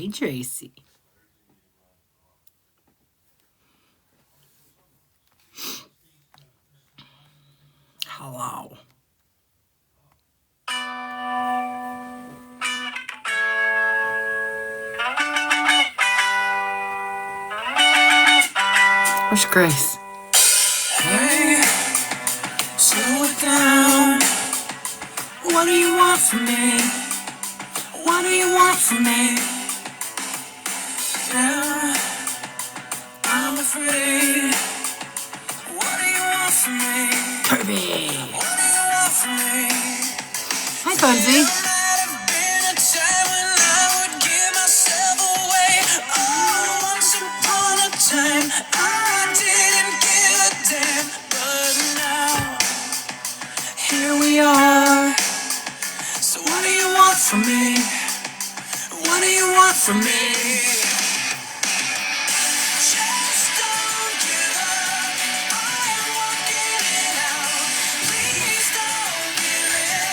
Hi, Tracy. Hello. Where's Grace? Hey, slow it down. What do you want from me? What do you want from me? Yeah, I'm afraid. What do you want from me? Kirby. What do you want from me? Hi, Bunsy. I didn't give a damn, but now here we are. So what do you want from me? What do you want from me? Just don't give up. I am working it out. Please don't give in.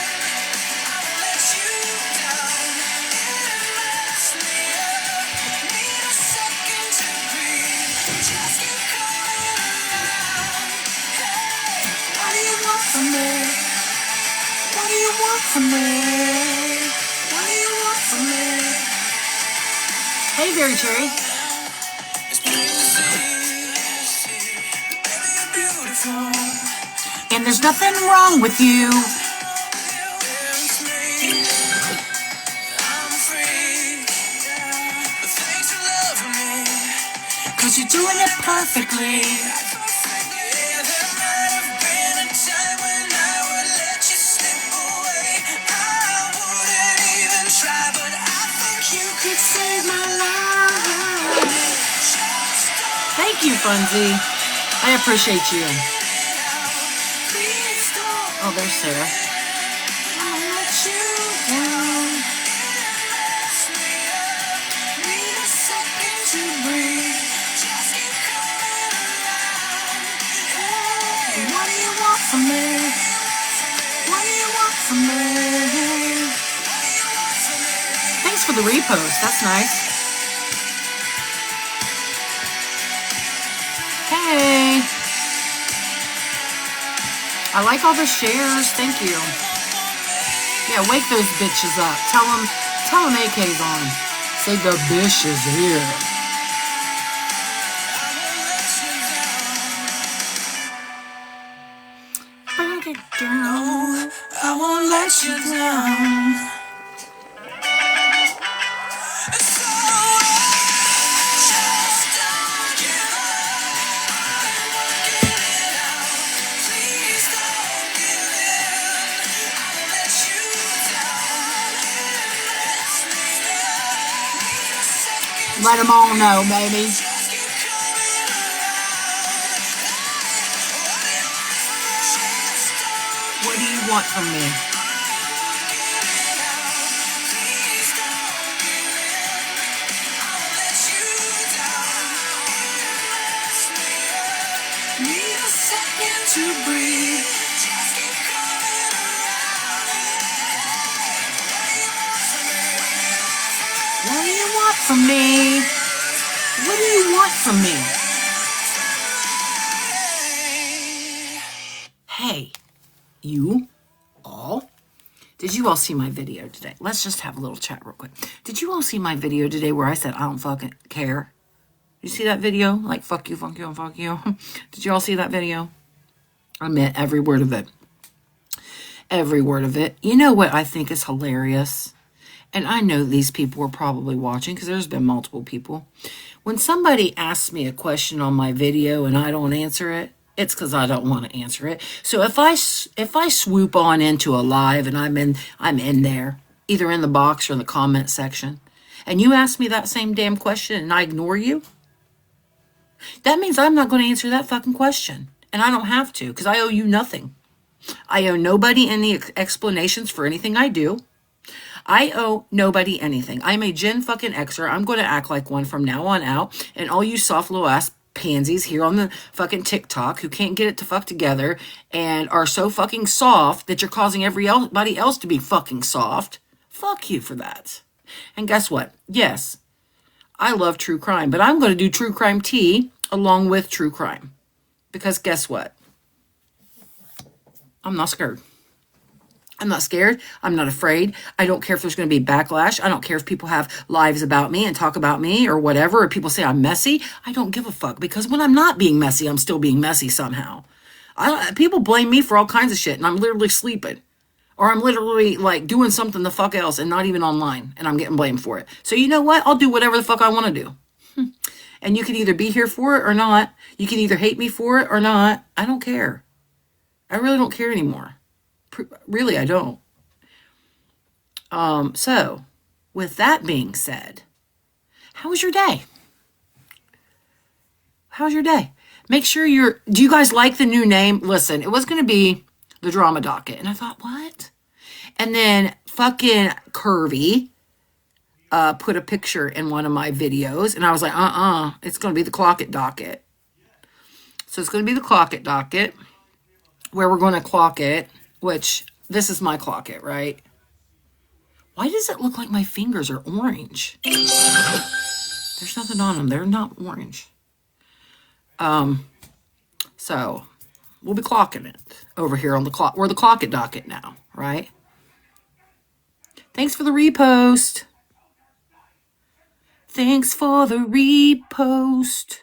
I won't let you down. It messed me up. Need a second to breathe. Just keep coming around. Hey, what do you want from me? What do you want from me? What do you want from me? Hey, Very Cherry. And there's nothing wrong with you. Cause you're doing it perfectly. Thank you, Funzy. I appreciate you. Oh, there's Sarah. I'll let you down. Need a second to breathe. Just keep coming around. Hey, what do you want from me? What do you want from me? Thanks for the repost. That's nice. Hey. I like all the shares. Thank you. Yeah, wake those bitches up. Tell them AK's on. Say the bish is here. Break it down. I won't let you down. Let them all know, baby. What do you want from me? Need a second to breathe. What do you want from me? What do you want from me? Hey, you all. Did you all see my video today? Let's just have a little chat real quick. Did you all see my video today where I said I don't fucking care? You see that video? Like, fuck you, fuck you, and fuck you. Did you all see that video? I meant every word of it. Every word of it. You know what I think is hilarious? And I know these people are probably watching because there's been multiple people. When somebody asks me a question on my video and I don't answer it, it's because I don't want to answer it. So if I swoop on into a live and I'm in there, either in the box or in the comment section, and you ask me that same damn question and I ignore you, that means I'm not going to answer that fucking question. And I don't have to because I owe you nothing. I owe nobody any explanations for anything I do. I owe nobody anything. I'm a Gen fucking Xer. I'm going to act like one from now on out. And all you soft little ass pansies here on the fucking TikTok who can't get it to fuck together and are so fucking soft that you're causing everybody else to be fucking soft. Fuck you for that. And guess what? Yes, I love true crime, but I'm going to do true crime tea along with true crime. Because guess what? I'm not scared. I'm not scared. I'm not afraid. I don't care if there's going to be backlash. I don't care if people have lives about me and talk about me or whatever, or people say I'm messy. I don't give a fuck, because when I'm not being messy, I'm still being messy somehow. People blame me for all kinds of shit, and I'm literally sleeping. Or I'm literally like doing something the fuck else and not even online, and I'm getting blamed for it. So you know what? I'll do whatever the fuck I want to do. And you can either be here for it or not. You can either hate me for it or not. I don't care. I really don't care anymore. Really, I don't. So, with that being said, how was your day? How's your day? Make sure do you guys like the new name? Listen, it was going to be the Drama Docket. And I thought, what? And then fucking Curvy put a picture in one of my videos. And I was like, it's going to be the Clock It Docket. So it's going to be the Clock It Docket, where we're going to clock it, which this is my clock it, right? Why does it look like my fingers are orange? There's nothing on them. They're not orange. So we'll be clocking it over here on the clock. We're the Clock It Docket now, right? Thanks for the repost. Thanks for the repost.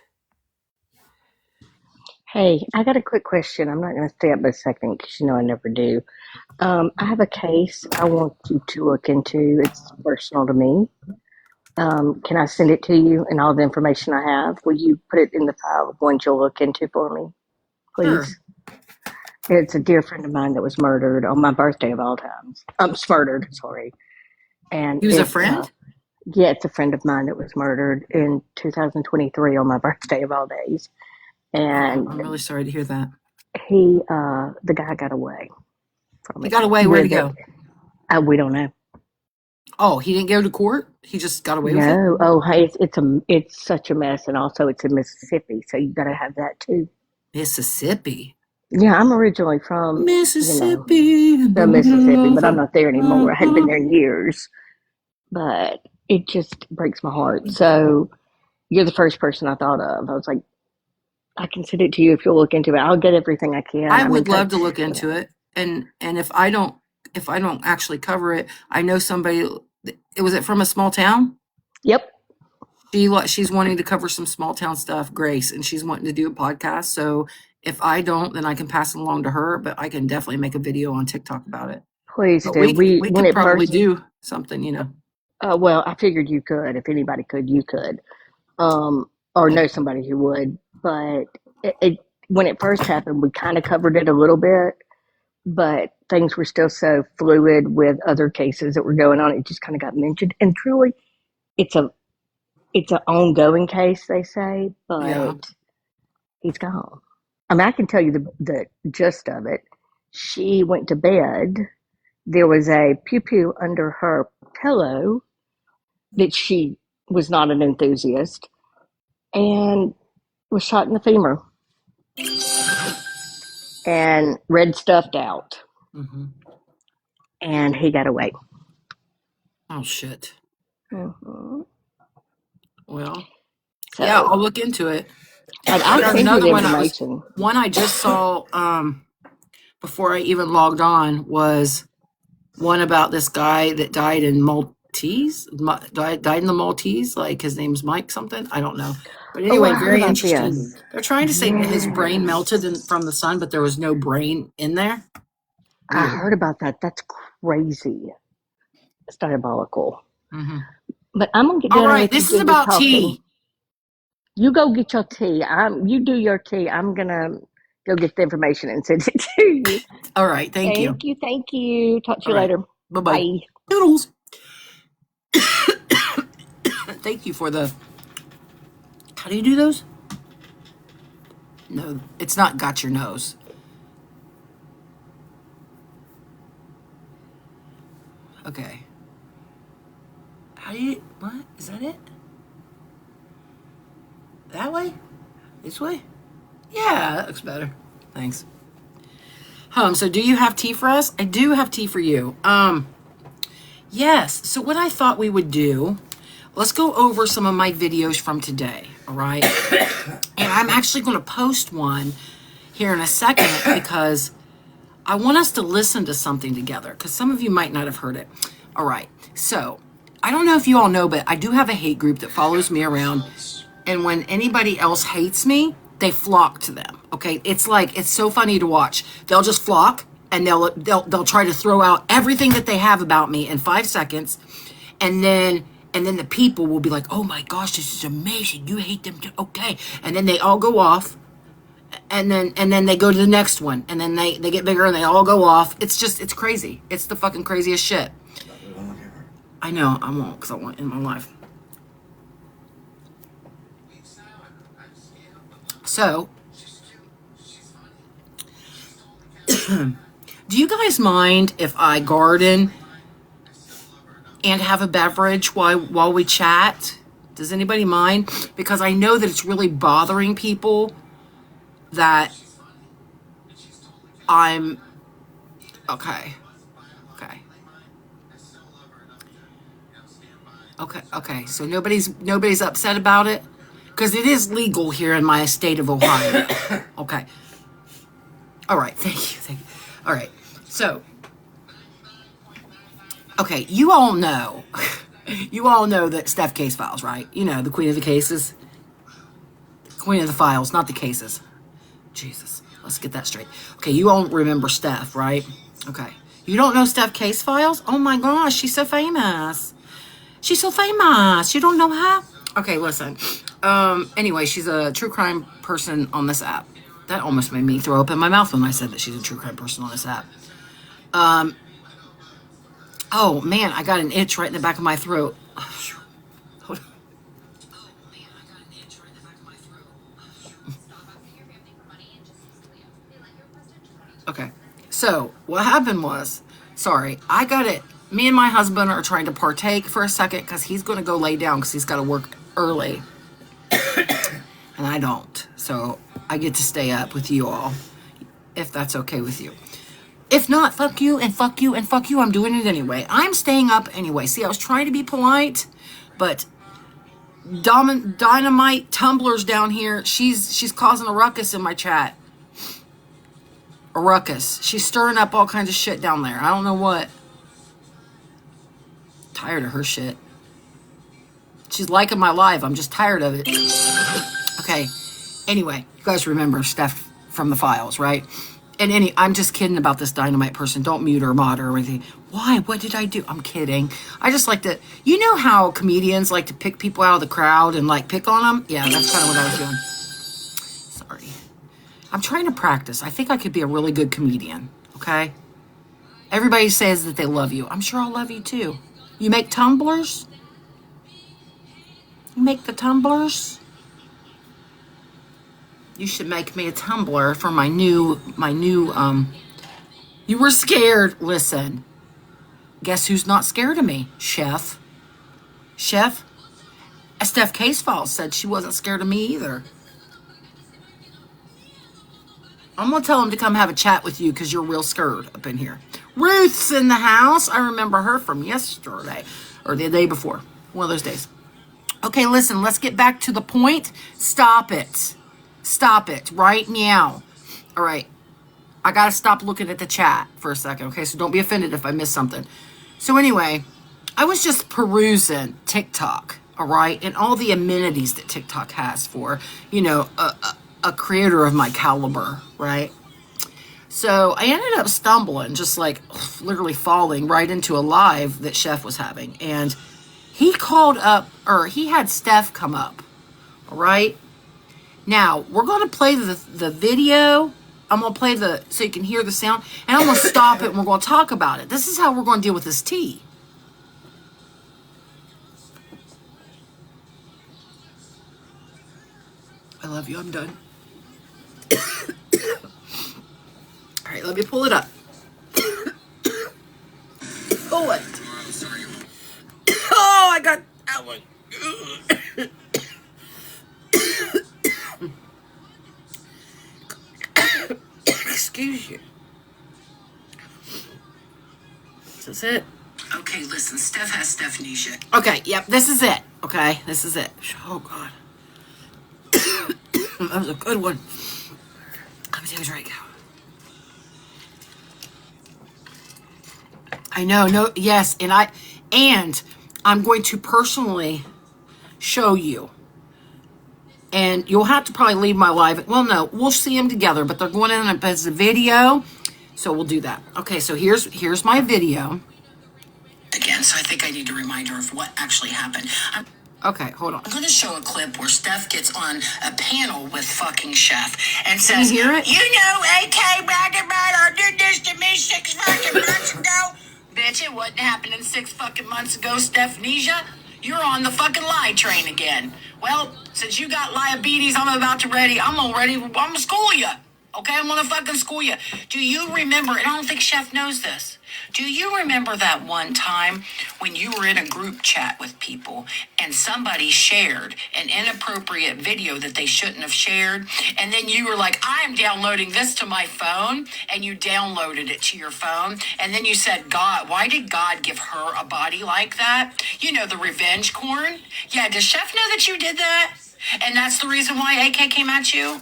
Hey, I got a quick question. I'm not going to stay up a second because I never do. I have a case I want you to look into. It's personal to me. Can I send it to you and all the information I have? Will you put it in the file of ones you'll look into for me, Sure. please? It's a dear friend of mine that was murdered on my birthday of all times. Murdered, sorry. And He was a friend? Yeah, it's a friend of mine that was murdered in 2023 on my birthday of all days. And I'm really sorry to hear that. the guy got away from He it. got away. Where'd he go? We don't know. Oh, he didn't go to court? He just got away with it? No. Oh, hey, it's such a mess, and also it's in Mississippi, so you got to have that too. Mississippi. Yeah, I'm originally from Mississippi. from Mississippi, but I'm not there anymore. I hadn't been Uh-huh. there in years, but it just breaks my heart. So you're the first person I thought of. I was like, I can send it to you if you'll look into it. I'll get everything I can. I would love to look into it. And if I don't actually cover it, I know somebody. Was it from a small town? Yep. She's wanting to cover some small town stuff, Grace, and she's wanting to do a podcast. So if I don't, then I can pass it along to her. But I can definitely make a video on TikTok about it. Please But do. we When could it probably first, do something. well, I figured you could. If anybody could, you could. Or know somebody who would. But when it first happened, we kind of covered it a little bit, but things were still so fluid with other cases that were going on. It just kind of got mentioned. And truly, it's a it's an ongoing case, they say, Yeah. but he's gone. I mean, I can tell you the gist of it. She went to bed. There was a pew pew under her pillow that she was not an enthusiast and was shot in the femur and red stuffed out. Mm-hmm. And he got away. Oh shit. Mm-hmm. Well, yeah, So, I'll look into it. and I I'll got send you another the one. information. One I just saw before I even logged on was one about this guy that died in Maltese. Died in the Maltese. Like his name's Mike something. I don't know. But Oh, anyway, I heard very about interesting. this. They're trying to say that his brain melted Yes. from the sun, but there was no brain in there. I Weird. heard about that. That's crazy. It's diabolical. Mm-hmm. But I'm gonna get All done and right, let you this is do your about talking. tea. You go get your tea. You do your tea. I'm gonna go get the information and send it to you. All right, thank you. Thank you. Talk to All you right, later. bye-bye. Bye. Noodles. Thank you for the. How do you do those? No, it's not got your nose. Okay. How do you. What? Is that it? That way? This way? Yeah, that looks better. Thanks. So do you have tea for us? I do have tea for you. Yes. So what I thought we would do, let's go over some of my videos from today, all right? And I'm actually going to post one here in a second because I want us to listen to something together because some of you might not have heard it. All right, so I don't know if you all know, but I do have a hate group that follows me around, and when anybody else hates me, they flock to them, okay? It's like, it's so funny to watch. They'll just flock, and they'll try to throw out everything that they have about me in 5 seconds, and then the people will be like, oh my gosh, this is amazing, you hate them too, okay? And then they all go off, and then they go to the next one, and then they get bigger, and they all go off. It's just, it's crazy. It's the fucking craziest shit. I know, I won't, because I want it in my life. So, do you guys mind if I garden and have a beverage while we chat? Does anybody mind? Because I know that it's really bothering people that I'm... Okay. So nobody's upset about it? Because it is legal here in my state of Ohio. Okay. All right, thank you. All right, so... Okay, you all know that Steph Case Files, right? You know, the queen of the cases. Queen of the files, not the cases. Jesus, let's get that straight. Okay, you all remember Steph, right? Okay. You don't know Steph Case Files? Oh my gosh, she's so famous. She's so famous. You don't know her? Okay, listen. Anyway, she's a true crime person on this app. That almost made me throw up in my mouth when I said that she's a true crime person on this app. Oh man, I got an itch right in the back of my throat. Hold on. Okay, so what happened was, sorry, I got it. Me and my husband are trying to partake for a second because he's going to go lay down because he's got to work early. And I don't. So I get to stay up with you all, if that's okay with you. If not, fuck you and fuck you and fuck you. I'm doing it anyway. I'm staying up anyway. See, I was trying to be polite, but Dynamite Tumblr's down here. She's causing a ruckus in my chat. A ruckus. She's stirring up all kinds of shit down there. I don't know what. Tired of her shit. She's liking my live. I'm just tired of it. Okay. Anyway, you guys remember Steph from the files, right? And I'm just kidding about this Dynamite person. Don't mute her, mod her, or anything. Why? What did I do? I'm kidding. I just like to... You know how comedians like to pick people out of the crowd and, like, pick on them? Yeah, that's kind of what I was doing. Sorry. I'm trying to practice. I think I could be a really good comedian, okay? Everybody says that they love you. I'm sure I'll love you, too. You make tumblers? You make the tumblers? You should make me a tumbler for my new, you were scared. Listen, guess who's not scared of me? Chef. Steph Case Files said she wasn't scared of me either. I'm going to tell him to come have a chat with you because you're real scared up in here. Ruth's in the house. I remember her from yesterday or the day before. One of those days. Okay, listen, let's get back to the point. Stop it. Right? Meow. All right. I got to stop looking at the chat for a second, okay? So don't be offended if I miss something. So anyway, I was just perusing TikTok, all right? And all the amenities that TikTok has for, you know, a creator of my caliber, right? So I ended up stumbling, just like literally falling right into a live that Chef was having. And he called up, or he had Steph come up, all right? Now, we're going to play the video. I'm going to play so you can hear the sound. And I'm going to stop it and we're going to talk about it. This is how we're going to deal with this tea. I love you. I'm done. All right, let me pull it up. Pull it. Oh, I got that one. Excuse you. Is this it? Okay, listen, Steph has Stephanesia. Okay, yep, this is it. Okay, this is it. Oh, God. That was a good one. Let me take a drink. I know, no, yes, and I'm going to personally show you. And you'll have to probably leave my live. Well, no, we'll see them together, but they're going in as a video. So we'll do that. Okay, so here's my video. Again, so I think I need a reminder of what actually happened. Okay, hold on. I'm going to show a clip where Steph gets on a panel with fucking Chef and says, "You hear it? You know, AK Ragamuffin did this to me 6 fucking months ago." Bitch, it wasn't happening 6 fucking months ago, Stephanesia. You're on the fucking lie train again. Well, since you got diabetes, I'm gonna school you. Okay, I'm gonna fucking school you. Do you remember, and I don't think Chef knows this, do you remember that one time when you were in a group chat with people and somebody shared an inappropriate video that they shouldn't have shared? And then you were like, I'm downloading this to my phone. And you downloaded it to your phone. And then you said, God, why did God give her a body like that? You know, the revenge corn. Yeah, does Chef know that you did that? And that's the reason why AK came at you?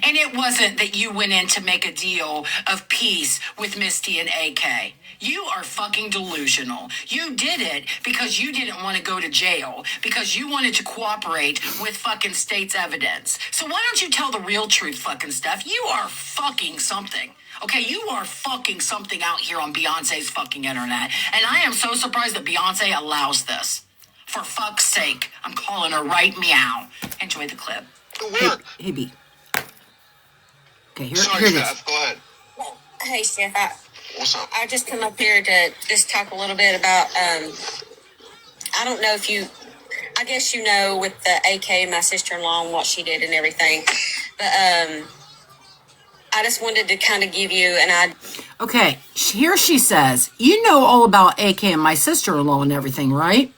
And it wasn't that you went in to make a deal of peace with Misty and AK. You are fucking delusional. You did it because you didn't want to go to jail, because you wanted to cooperate with fucking state's evidence. So why don't you tell the real truth, fucking Steph? You are fucking something. Okay, you are fucking something out here on Beyonce's fucking internet. And I am so surprised that Beyonce allows this. For fuck's sake, I'm calling her right meow. Enjoy the clip. Hey, B. Okay, here it is. Go ahead. Hey, Chef. What's up? I just come up here to just talk a little bit about, I don't know if you, I guess you know with the AK, my sister-in-law, and what she did and everything. But I just wanted to kind of give you an idea. Okay, here she says, you know all about AK and my sister-in-law and everything, right?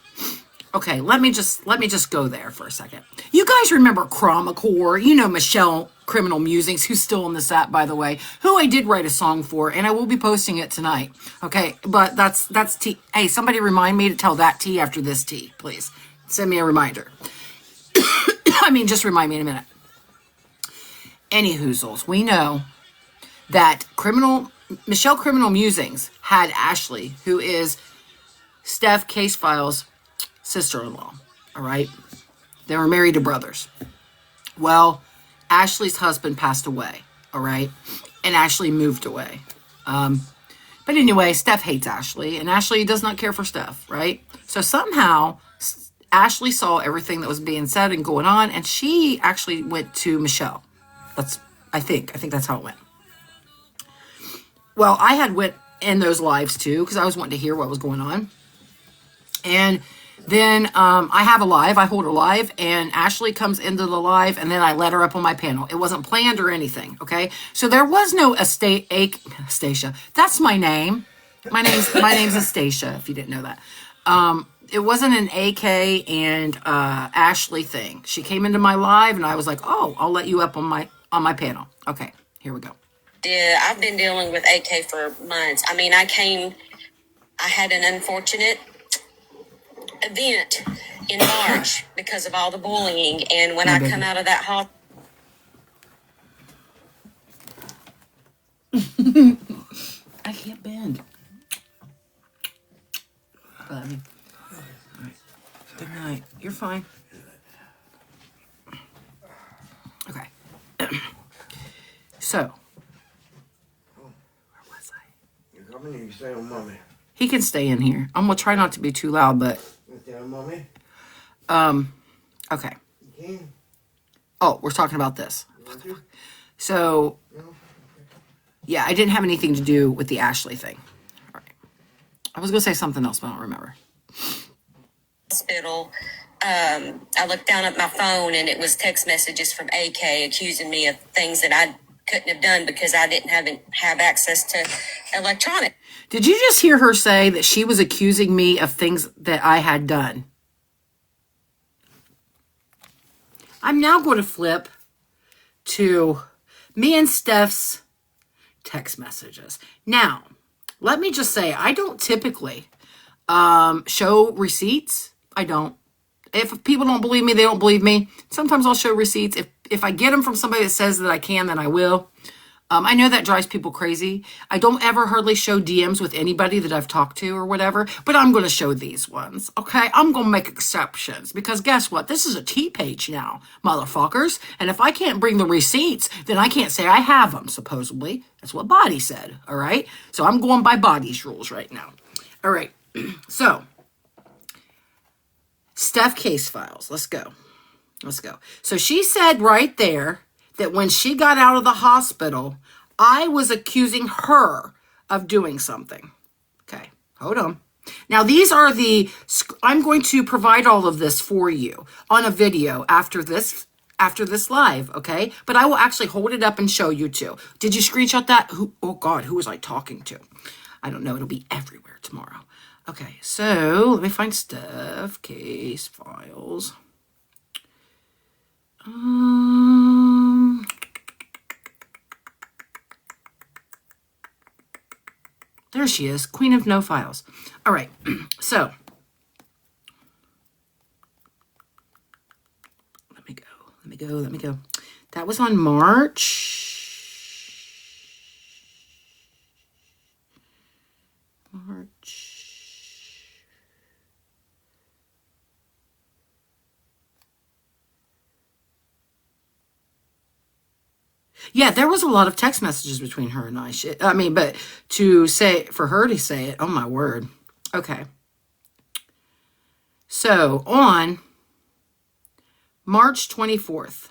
Okay, let me just go there for a second. You guys remember Chromacore? You know Michelle Criminal Musings, who's still on this app, by the way, who I did write a song for, and I will be posting it tonight. Okay, but that's T. Hey, somebody remind me to tell that T after this T, please. Send me a reminder. I mean, just remind me in a minute. Any hoozles, we know that Michelle Criminal Musings had Ashley, who is Steph Case Files' sister-in-law, all right? They were married to brothers. Well, Ashley's husband passed away, all right? And Ashley moved away. But anyway, Steph hates Ashley, and Ashley does not care for Steph, right? So somehow, Ashley saw everything that was being said and going on, and she actually went to Michelle. I think that's how it went. Well, I had went in those lives too, because I was wanting to hear what was going on. And then I have a live. I hold a live, and Ashley comes into the live, and then I let her up on my panel. It wasn't planned or anything, okay? So there was no Astacia. That's my name. My name's Astacia, if you didn't know that. It wasn't an AK and Ashley thing. She came into my live, and I was like, oh, I'll let you up on my panel. Okay, here we go. Yeah, I've been dealing with AK for months. I mean, I had an unfortunate event in March because of all the bullying, and when I come out of that hospital, I can't bend. Love you. All right. Good night. You're fine. Okay. So, where was I? You coming or you stay on mommy? He can stay in here. I'm gonna try not to be too loud, but You stay on mommy? okay. You can. Oh, we're talking about this. You want to? So, No? yeah, I didn't have anything to do with the Ashley thing. All right. I was gonna say something else, but I don't remember. I looked down at my phone, and it was text messages from AK accusing me of things that I couldn't have done because I didn't have access to electronic. Did you just hear her say that she was accusing me of things that I had done? I'm now going to flip to me and Steph's text messages. Now, let me just say, I don't typically Show receipts. I don't. If people don't believe me, they don't believe me. Sometimes I'll show receipts. If I get them from somebody that says that I can, then I will. I know that drives people crazy. I don't ever hardly show DMs with anybody that I've talked to or whatever, but I'm going to show these ones, okay? I'm going to make exceptions because guess what? This is a T page now, motherfuckers. And if I can't bring the receipts, then I can't say I have them, supposedly. That's what Body said, all right? So I'm going by Body's rules right now. All right, so Steph case files. Let's go. So she said right there that when she got out of the hospital, I was accusing her of doing something. Okay, hold on. Now these are I'm going to provide all of this for you on a video after this live, okay? But I will actually hold it up and show you too. Did you screenshot that? Oh God, who was I talking to? I don't know, it'll be everywhere tomorrow. Okay, so let me find Steph case files. There she is, Queen of No Files. All right, so let me go. That was on March. Yeah, there was a lot of text messages between her and I. But for her to say it, oh my word. Okay. So on March 24th,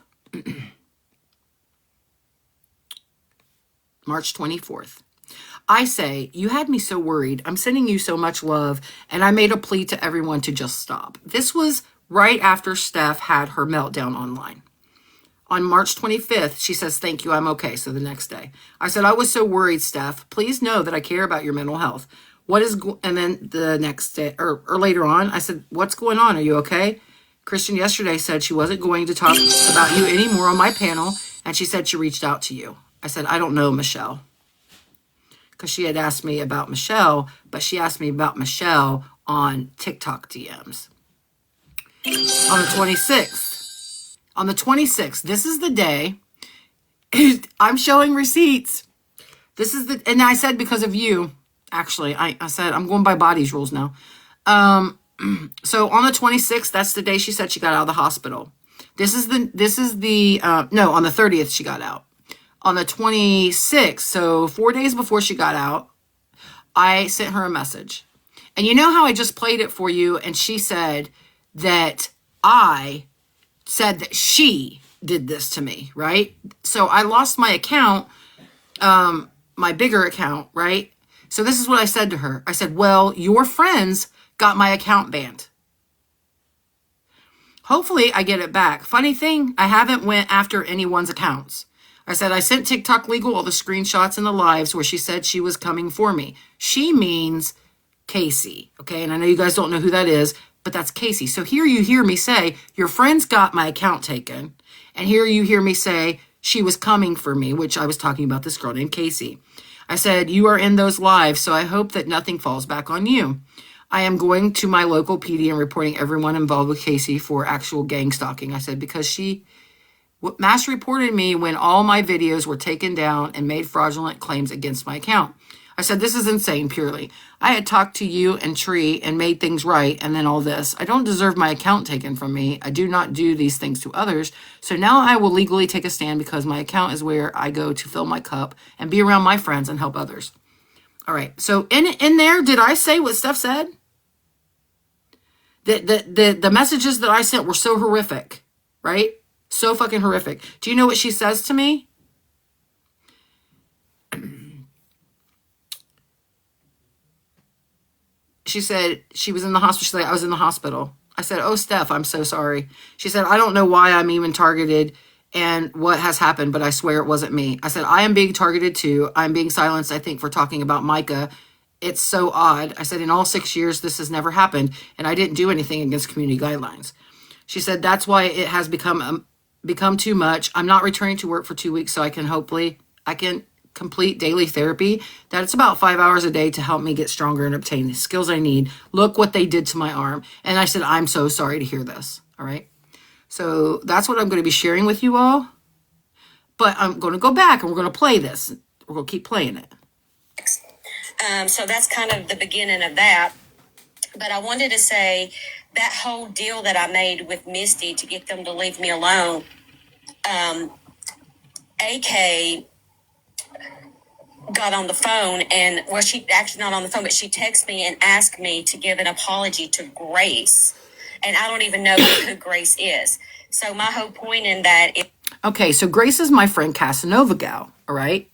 I say, you had me so worried. I'm sending you so much love. And I made a plea to everyone to just stop. This was right after Steph had her meltdown online. On March 25th, she says, thank you, I'm okay. So the next day, I said, I was so worried, Steph. Please know that I care about your mental health. And then the next day, or later on, I said, what's going on? Are you okay? Kristen yesterday said she wasn't going to talk about you anymore on my panel. And she said she reached out to you. I said, I don't know Michelle. Because she had asked me about Michelle, but she asked me about Michelle on TikTok DMs. On the 26th, this is the day, I'm showing receipts. And I said because of you, actually, I said, I'm going by Body's rules now. So on the 26th, that's the day she said she got out of the hospital. On the 30th she got out. On the 26th, so 4 days before she got out, I sent her a message. And you know how I just played it for you, and she said that I said that she did this to me, right? So I lost my account, my bigger account, right? So this is what I said to her. I said, well, your friends got my account banned. Hopefully I get it back. Funny thing, I haven't went after anyone's accounts. I said, I sent TikTok legal all the screenshots and the lives where she said she was coming for me. She means Casey, okay? And I know you guys don't know who that is, but that's Casey. So here you hear me say, your friends got my account taken. And here you hear me say, she was coming for me, which I was talking about this girl named Casey. I said, you are in those lives, so I hope that nothing falls back on you. I am going to my local PD and reporting everyone involved with Casey for actual gang stalking. I said, because she mass reported me when all my videos were taken down and made fraudulent claims against my account. I said, this is insane, purely. I had talked to you and Tree and made things right, and then all this. I don't deserve my account taken from me. I do not do these things to others. So now I will legally take a stand because my account is where I go to fill my cup and be around my friends and help others. All right, so in there, did I say what Steph said? The messages that I sent were so horrific, right? So fucking horrific. Do you know what she says to me? She said she was in the hospital. She said, I was in the hospital. I said, oh, Steph, I'm so sorry. She said, I don't know why I'm even targeted and what has happened, but I swear it wasn't me. I said, I am being targeted too. I'm being silenced, I think, for talking about Micah. It's so odd. I said, in all 6 years, this has never happened, and I didn't do anything against community guidelines. She said, that's why it has become too much. I'm not returning to work for 2 weeks, so I can complete daily therapy, that it's about 5 hours a day to help me get stronger and obtain the skills I need. Look what they did to my arm. And I said, I'm so sorry to hear this. All right. So that's what I'm going to be sharing with you all. But I'm going to go back and we're going to play this. We're going to keep playing it. So that's kind of the beginning of that. But I wanted to say that whole deal that I made with Misty to get them to leave me alone, AK got on the phone and, well, she actually not on the phone, but she texted me and asked me to give an apology to Grace. And I don't even know who Grace is. So my whole point in that is... Okay, so Grace is my friend Casanova gal, all right?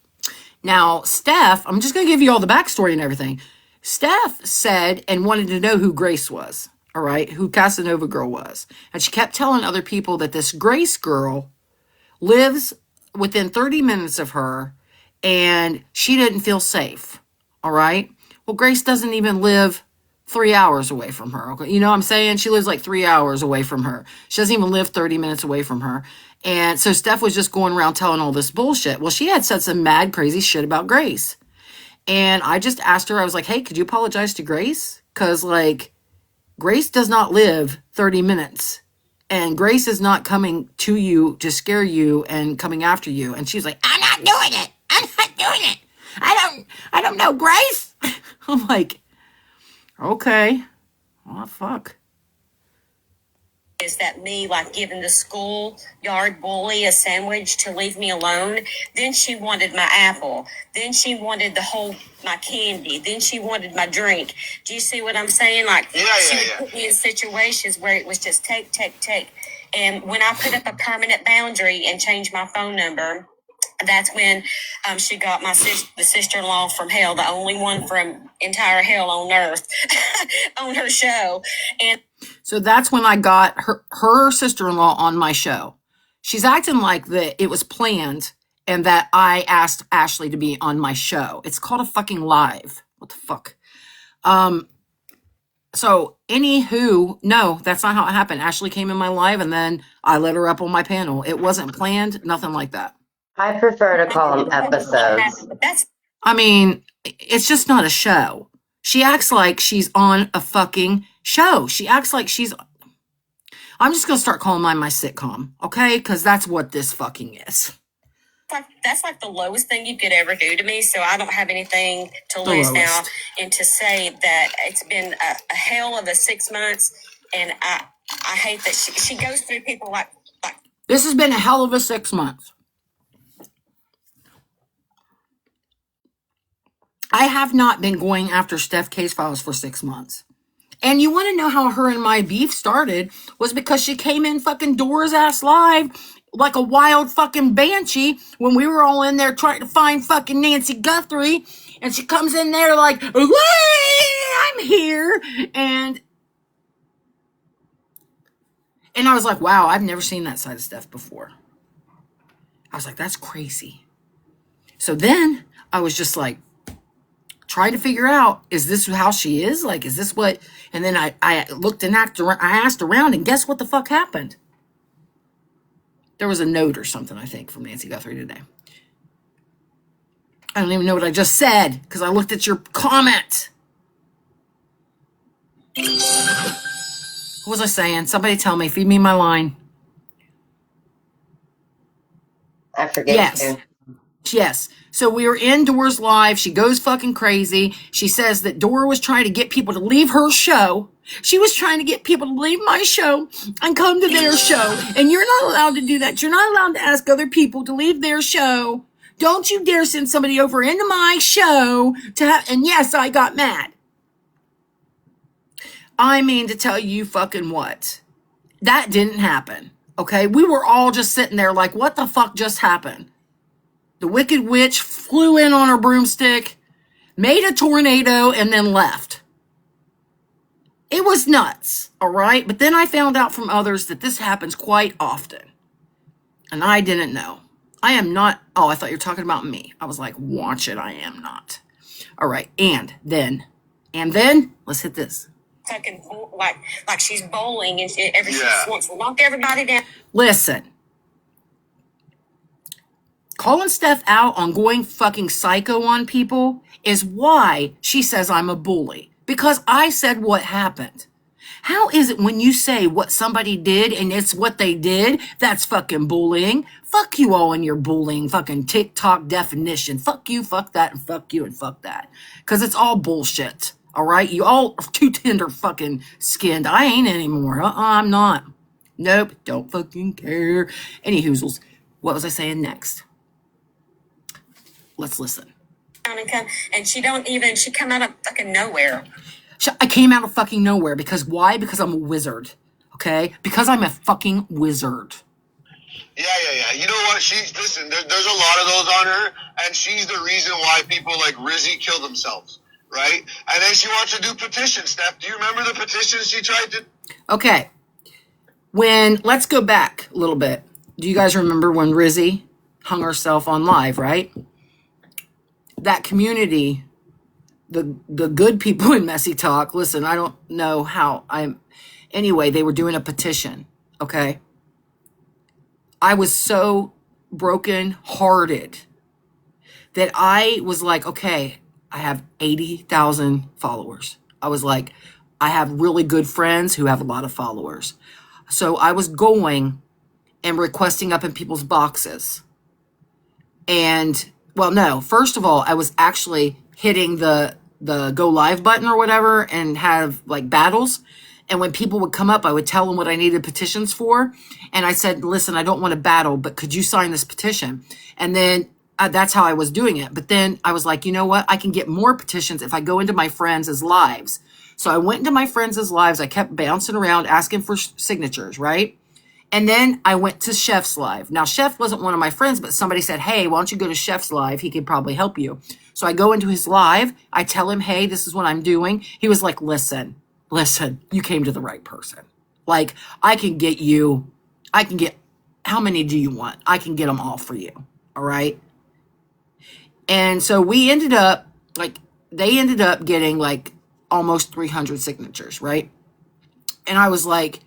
Now, Steph, I'm just going to give you all the backstory and everything. Steph said and wanted to know who Grace was, all right, who Casanova girl was. And she kept telling other people that this Grace girl lives within 30 minutes of her and she didn't feel safe, all right? Well, Grace doesn't even live 3 hours away from her, okay? You know what I'm saying? She lives like 3 hours away from her. She doesn't even live 30 minutes away from her. And so Steph was just going around telling all this bullshit. Well, she had said some mad, crazy shit about Grace. And I just asked her, I was like, hey, could you apologize to Grace? Because, like, Grace does not live 30 minutes. And Grace is not coming to you to scare you and coming after you. And she's like, I'm not doing it. I'm not doing it. I don't know, Grace. I'm like, okay. Oh, fuck. Is that me, like, giving the schoolyard bully a sandwich to leave me alone? Then she wanted my apple. Then she wanted my candy. Then she wanted my drink. Do you see what I'm saying? Like, she would put me in situations where it was just take. And when I put up a permanent boundary and changed my phone number, that's when she got the sister-in-law from hell, the only one from entire hell on earth, on her show. And so that's when I got her sister-in-law on my show. She's acting like that it was planned and that I asked Ashley to be on my show. It's called a fucking live. What the fuck? So anywho, no, that's not how it happened. Ashley came in my live and then I let her up on my panel. It wasn't planned, nothing like that. I prefer to call them episodes. I mean, it's just not a show. She acts like she's on a fucking show. She acts like she's... I'm just going to start calling mine my sitcom, okay? Because that's what this fucking is. That's like the lowest thing you could ever do to me, so I don't have anything to lose now. And to say that it's been a hell of a 6 months, and I hate that she goes through people like... This has been a hell of a 6 months. I have not been going after Steph Case Files for 6 months. And you want to know how her and my beef started was because she came in fucking Dora's ass live like a wild fucking banshee when we were all in there trying to find fucking Nancy Guthrie. And she comes in there like, I'm here. And I was like, wow, I've never seen that side of Steph before. I was like, that's crazy. So then I was just like, trying to figure out, is this how she is? Like, is this what? And then I looked and I asked around, and guess what the fuck happened? There was a note or something, I think, from Nancy Guthrie today. I don't even know what I just said because I looked at your comment. What was I saying? Somebody tell me. Feed me my line. I forget. Yes. Yes. So we were in Dora's live. She goes fucking crazy. She says that Dora was trying to get people to leave her show. She was trying to get people to leave my show and come to their show. And you're not allowed to do that. You're not allowed to ask other people to leave their show. Don't you dare send somebody over into my show to have, and yes, I got mad. I mean to tell you fucking what. That didn't happen. Okay? We were all just sitting there like, what the fuck just happened? The Wicked Witch flew in on her broomstick, made a tornado, and then left. It was nuts, all right? But then I found out from others that this happens quite often. And I didn't know. I am not... Oh, I thought you were talking about me. I was like, watch it, I am not. All right, and then, let's hit this. Fucking, like she's bowling, and she just wants to knock everybody down. Listen. calling Steph out on going fucking psycho on people is why she says I'm a bully. Because I said what happened. How is it when you say what somebody did and it's what they did, that's fucking bullying? Fuck you all in your bullying fucking TikTok definition. Fuck you, fuck that, and fuck you, and fuck that. Because it's all bullshit. All right? You all are too tender fucking skinned. I ain't anymore. I'm not. Nope, don't fucking care. Any hoozles. What was I saying next? Let's listen. And she come out of fucking nowhere. I came out of fucking nowhere. Because why? Because I'm a wizard. Okay? Because I'm a fucking wizard. Yeah. You know what? Listen, there's a lot of those on her, and she's the reason why people like Rizzy kill themselves, right? And then she wants to do petitions, Steph. Do you remember the petitions she tried to? Okay. Let's go back a little bit. Do you guys remember when Rizzy hung herself on live, right? That community, the good people in Messy Talk, listen, I don't know anyway, they were doing a petition, okay? I was so broken hearted that I was like, okay, I have 80,000 followers. I was like, I have really good friends who have a lot of followers. So I was going and requesting up in people's boxes. And, well, no, first of all, I was actually hitting the go live button or whatever and have like battles. And when people would come up, I would tell them what I needed petitions for. And I said, listen, I don't want to battle, but could you sign this petition? And then that's how I was doing it. But then I was like, you know what? I can get more petitions if I go into my friends' lives. So I went into my friends' lives. I kept bouncing around asking for signatures, right? And then I went to Chef's live. Now, Chef wasn't one of my friends, but somebody said, hey, why don't you go to Chef's live? He could probably help you. So I go into his live. I tell him, hey, this is what I'm doing. He was like, listen, you came to the right person. Like, I can get, how many do you want? I can get them all for you. All right. And so they ended up getting like almost 300 signatures. Right. And I was like,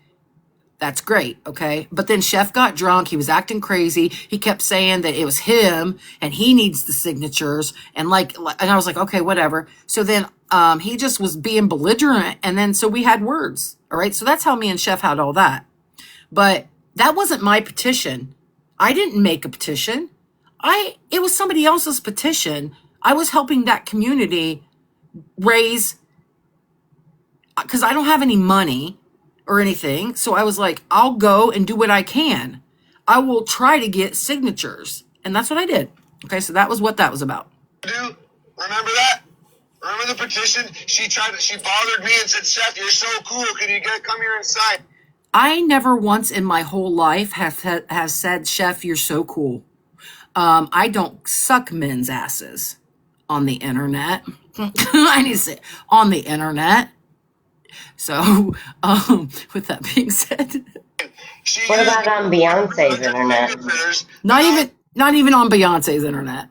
that's great. Okay. But then Chef got drunk. He was acting crazy. He kept saying that it was him and he needs the signatures. And I was like, okay, whatever. So then, he just was being belligerent. And then, so we had words. All right. So that's how me and Chef had all that. But that wasn't my petition. I didn't make a petition. It was somebody else's petition. I was helping that community raise, because I don't have any money or anything. So I was like, I'll go and do what I can. I will try to get signatures. And that's what I did. Okay, so that was what that was about. Remember that? Remember the petition? She bothered me and said, Seth, you're so cool. Can you come here and sign? I never once in my whole life have said, Chef, you're so cool. I don't suck men's asses on the internet. I need to say on the internet. So, with that being said, What about on Beyonce's internet? Not even on Beyonce's internet.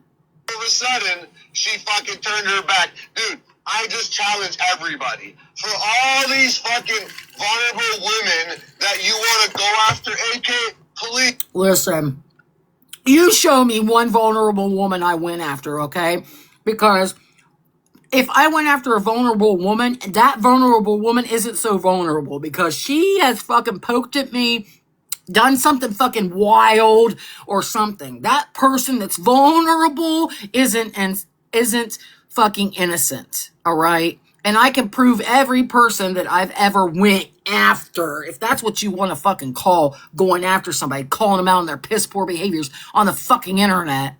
All of a sudden, she fucking turned her back. Dude, I just challenge everybody. For all these fucking vulnerable women that you want to go after, AK, police. Listen, you show me one vulnerable woman I went after, okay? Because if I went after a vulnerable woman, that vulnerable woman isn't so vulnerable because she has fucking poked at me, done something fucking wild or something. That person that's vulnerable isn't fucking innocent, all right? And I can prove every person that I've ever went after, if that's what you want to fucking call going after somebody, calling them out on their piss poor behaviors on the fucking internet,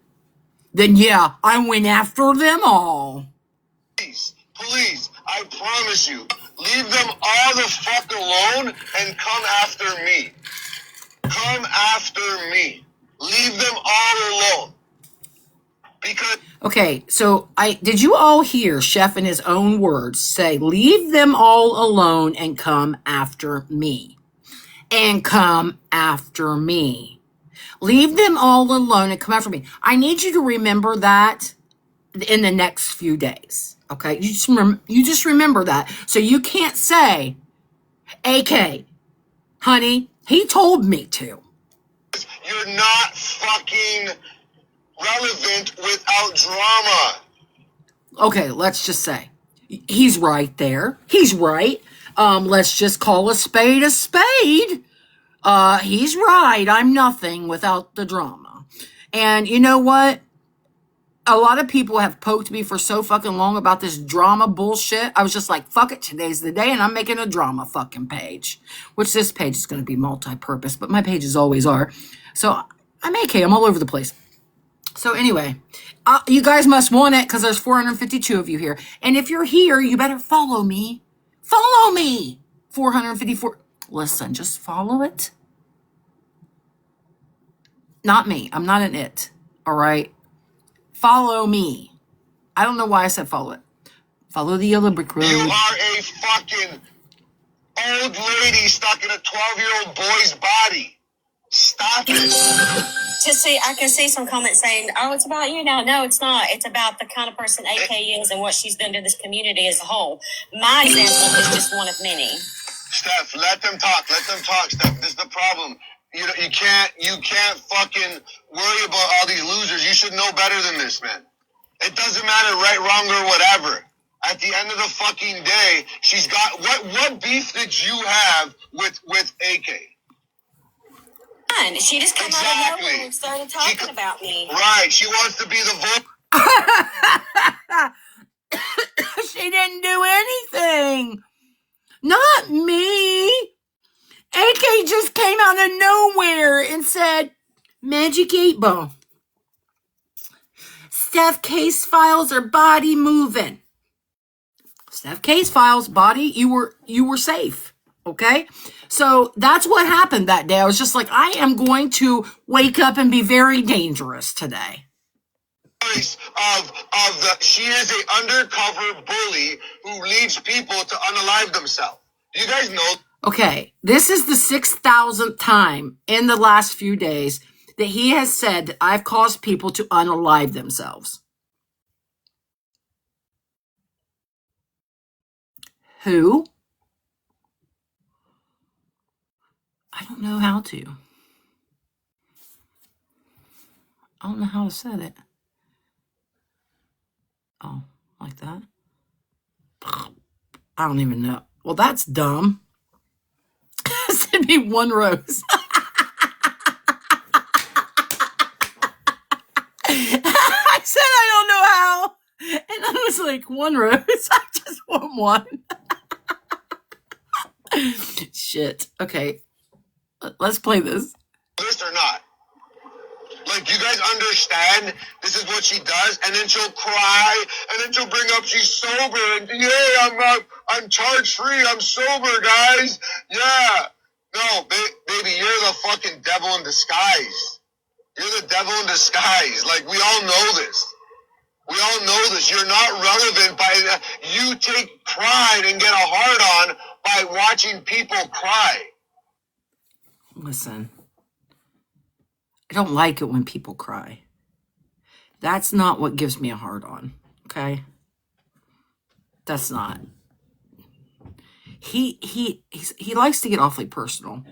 then yeah, I went after them all. Please, I promise you, leave them all the fuck alone and come after me. Come after me. Leave them all alone. Because... Okay, so did you all hear Chef in his own words say, leave them all alone and come after me. And come after me. Leave them all alone and come after me. I need you to remember that in the next few days. Okay, you just remember that. So you can't say, AK, honey, he told me to. You're not fucking relevant without drama. Okay, let's just say he's right there. He's right. Let's just call a spade a spade. He's right. I'm nothing without the drama. And you know what? A lot of people have poked me for so fucking long about this drama bullshit. I was just like, fuck it, today's the day, and I'm making a drama fucking page. Which this page is going to be multi-purpose, but my pages always are. So I'm AK. I'm all over the place. So anyway, you guys must want it because there's 452 of you here. And if you're here, you better follow me. Follow me. 454. Listen, just follow it. Not me. I'm not an it. All right? Follow me. I don't know why I said follow it. Follow the yellow brick road. You are a fucking old lady stuck in a 12-year-old boy's body. Stop it. I can see some comments saying, "Oh, it's about you now." No, it's not. It's about the kind of person AK is and what she's done to this community as a whole. My example is just one of many. Steph, let them talk. Let them talk, Steph. This is the problem. You can't fucking worry about all these losers. You should know better than this, man. It doesn't matter right, wrong, or whatever. At the end of the fucking day, she's got what beef did you have with AK? She just came out of nowhere and started talking about me. Right. She wants to be the She didn't do anything. Not me. AK just came out of nowhere and said, Magic 8 Ball. Steph case files are body moving. Steph case files, body, you were safe. Okay? So that's what happened that day. I was just like, I am going to wake up and be very dangerous today. She is an undercover bully who leads people to unalive themselves. Do you guys know? Okay, this is the 6,000th time in the last few days that he has said that I've caused people to unalive themselves. Who? I don't know how to. I don't know how to say it. Oh, like that? I don't even know. Well, that's dumb. Send me one rose. I said I don't know how. And I was like, one rose. I just want one. Shit. Okay. Let's play this. This or not? Like, you guys understand this is what she does, and then she'll cry, and then she'll bring up she's sober, and I'm charge free, I'm sober, guys. Yeah. No, baby, you're the fucking devil in disguise. You're the devil in disguise. Like, we all know this. We all know this. You're not relevant by you take pride and get a hard on by watching people cry. Listen. I don't like it when people cry. That's not what gives me a hard on, okay? That's not. He likes to get awfully personal.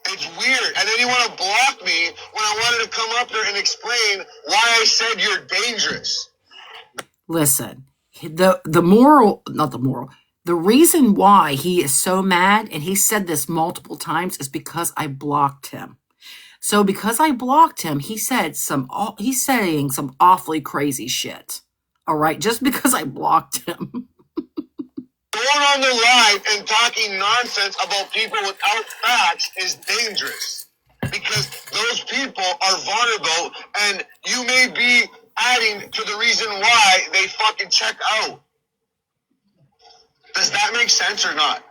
It's weird. And then you want to block me when I wanted to come up there and explain why I said you're dangerous. Listen, the reason why he is so mad, and he said this multiple times, is because I blocked him. So because I blocked him, he's saying some awfully crazy shit. All right, just because I blocked him. Going on the live and talking nonsense about people without facts is dangerous because those people are vulnerable, and you may be adding to the reason why they fucking check out. Does that make sense or not?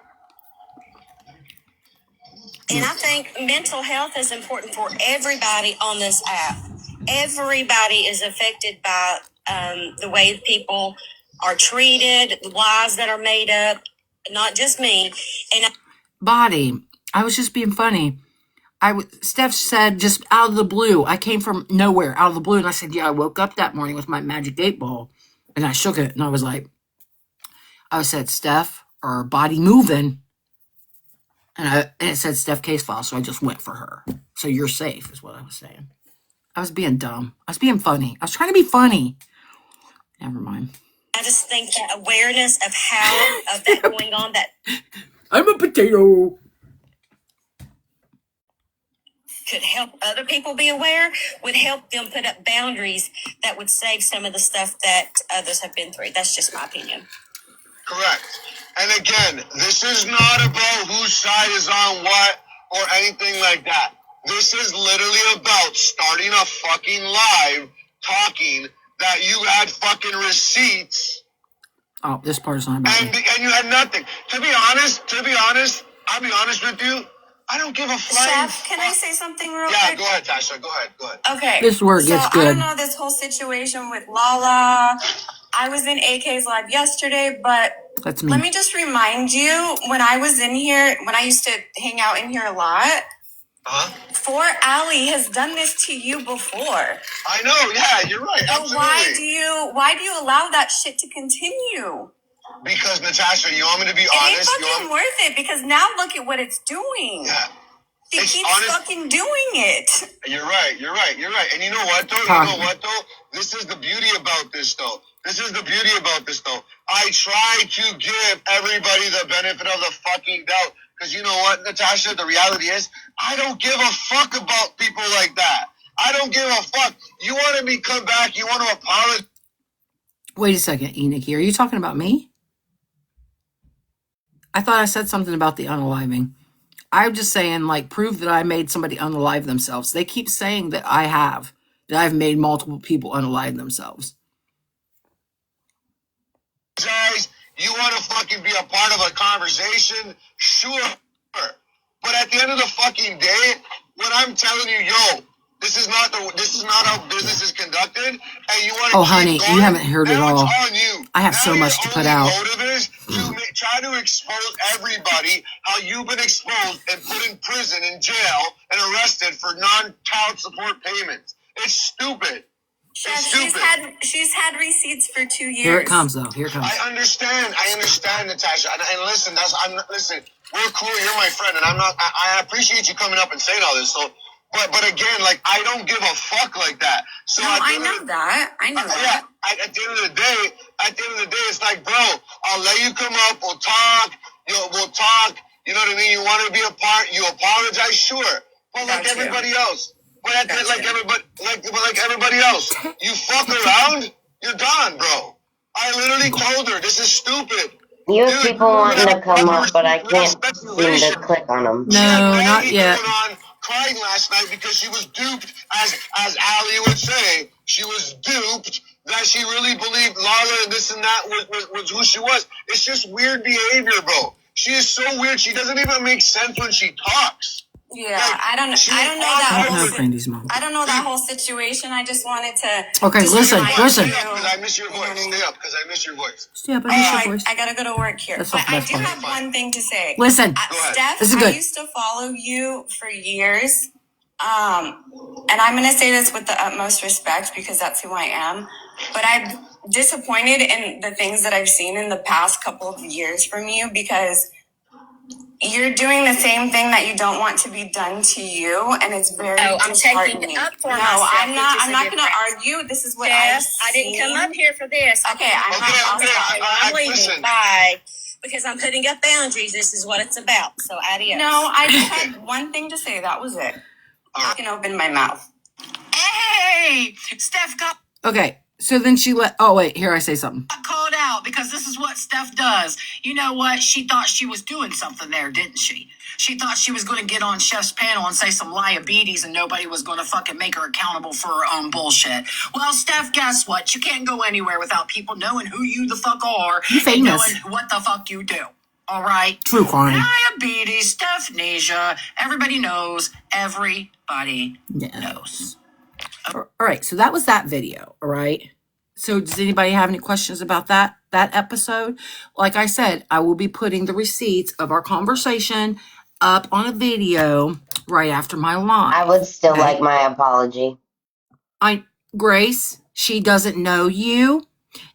And I think mental health is important for everybody on this app. Everybody is affected by the way people are treated, lies that are made up, not just me. And Body, I was just being funny. Steph said just out of the blue, I came from nowhere, out of the blue, and I said, yeah, I woke up that morning with my Magic 8 Ball, and I shook it, and I said, Steph, or body moving, and it said Steph case file, so I just went for her. So you're safe, is what I was saying. I was being dumb. I was being funny. I was trying to be funny. Never mind. I just think that awareness of that going on, that I'm a potato. could help other people be aware, would help them put up boundaries that would save some of the stuff that others have been through. That's just my opinion. Correct. And again, this is not about whose side is on what or anything like that. This is literally about starting a fucking live talking that you had fucking receipts. Oh, this part is not about me. And you had nothing. To be honest, I'll be honest with you. I don't give a flying Chef, can I say something real quick? Yeah, go ahead, Tasha. Go ahead. Okay. This is where it gets good. I don't know this whole situation with Lala. I was in AK's live yesterday, but That's me. let me just remind you, when I was in here, when I used to hang out in here a lot, Poor Allie has done this to you before. I know, yeah, you're right. So Absolutely. why do you allow that shit to continue? Because Natasha, you want me to be It honest? ain't fucking worth it, because now look at what it's doing. Yeah. She keeps fucking doing it. You're right. And you know what though? This is the beauty about this though. I try to give everybody the benefit of the fucking doubt. Because you know what, Natasha, the reality is, I don't give a fuck about people like that. I don't give a fuck. You want me to come back, you want to apologize. Wait a second, Eniki. Are you talking about me? I thought I said something about the unaliving. I'm just saying, like, prove that I made somebody unalive themselves. They keep saying that I've made multiple people unalive themselves. You want to fucking be a part of a conversation? Sure. But at the end of the fucking day, when I'm telling you, yo, this is not how business is conducted, and you want to Oh, honey, going, you haven't heard it all. On you. I have now so much to put out. Motive is to try to expose everybody how you've been exposed and put in prison, in jail, and arrested for non-child support payments. It's stupid. Chef, she's had receipts for 2 years. Here it comes, though. Here it comes. I understand, Natasha. And listen, listen. We're cool. You're my friend, and I appreciate you coming up and saying all this. So, but again, like, I don't give a fuck like that. So no, I know that. Yeah. At the end of the day, it's like, bro, I'll let you come up. We'll talk. We'll talk. You know what I mean? You want to be a part. You apologize, sure. But like everybody else. But like everybody else, you fuck around, you're gone, bro. I literally told her this is stupid. You have people wanting to come up, but I can't seem to click on them. No, not yet. Crying last night because she was duped, as Allie would say, she was duped that she really believed Lala and this and that was who she was. It's just weird behavior, bro. She is so weird. She doesn't even make sense when she talks. Yeah, like, I don't know that whole situation. I just wanted to. Okay, listen. Because I miss your voice. Stay up, because I miss your voice. Stay up, I miss your voice. I gotta go to work here. But I do have one thing to say. Listen, Steph, this is good. I used to follow you for years. And I'm gonna say this with the utmost respect because that's who I am. But I'm disappointed in the things that I've seen in the past couple of years from you because you're doing the same thing that you don't want to be done to you, and it's very disheartening. I'm taking up for myself. No, I'm not going to argue. This is what I didn't come up here for this. Okay, I'm leaving. Bye. Because I'm putting up boundaries. This is what it's about. So adios. No, I just had one thing to say. That was it. I can open my mouth. Hey, Steph got. Okay. So then she oh wait, here I say something. Called out because this is what Steph does. You know what? She thought she was doing something there, didn't she? She thought she was going to get on Chef's panel and say some liabilities and nobody was going to fucking make her accountable for her own bullshit. Well, Steph, guess what? You can't go anywhere without people knowing who you the fuck are. You famous. And knowing what the fuck you do. All right? True crime. Diabetes, Stephnesia. Everybody knows. Everybody knows. All right, so that was that video, all right? So does anybody have any questions about that episode? Like I said, I will be putting the receipts of our conversation up on a video right after my live. I would still like my apology. Grace, she doesn't know you,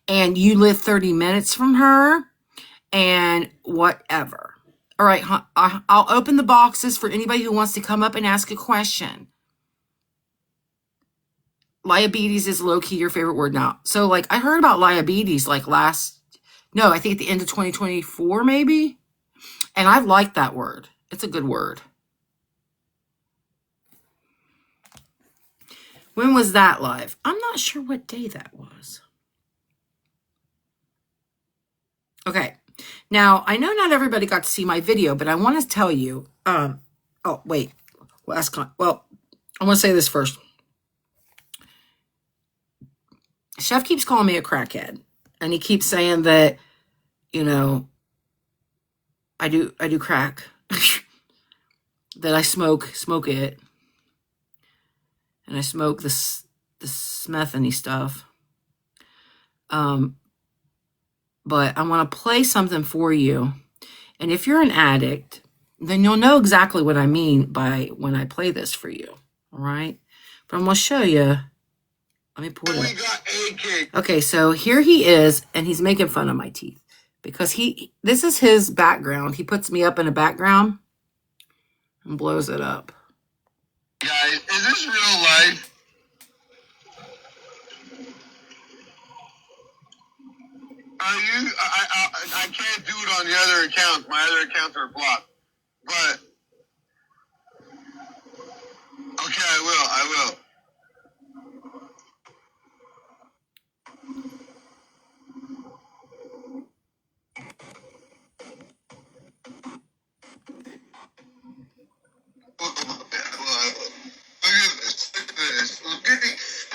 and you live 30 minutes from her, and whatever. All right, I'll open the boxes for anybody who wants to come up and ask a question. liabetes is low key your favorite word now. So like I heard about liabetes like I think at the end of 2024 maybe. And I like that word. It's a good word. When was that live? I'm not sure what day that was. Okay. Now, I know not everybody got to see my video, but I want to tell you, oh, wait. Well, I want to say this first. Chef keeps calling me a crackhead, and he keeps saying that, you know, I do crack, that I smoke it, and I smoke this methany stuff. But I want to play something for you. And if you're an addict, then you'll know exactly what I mean by when I play this for you. All right? But I'm going to show you. Let me pull it up. Okay, so here he is, and he's making fun of my teeth. Because this is his background. He puts me up in a background and blows it up. Guys, is this real life? I can't do it on the other accounts. My other accounts are blocked. But okay, I will. Look at this.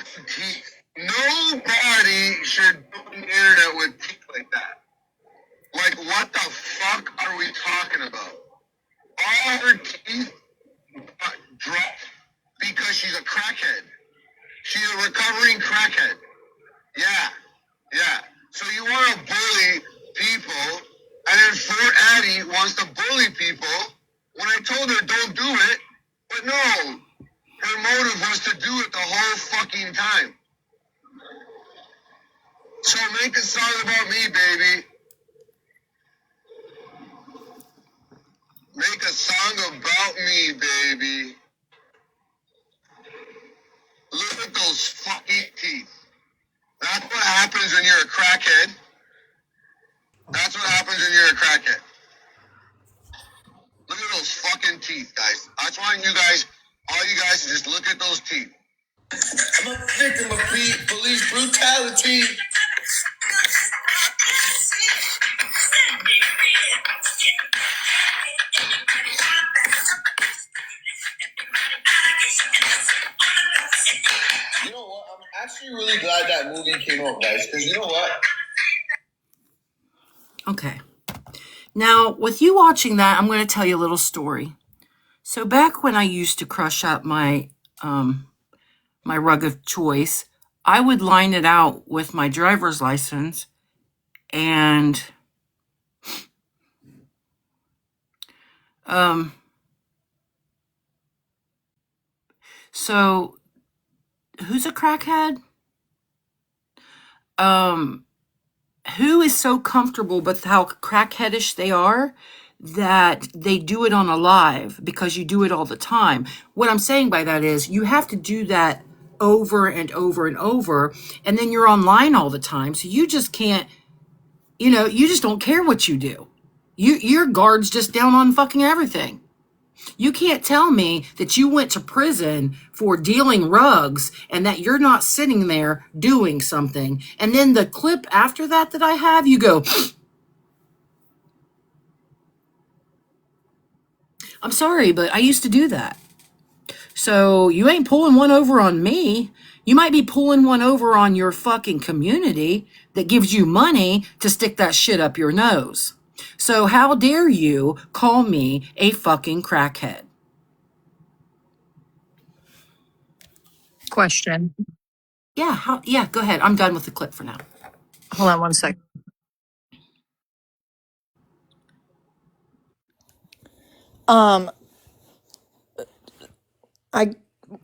Nobody should go on the internet with teeth like that. Like, what the fuck are we talking about? All her teeth got dropped because she's a crackhead. She's a recovering crackhead. Yeah. So you want to bully people, and then Fort Addie wants to bully people when I told her don't do it, but no, her motive was to do it the whole fucking time. So make a song about me, baby. Make a song about me, baby. Look at those fucking teeth. That's what happens when you're a crackhead. That's what happens when you're a crackhead. Look at those fucking teeth, guys. I just want all you guys to just look at those teeth. I'm a victim of police brutality. You know what? I'm actually really glad that movie came out, guys, because you know what? Okay. Now, with you watching that, I'm going to tell you a little story. So back when I used to crush up my my rug of choice, I would line it out with my driver's license and so who's a crackhead? Who is so comfortable with how crackheadish they are that they do it on a live because you do it all the time. What I'm saying by that is you have to do that over and over and over, and then you're online all the time. So you just can't, you just don't care what you do. Your guard's just down on fucking everything. You can't tell me that you went to prison for dealing rugs and that you're not sitting there doing something. And then the clip after that I have, you go, I'm sorry, but I used to do that. So you ain't pulling one over on me. You might be pulling one over on your fucking community that gives you money to stick that shit up your nose. So how dare you call me a fucking crackhead? Question. Yeah, go ahead. I'm done with the clip for now. Hold on one sec. I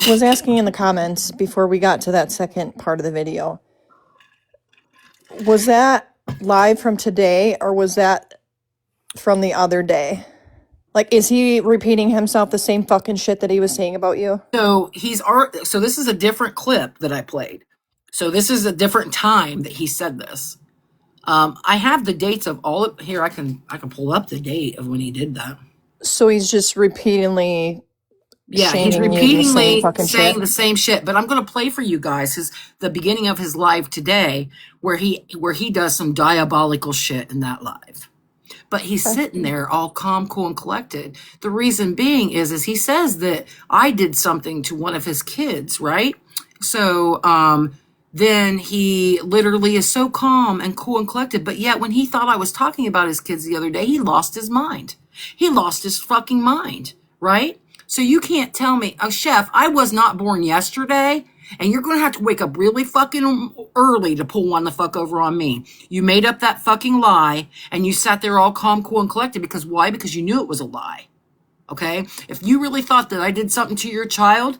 was asking in the comments before we got to that second part of the video. Was that live from today or was that from the other day? Like, is he repeating himself the same fucking shit that he was saying about you? So so this is a different clip that I played. So this is a different time that he said this. I have the dates of all of here. I can pull up the date of when he did that. So he's just repeatedly Yeah, he's shaming you the same repeatedly fucking saying shit. the same shit. But I'm going to play for you guys the beginning of his live today, where he does some diabolical shit in that live. But he's Okay. sitting there all calm, cool, and collected. The reason being is he says that I did something to one of his kids, right? So then he literally is so calm and cool and collected. But yet when he thought I was talking about his kids the other day, he lost his mind. He lost his fucking mind, right? So you can't tell me, oh, Chef, I was not born yesterday, and you're going to have to wake up really fucking early to pull one the fuck over on me. You made up that fucking lie, and you sat there all calm, cool, and collected. Because why? Because you knew it was a lie. Okay? If you really thought that I did something to your child,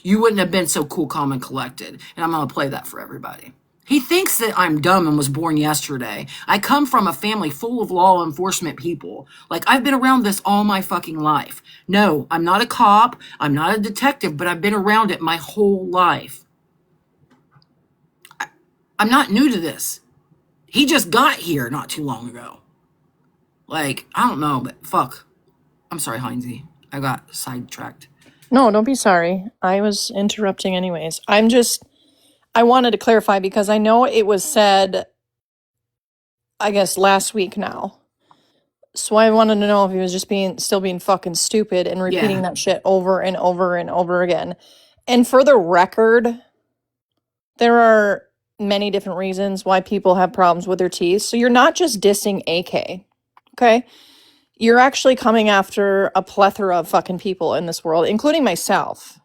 you wouldn't have been so cool, calm, and collected. And I'm going to play that for everybody. He thinks that I'm dumb and was born yesterday. I come from a family full of law enforcement people. Like, I've been around this all my fucking life. No, I'm not a cop. I'm not a detective, but I've been around it my whole life. I'm not new to this. He just got here not too long ago. Like, I don't know, but fuck. I'm sorry, Heinzie. I got sidetracked. No, don't be sorry. I was interrupting anyways. I wanted to clarify because I know it was said, I guess, last week now. So I wanted to know if he was just still being fucking stupid and repeating Yeah. that shit over and over and over again. And for the record, there are many different reasons why people have problems with their teeth. So you're not just dissing AK, okay? You're actually coming after a plethora of fucking people in this world, including myself.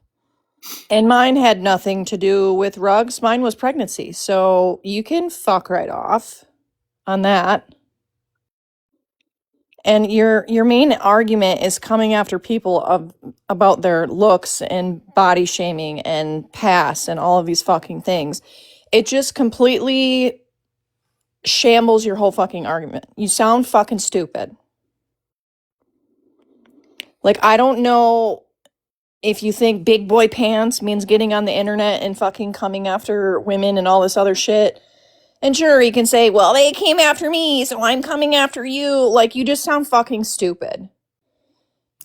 And mine had nothing to do with rugs. Mine was pregnancy. So you can fuck right off on that. And your main argument is coming after people about their looks and body shaming and past and all of these fucking things. It just completely shambles your whole fucking argument. You sound fucking stupid. Like, I don't know if you think big boy pants means getting on the internet and fucking coming after women and all this other shit. And sure, you can say, well, they came after me, so I'm coming after you. Like, you just sound fucking stupid.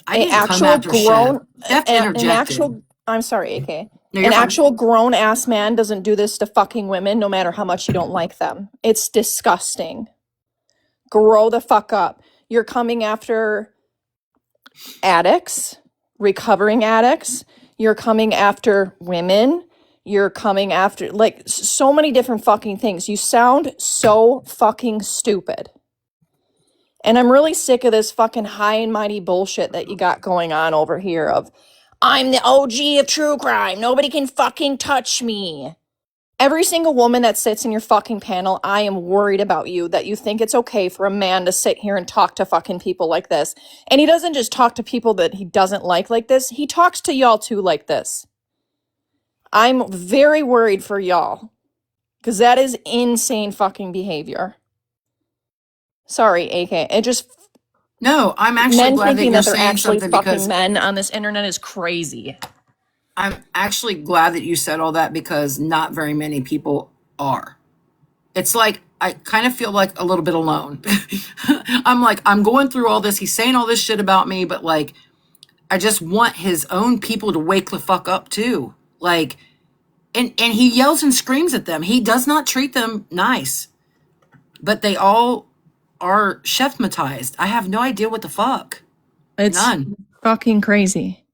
I didn't come after Chef. Chef interjected. I'm sorry, AK. No, you're An fine. actual grown ass man doesn't do this to fucking women, no matter how much you don't like them. It's disgusting. Grow the fuck up. You're coming after addicts, recovering addicts. You're coming after women. You're coming after, like, so many different fucking things. You sound so fucking stupid. And I'm really sick of this fucking high and mighty bullshit that you got going on over here of, I'm the OG of true crime. Nobody can fucking touch me. Every single woman that sits in your fucking panel, I am worried about you, that you think it's okay for a man to sit here and talk to fucking people like this. And he doesn't just talk to people that he doesn't like this. He talks to y'all too like this. I'm very worried for y'all. Because that is insane fucking behavior. Sorry, AK. It just... No, I'm actually men glad that thinking you're that they're saying actually something fucking because men on this internet is crazy. I'm actually glad that you said all that because not very many people are. It's like, I kind of feel like a little bit alone. I'm like, I'm going through all this. He's saying all this shit about me, but like, I just want his own people to wake the fuck up too. Like, and he yells and screams at them. He does not treat them nice, but they all are chefmatized. I have no idea what the fuck. It's None. fucking crazy.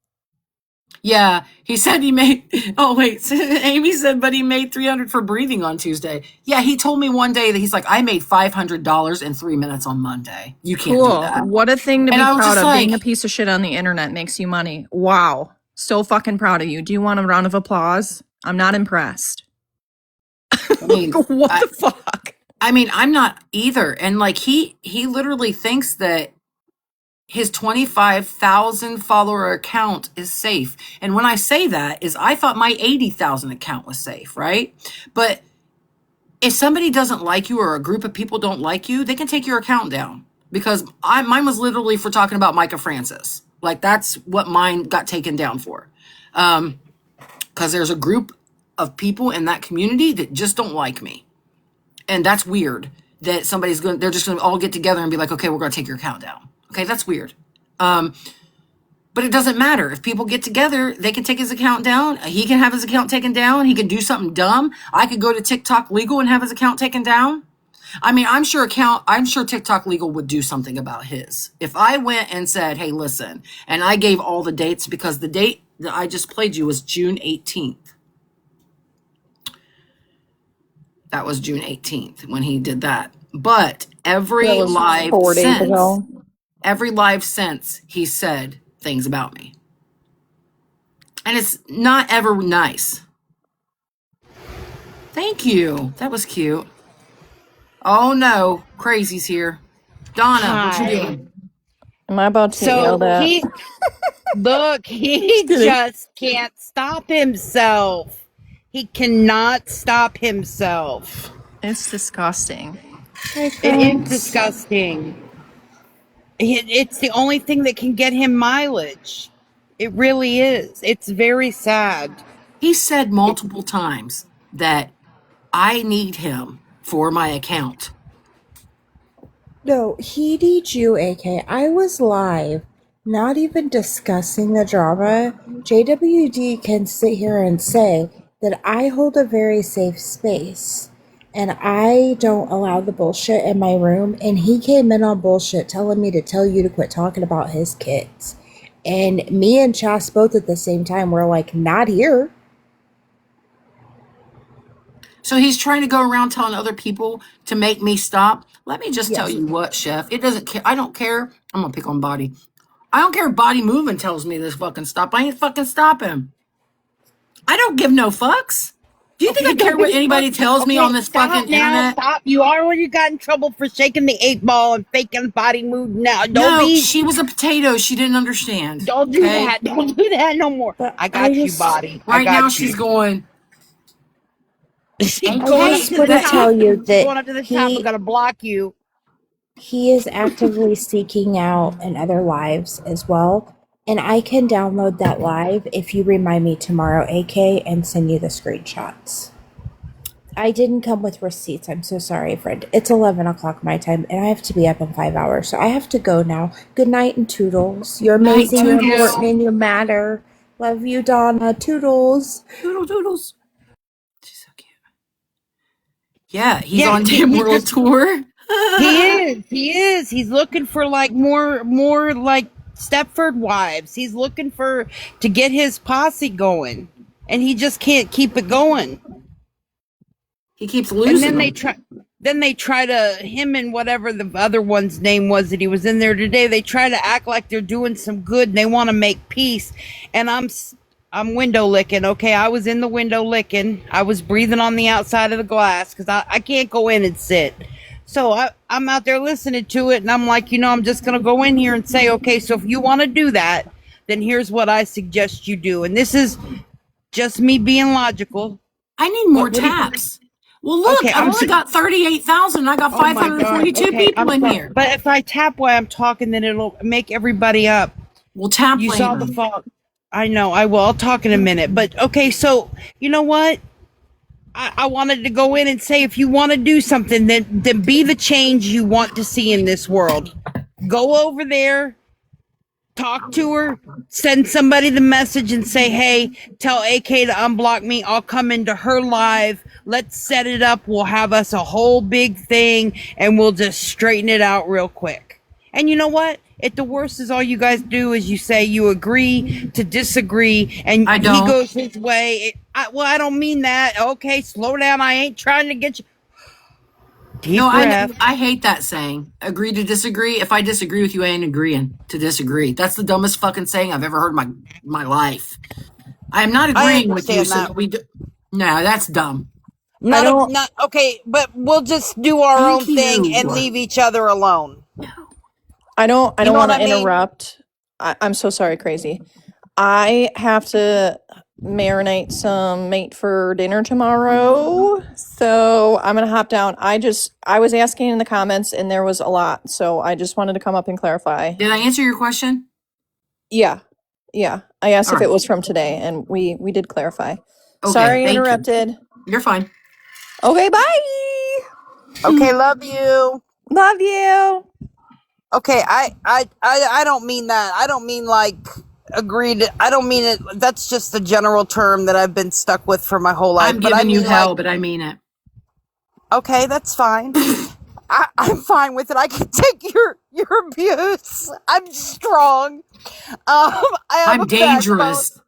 Yeah, he said he made. Oh wait, Amy said, but he made $300 for breathing on Tuesday. Yeah, he told me one day that he's like, I made $500 in 3 minutes on Monday. You can't do that. What a thing to And be I was proud just of. like, Being a piece of shit on the internet makes you money. Wow. So fucking proud of you. Do you want a round of applause? I'm not impressed. I mean, What the fuck? I mean, I'm not either. And like, he literally thinks that his 25,000 follower account is safe. And when I say that is I thought my 80,000 account was safe, right? But if somebody doesn't like you or a group of people don't like you, they can take your account down. because mine was literally for talking about Micah Francis. Like, that's what mine got taken down for. Because there's a group of people in that community that just don't like me. And that's weird that they're just going to all get together and be like, okay, we're going to take your account down. Okay, that's weird. But it doesn't matter. If people get together, they can take his account down. He can have his account taken down. He can do something dumb. I could go to TikTok Legal and have his account taken down. I mean, I'm sure TikTok Legal would do something about his. If I went and said, hey, listen, and I gave all the dates, because the date that I just played you was June 18th. That was June 18th when he did that. But every That was live 4 days since, ago. every live since, he said things about me. And it's not ever nice. Thank you. That was cute. Oh no, crazy's here. Donna, what you doing? Am I about to get yelled So at? he just can't stop himself. He cannot stop himself. It's disgusting. It is disgusting. It's the only thing that can get him mileage. It really is. It's very sad. He said multiple times that I need him for my account. No, he needs you, AK. I was live, not even discussing the drama. JWD can sit here and say that I hold a very safe space and I don't allow the bullshit in my room. And he came in on bullshit telling me to tell you to quit talking about his kids. And me and Chas both at the same time were like, not here. So he's trying to go around telling other people to make me stop. Let me just tell you what, Chef. It doesn't care. I don't care. I'm going to pick on Body. I don't care if Body Moving tells me this fucking stop. I ain't fucking stopping. I don't give no fucks. Do you think I care what anybody tells me on this fucking internet? Stop. You already got in trouble for shaking the 8-ball and faking Body Move now. She was a potato. She didn't understand. Don't do that. Don't do that no more. But I got you, Body. Right now she's going. She's I just want to tell you that going up to the top. I'm gonna block you. he is actively seeking out in other lives as well. And I can download that live if you remind me tomorrow, AK, and send you the screenshots. I didn't come with receipts. I'm so sorry, friend. It's 11 o'clock my time, and I have to be up in 5 hours, so I have to go now. Good night and toodles. You're amazing, you're important, and you matter. Love you, Donna. Toodles. Toodles. She's so cute. Yeah, he's on Damn World Tour. He is. He's looking for like more like Stepford wives. He's looking to get his posse going, and he just can't keep it going. He keeps losing. And then they try to him and whatever the other one's name was that he was in there today. They try to act like they're doing some good and they want to make peace. And I'm window licking. Okay, I was in the window licking. I was breathing on the outside of the glass because I can't go in and sit. So I'm out there listening to it, and I'm like, I'm just going to go in here and say, okay, so if you want to do that, then here's what I suggest you do. And this is just me being logical. I need more taps. Well, look, okay, I've only got 38,000. I got 542 people in here. But if I tap while I'm talking, then it'll make everybody up. Well, tap You later. saw the fog. I know, I will. I'll talk in a minute. But, okay, so, you know what? I wanted to go in and say, if you want to do something, then be the change you want to see in this world. Go over there, talk to her, send somebody the message and say, hey, tell AK to unblock me. I'll come into her live. Let's set it up. We'll have us a whole big thing, and we'll just straighten it out real quick. And you know what? At the worst is all you guys do is you say you agree to disagree, and he goes his way. I don't mean that. Okay, slow down. I ain't trying to get you. Deep breath. I hate that saying. Agree to disagree. If I disagree with you, I ain't agreeing to disagree. That's the dumbest fucking saying I've ever heard in my life. I am not agreeing with you. So no, that's dumb. Not okay, but we'll just do our own thing and leave each other alone. I don't want to interrupt. I'm so sorry, Crazy. I have to marinate some meat for dinner tomorrow. So I'm gonna hop down. I was asking in the comments and there was a lot, so I just wanted to come up and clarify. Did I answer your question? Yeah. I asked All if it right. was from today, and we did clarify. Okay, Sorry, thank you. interrupted. You're fine. Okay, bye. Okay, love you. Love you. Okay, I don't mean that. I don't mean like agreed. I don't mean it. That's just the general term that I've been stuck with for my whole life. I'm But I giving you mean, hell, like, but I mean it. okay, that's fine. I'm fine with it. I can take your abuse. I'm strong. I have I'm a backbone. dangerous.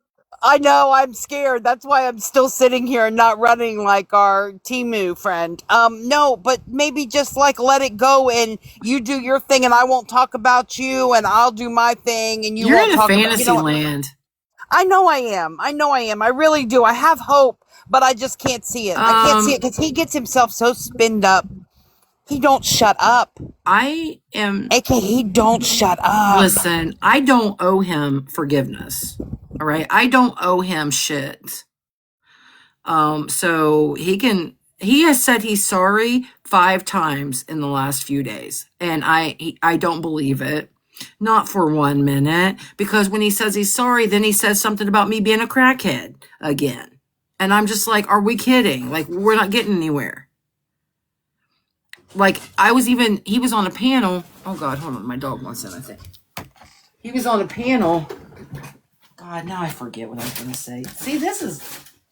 I know, I'm scared. That's why I'm still sitting here and not running like our Timu friend. No, but maybe just like let it go and you do your thing and I won't talk about you and I'll do my thing and you You're won't in a talk about, fantasy land. I know I am. I really do. I have hope, but I just can't see it. I can't see it because he gets himself so spinned up. He don't shut up. I am. AK, he don't shut up. Listen, I don't owe him forgiveness. All right. I don't owe him shit. So he has said he's sorry 5 times in the last few days. And I don't believe it. Not for 1 minute. Because when he says he's sorry, then he says something about me being a crackhead again. And I'm just like, are we kidding? Like, we're not getting anywhere. Like, he was on a panel. Oh God, hold on. My dog wants in, I think. He was on a panel. God, now I forget what I was going to say. See,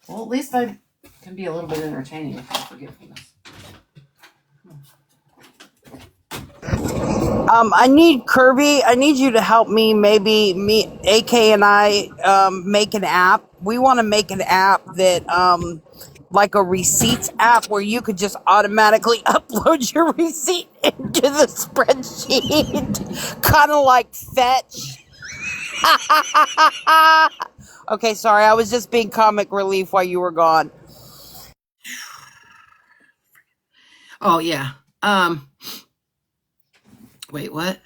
well, at least I can be a little bit entertaining if I forget this. I need Kirby. I need you to help me. Maybe AK and I make an app. We want to make an app that like a receipts app where you could just automatically upload your receipt into the spreadsheet, kind of like Fetch. Okay, sorry. I was just being comic relief while you were gone. Oh yeah. Wait, what?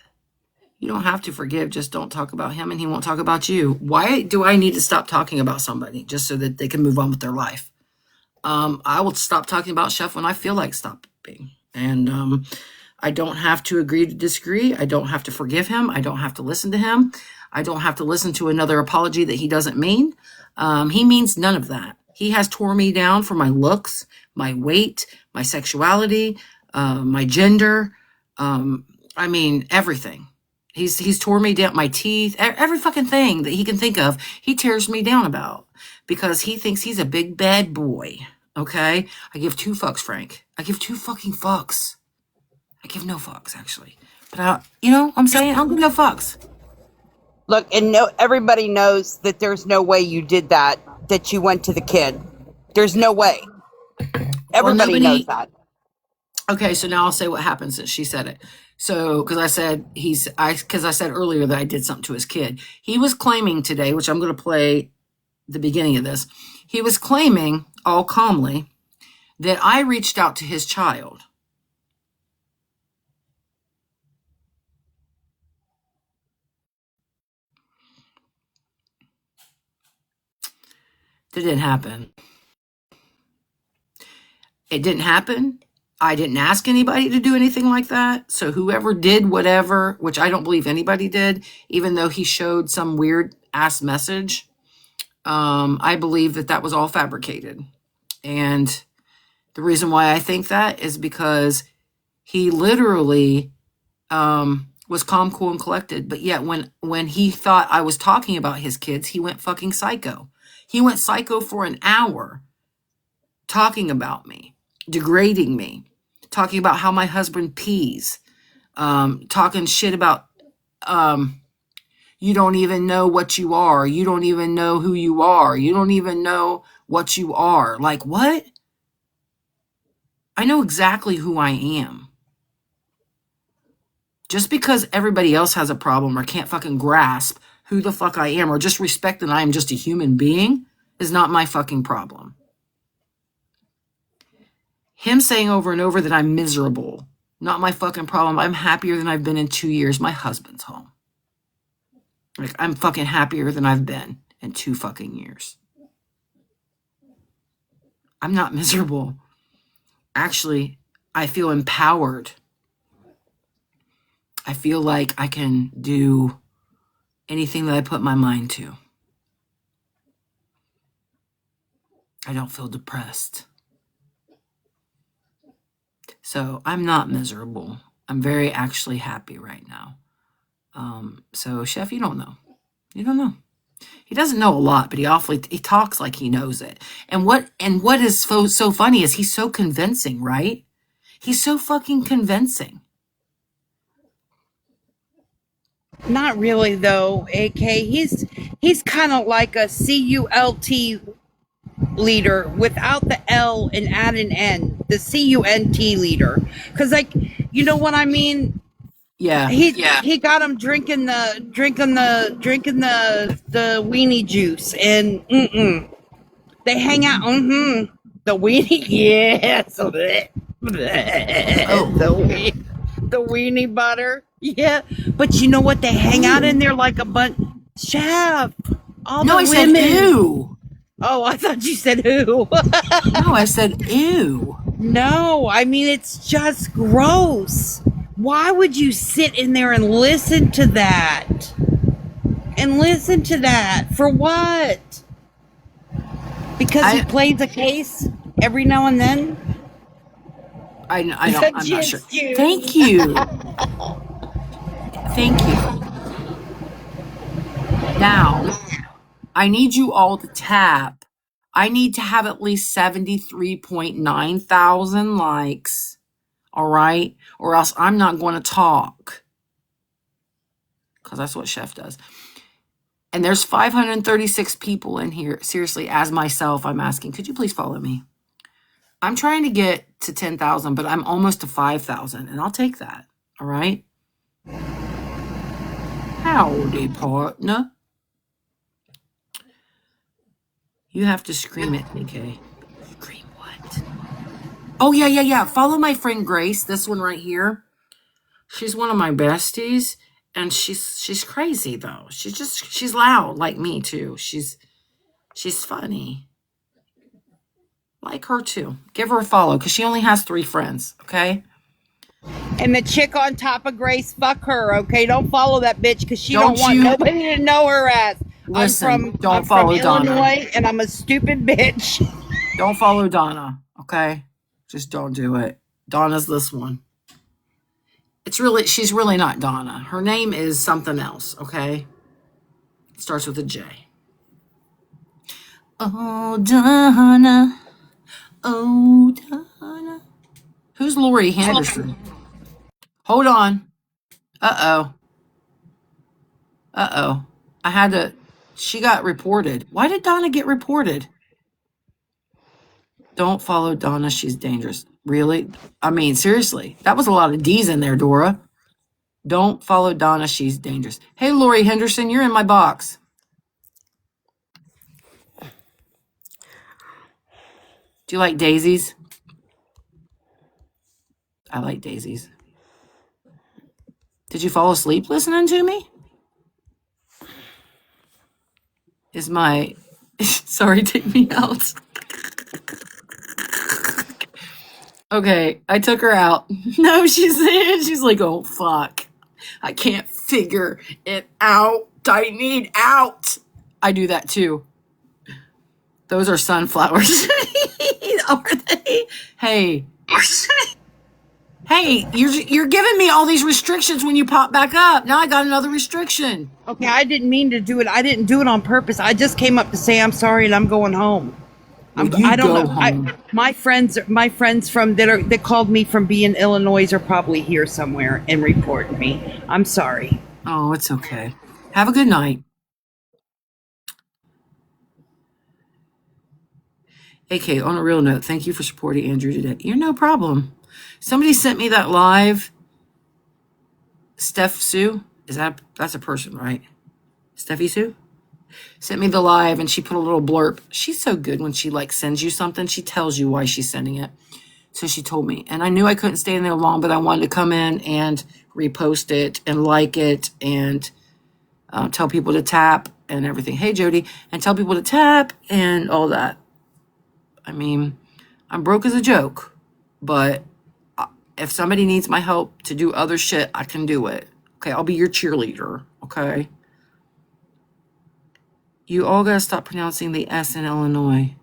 You don't have to forgive, just don't talk about him and he won't talk about you. Why do I need to stop talking about somebody just so that they can move on with their life? I will stop talking about Chef when I feel like stopping. And I don't have to agree to disagree. I don't have to forgive him. I don't have to listen to him. I don't have to listen to another apology that he doesn't mean. He means none of that. He has tore me down for my looks, my weight, my sexuality, my gender. I mean, everything. He's tore me down, my teeth, every fucking thing that he can think of, he tears me down about because he thinks he's a big bad boy. Okay? I give 2 fucks, Frank. I give 2 fucking fucks. I give no fucks, actually. But you know what I'm saying? I don't give no fucks. Look, and everybody knows that there's no way you did that you went to the kid. There's no way. Everybody knows that. Okay, so now I'll say what happened since she said it. So, because I said earlier that I did something to his kid. He was claiming today, which I'm going to play the beginning of this. He was claiming, all calmly, that I reached out to his child. That didn't happen. It didn't happen. I didn't ask anybody to do anything like that. So whoever did whatever, which I don't believe anybody did, even though he showed some weird ass message, I believe that was all fabricated. And the reason why I think that is because he literally was calm, cool, and collected. But yet when he thought I was talking about his kids, he went fucking psycho. He went psycho for an hour talking about me, degrading me, talking about how my husband pees, talking shit about you don't even know what you are. You don't even know who you are. You don't even know what you are. Like, what? I know exactly who I am. Just because everybody else has a problem or can't fucking grasp who the fuck I am or just respect that I am just a human being is not my fucking problem. Him saying over and over that I'm miserable, not my fucking problem. I'm happier than I've been in 2 years. My husband's home. Like, I'm fucking happier than I've been in 2 fucking years. I'm not miserable. Actually, I feel empowered. I feel like I can do anything that I put my mind to. I don't feel depressed. So I'm not miserable. I'm very actually happy right now. So Chef, you don't know. You don't know. He doesn't know a lot, but he talks like he knows it. And what is so funny is he's so convincing, right? He's so fucking convincing. Not really though, AK. He's kind of like a CULT leader without the L and add an N. The CUNT leader. Cause like, you know what I mean? Yeah. He got him drinking the weenie juice and they hang out. The weenie, yes. The weenie butter, yeah. But you know what? They hang out in there like a bunch. Chef, all No, the I women. said ew. Oh, I thought you said who. No, I said ew. No, I mean it's just gross. Why would you sit in there and listen to that? And listen to that for what? Because he plays a case every now and then. I'm not sure. Thank you. Thank you. Now, I need you all to tap. I need to have at least 73.9 thousand likes. All right? Or else I'm not going to talk. Because that's what Chef does. And there's 536 people in here. Seriously, as myself, I'm asking, could you please follow me? I'm trying to get to 10,000, but I'm almost to 5,000, and I'll take that. All right? Howdy, partner. You have to scream it, AK. Scream what? Oh, yeah. Follow my friend Grace, this one right here. She's one of my besties, and she's crazy, though. She's loud, like me, too. She's funny. Like her, too. Give her a follow, because she only has 3 friends, okay? And the chick on top of Grace, fuck her, okay? Don't follow that bitch because she Don't don't want you- nobody to know her ass. Listen, I'm follow from Donna. Illinois, and I'm a stupid bitch. Don't follow Donna, okay? Just don't do it. Donna's this one. She's really not Donna. Her name is something else, okay? It starts with a J. Oh, Donna. Oh, Donna. Who's Lori Henderson? Hold on. Uh-oh. She got reported. Why did Donna get reported? Don't follow Donna. She's dangerous. Really? I mean, seriously. That was a lot of D's in there, Dora. Don't follow Donna. She's dangerous. Hey, Lori Henderson, you're in my box. Do you like daisies? I like daisies. Did you fall asleep listening to me? Is my... Sorry, take me out. Okay, I took her out. No, she's in. She's like, oh, fuck. I can't figure it out. I need out. I do that too. Those are sunflowers. Are they? Hey. Hey, you're giving me all these restrictions when you pop back up. Now I got another restriction. Okay, I didn't mean to do it. I didn't do it on purpose. I just came up to say I'm sorry and I'm going home. I don't know. Home. My friends from that called me from being Illinois are probably here somewhere and reporting me. I'm sorry. Oh, it's okay. Have a good night. AK, on a real note, thank you for supporting Andrew today. You're no problem. Somebody sent me that live. Steph Sue? That's a person, right? Steffi Sue? Sent me the live and she put a little blurb. She's so good when she sends you something. She tells you why she's sending it. So she told me. And I knew I couldn't stay in there long, but I wanted to come in and repost it and like it and tell people to tap and everything. Hey, Jody. And tell people to tap and all that. I mean, I'm broke as a joke, but if somebody needs my help to do other shit, I can do it. Okay, I'll be your cheerleader, okay? You all gotta stop pronouncing the S in Illinois.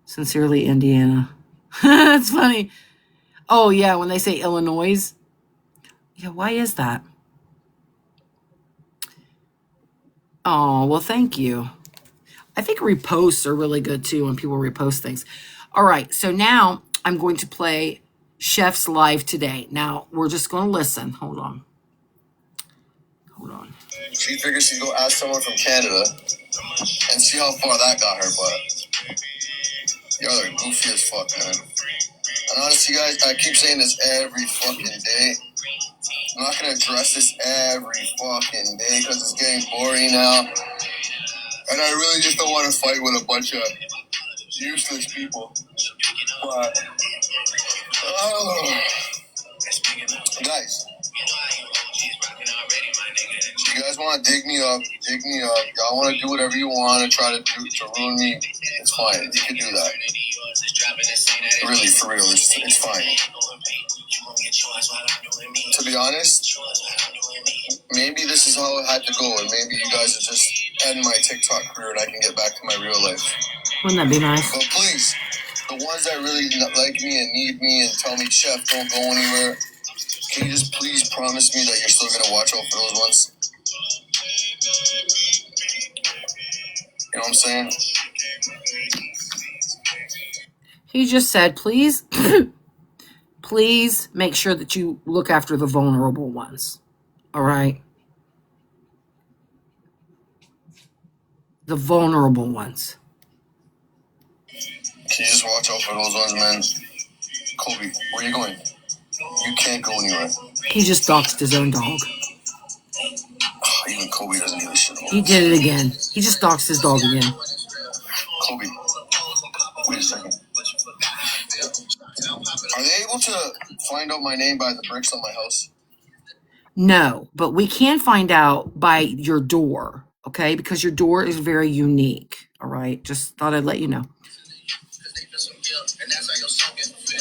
Sincerely, Indiana. That's funny. Oh, yeah, when they say Illinois. Yeah, why is that? Oh, well, thank you. I think reposts are really good, too, when people repost things. All right, so now I'm going to play Chef's Live today. Now, we're just going to listen. Hold on. She figures she'd go ask someone from Canada and see how far that got her, but y'all are goofy as fuck, man. And honestly, guys, I keep saying this every fucking day. I'm not gonna address this every fucking day because it's getting boring now. And I really just don't want to fight with a bunch of useless people. But, guys, you guys want to dig me up, Y'all want to do whatever you want to try to do to ruin me, it's fine. You can do that. Really, for real, it's fine. To be honest, maybe this is how it had to go, and maybe you guys will just end my TikTok career and I can get back to my real life. Wouldn't that be nice? But please, the ones that really like me and need me and tell me, Chef, don't go anywhere, can you just please promise me that you're still going to watch out for those ones? You know what I'm saying? He just said, please, please make sure that you look after the vulnerable ones. All right? The vulnerable ones. Can you just watch out for those ones, man? Kobe, where are you going? You can't go anywhere. He just doxed his own dog. Even Kobe doesn't give a shit. He did it again. He just doxed his dog again. Kobe, wait a second. Are they able to find out my name by the bricks on my house? No, but we can find out by your door, okay? Because your door is very unique, all right? Just thought I'd let you know.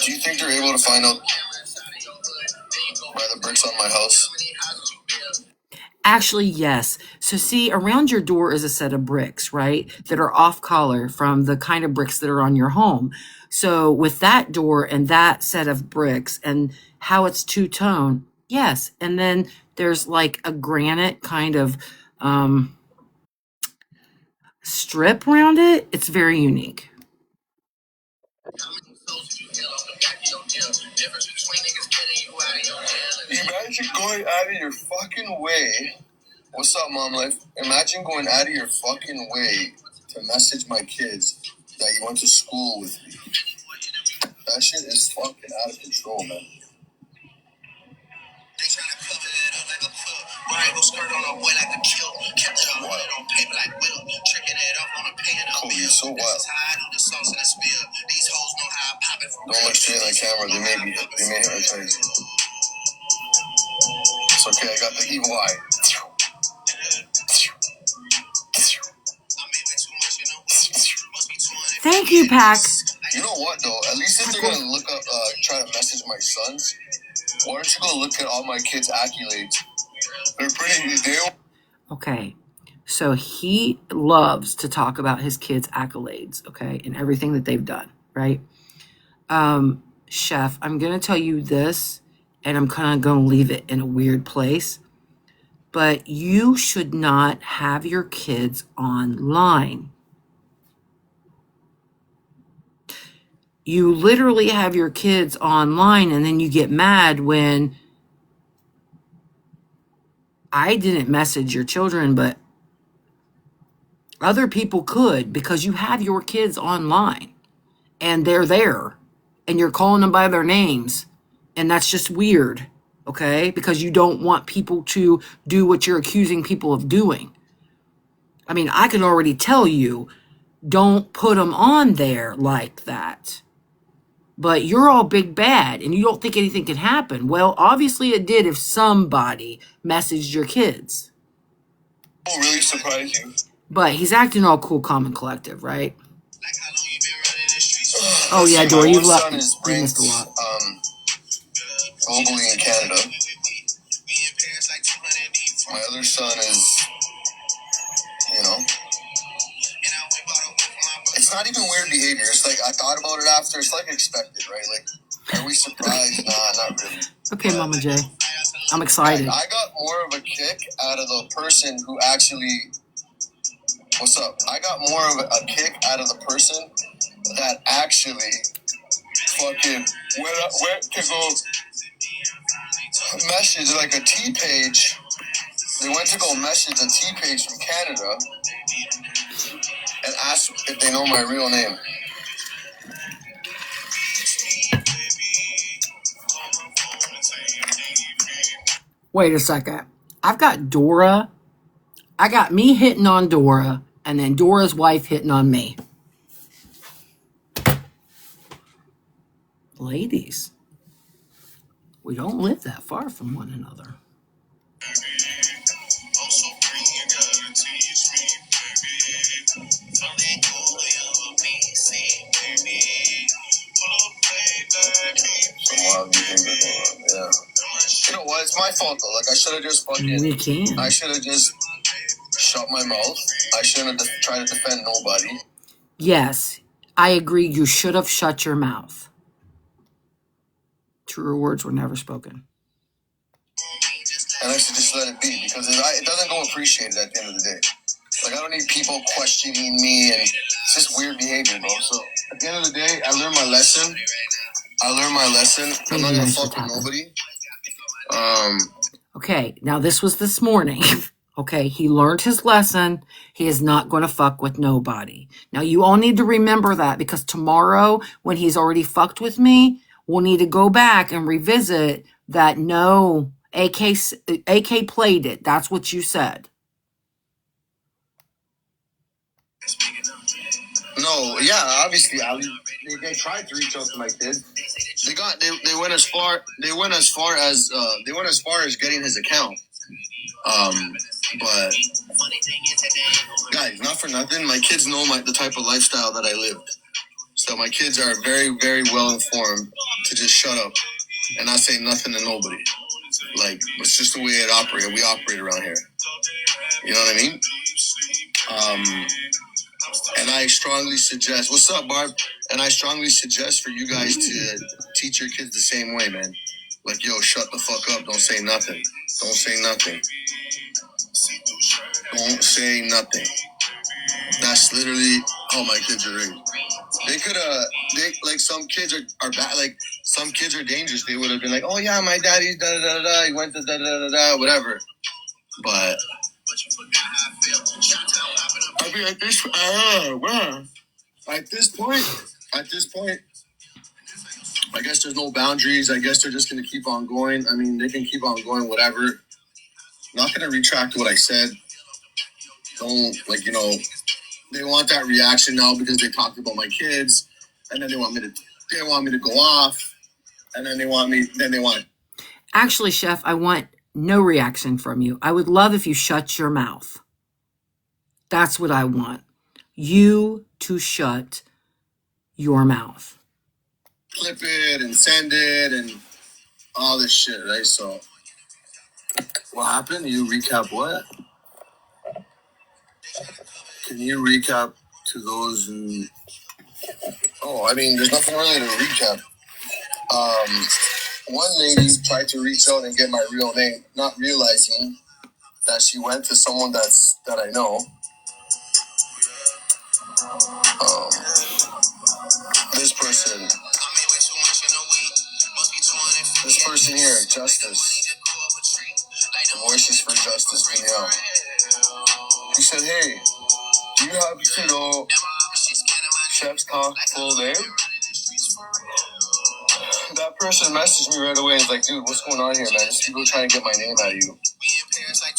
Do you think they're able to find out by the bricks on my house? Actually, yes. So see, around your door is a set of bricks, right? That are off color from the kind of bricks that are on your home. So with that door and that set of bricks and how it's two-tone, yes. And then there's like a granite kind of strip around it. It's very unique. Imagine going out of your fucking way. What's up, Mom Life? Imagine going out of your fucking way to message my kids that you went to school with me. That shit is fucking out of control, man. Kobe, you're so wild. Don't look straight in the camera. They may hypnotize you. It's okay. I got the evil eye. Thank you, Pac. You know what, though? At least if they're going to look up, try to message my sons, why don't you go look at all my kids' accolades? They're pretty... Okay. So he loves to talk about his kids' accolades, okay, and everything that they've done, right? Chef, I'm going to tell you this, and I'm kind of going to leave it in a weird place, but you should not have your kids online. You literally have your kids online, and then you get mad when I didn't message your children, but other people could, because you have your kids online and they're there and you're calling them by their names. And that's just weird, okay? Because you don't want people to do what you're accusing people of doing. I mean, I can already tell you, don't put them on there like that. But you're all big bad and you don't think anything can happen. Well, obviously it did if somebody messaged your kids. Will really surprise you. But he's acting all cool, calm, and collective, right? Oh yeah, See, Dora, my you one son is missed a lot. globally in Canada. My other son is, you know, it's not even weird behavior. It's like I thought about it after. It's like expected, right? Like, are we surprised? Nah, not really. Okay, But, Mama J. I'm excited. I got more of a kick out of the person who actually. What's up? I got more of a kick out of the person that actually fucking went to go message like a T page. They went to go message a T page from Canada and ask if they know my real name. Wait a second. I've got Dora. I got me hitting on Dora, and then Dora's wife hitting on me. Ladies, we don't live that far from one another. Yeah. You know what? It's my fault though. Like I should have just fucking. We can. I should have just shut my mouth. I shouldn't have tried to defend nobody. Yes, I agree. You should have shut your mouth. Truer words were never spoken. And I should just let it be because it doesn't go appreciated at the end of the day. Like I don't need people questioning me, and it's just weird behavior, bro. So at the end of the day, I learned my lesson. I'm not gonna fuck with nobody. Okay, now this was this morning. Okay, he learned his lesson. He is not going to fuck with nobody. Now, you all need to remember that because tomorrow, when he's already fucked with me, we'll need to go back and revisit that. No, AK played it. That's what you said. No, yeah, obviously, they tried to reach out to my kid. They went as far as getting his account. But guys, not for nothing, my kids know the type of lifestyle that I lived. So my kids are very, very well informed to just shut up and not say nothing to nobody. Like it's just the way we operate around here. You know what I mean? And I strongly suggest, what's up, Barb? And I strongly suggest for you guys to teach your kids the same way, man. Like, yo, shut the fuck up. Don't say nothing. Don't say nothing. Don't say nothing. That's literally how my kids are raised. They could like some kids are bad. Like some kids are dangerous. They would have been like, oh yeah, my daddy's da da da da. He went to da da da da, whatever. But I mean, at this point, I guess there's no boundaries. I guess they're just gonna keep on going. I mean, they can keep on going, whatever. Not gonna retract what I said. Don't they want that reaction now because they talked about my kids, and then they want me to go off, and then they want. Actually, Chef, I want no reaction from you. I would love if you shut your mouth. That's what I want. You to shut your mouth. Clip it and send it and all this shit, right? So, what happened? You recap what? Can you recap to those who... Oh, I mean, there's nothing really to recap. One lady tried to reach out and get my real name, not realizing that she went to someone that I know. This person here, Justice. Voices for Justice, Danielle. He said, hey, do you happen to know Chef's cock full name? That person messaged me right away and was like, dude, what's going on here, man? Just people trying to get my name out of you. I said,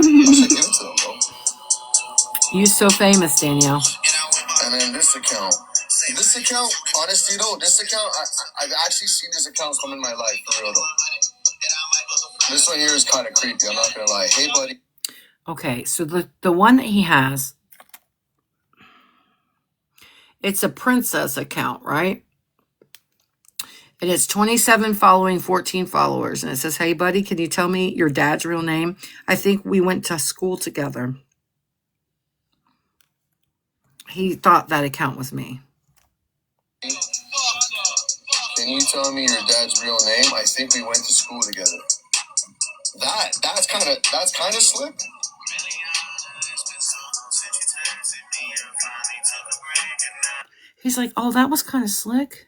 give it to them, bro. You so famous, Danielle. And then this account, honestly though, I've actually seen this account come in my life, for real though. This one here is kind of creepy, I'm not gonna lie. Hey, buddy. Okay, so the one that he has It's a princess account, right? And it's 27 following 14 followers. And it says, hey, buddy, can you tell me your dad's real name? I think we went to school together. He thought that account was me. Can you tell me your dad's real name? I think we went to school together. That's kind of slick. He's like, oh, that was kind of slick.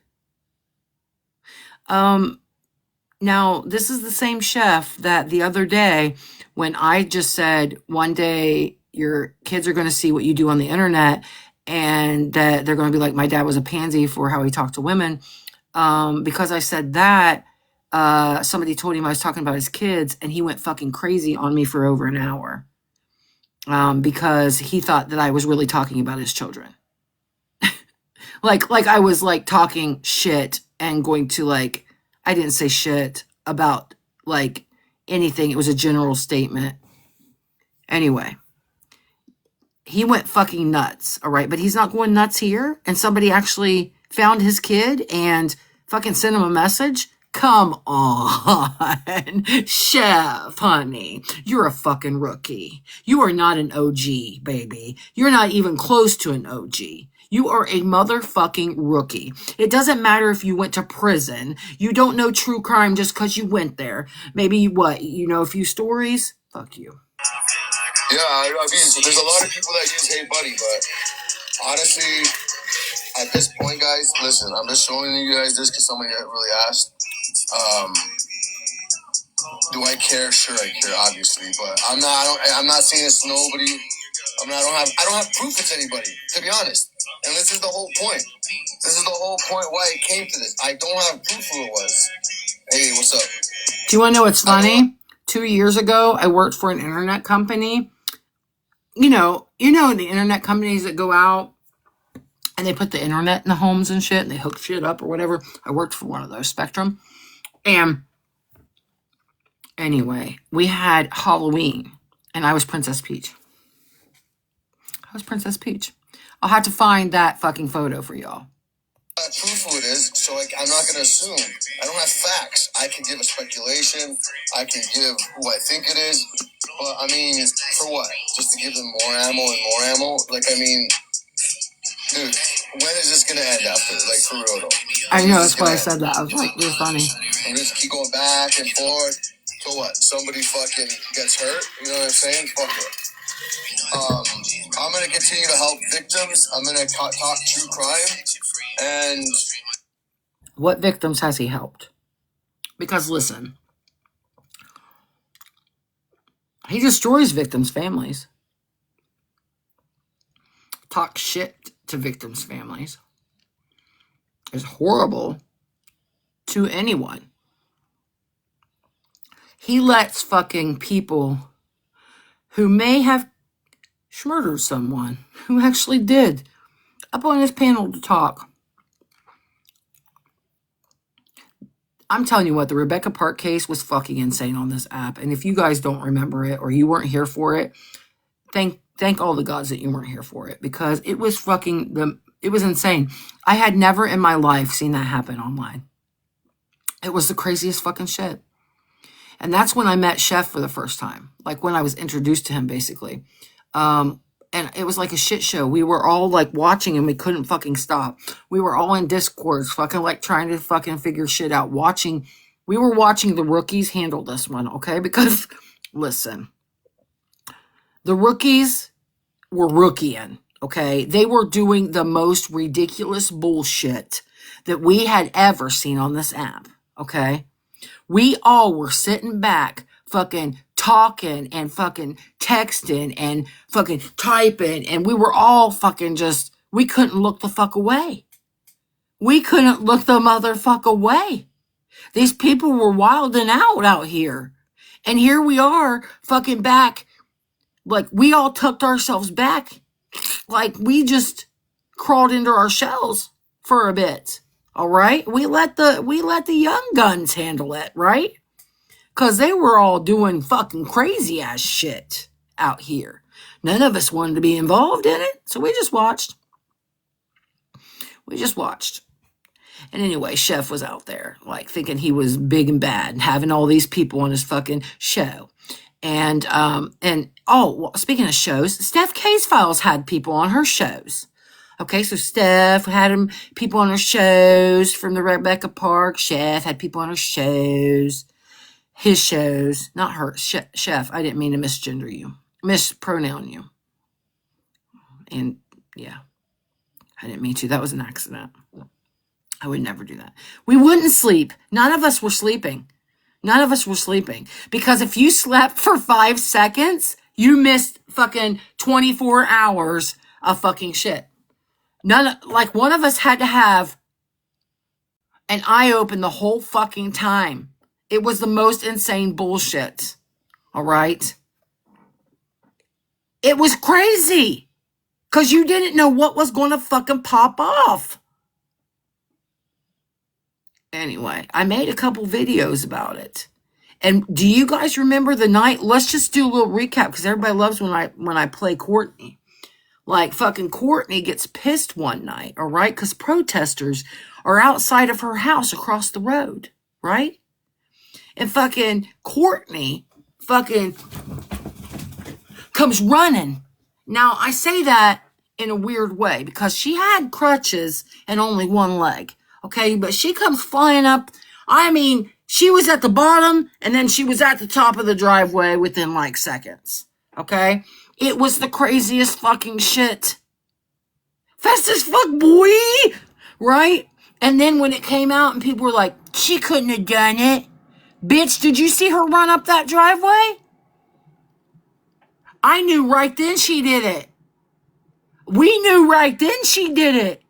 Now, this is the same chef that the other day when I just said one day your kids are going to see what you do on the internet and that they're going to be like, my dad was a pansy for how he talked to women. Because I said that, somebody told him I was talking about his kids and he went fucking crazy on me for over an hour. Because he thought that I was really talking about his children. like I was like talking shit and going to like, I didn't say shit about like anything. It was a general statement. Anyway, he went fucking nuts. All right. But he's not going nuts here. And somebody actually found his kid and fucking sent him a message. Come on, chef, honey. You're a fucking rookie. You are not an OG, baby. You're not even close to an OG. You are a motherfucking rookie. It doesn't matter if you went to prison. You don't know true crime just because you went there. Maybe what? You know a few stories? Fuck you. Yeah, I mean, there's a lot of people that use Hey Buddy, but honestly, at this point, guys, listen, I'm just showing you guys this because somebody really asked. Do I care? Sure, I care, obviously, but I'm not saying it's nobody. I don't have proof it's anybody, to be honest. And this is the whole point. This is the whole point why it came to this. I don't have proof who it was. Hey, what's up? Do you want to know what's funny? 2 years ago, I worked for an internet company. You know the internet companies that go out and they put the internet in the homes and shit and they hook shit up or whatever. I worked for one of those, Spectrum. And anyway, we had Halloween and I was Princess Peach. I'll have to find that fucking photo for y'all. Proof who it is, so I'm not going to assume. I don't have facts. I can give a speculation. I can give who I think it is. But, I mean, for what? Just to give them more ammo and more ammo? Like, I mean, dude, when is this going to end after? Like, for real, though. I know, that's why I said that. I was like, you're funny. I'm just keep going back and forth. So what? Somebody fucking gets hurt? You know what I'm saying? Fuck it. I'm going to continue to help victims. I'm going to talk true crime. And what victims has he helped? Because listen, he destroys victims' families. Talk shit to victims' families is horrible to anyone. He lets fucking people who may have murdered someone, who actually did, up on his panel to talk. I'm telling you what, the Rebecca Park case was fucking insane on this app. And if you guys don't remember it or you weren't here for it, thank all the gods that you weren't here for it, because it was it was insane. I had never in my life seen that happen online. It was the craziest fucking shit. And that's when I met Chef for the first time. Like when I was introduced to him, basically. And it was like a shit show. We were all like watching and we couldn't fucking stop. We were all in Discords, fucking like trying to fucking figure shit out. We were watching the rookies handle this one, okay? Because, listen, the rookies were rookieing, okay? They were doing the most ridiculous bullshit that we had ever seen on this app, okay? We all were sitting back, fucking talking and fucking texting and fucking typing, and we were all fucking we couldn't look the fuck away. We couldn't look the motherfucker away. These people were wilding out here. And here we are fucking back, like we all tucked ourselves back, like we just crawled into our shells for a bit. All right? We let the young guns handle it, right? Because they were all doing fucking crazy ass shit out here. None of us wanted to be involved in it, so we just watched. We just watched. And anyway, Chef was out there, like thinking he was big and bad and having all these people on his fucking show. And well, speaking of shows, Steph K's Files had people on her shows. Okay, so Steph had people on her shows from the Rebecca Park. Chef had people on her shows. His shows, not her. Chef, I didn't mean to misgender you, mispronoun you. And yeah, I didn't mean to. That was an accident. I would never do that. We wouldn't sleep. None of us were sleeping. None of us were sleeping. Because if you slept for 5 seconds, you missed fucking 24 hours of fucking shit. Like one of us had to have an eye open the whole fucking time. It was the most insane bullshit. All right? It was crazy. Because you didn't know what was going to fucking pop off. Anyway, I made a couple videos about it. And do you guys remember the night? Let's just do a little recap because everybody loves when I play Courtney. Like fucking Courtney gets pissed one night, all right? Because protesters are outside of her house across the road, right? And fucking Courtney fucking comes running. Now, I say that in a weird way because she had crutches and only one leg, okay? But she comes flying up. I mean, she was at the bottom and then she was at the top of the driveway within like seconds, okay? It was the craziest fucking shit. Fast as fuck, boy! Right? And then when it came out and people were like, she couldn't have done it. Bitch, did you see her run up that driveway? I knew right then she did it. We knew right then she did it.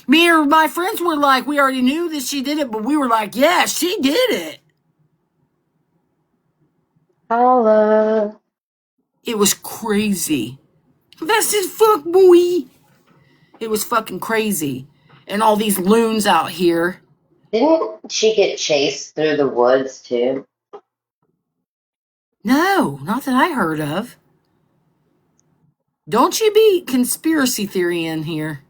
Me or my friends were like, we already knew that she did it, but we were like, yeah, she did it. Holla. It was crazy. Fast as fuck, boy. It was fucking crazy. And all these loons out here. Didn't she get chased through the woods too? No, not that I heard of. Don't you be conspiracy theory in here.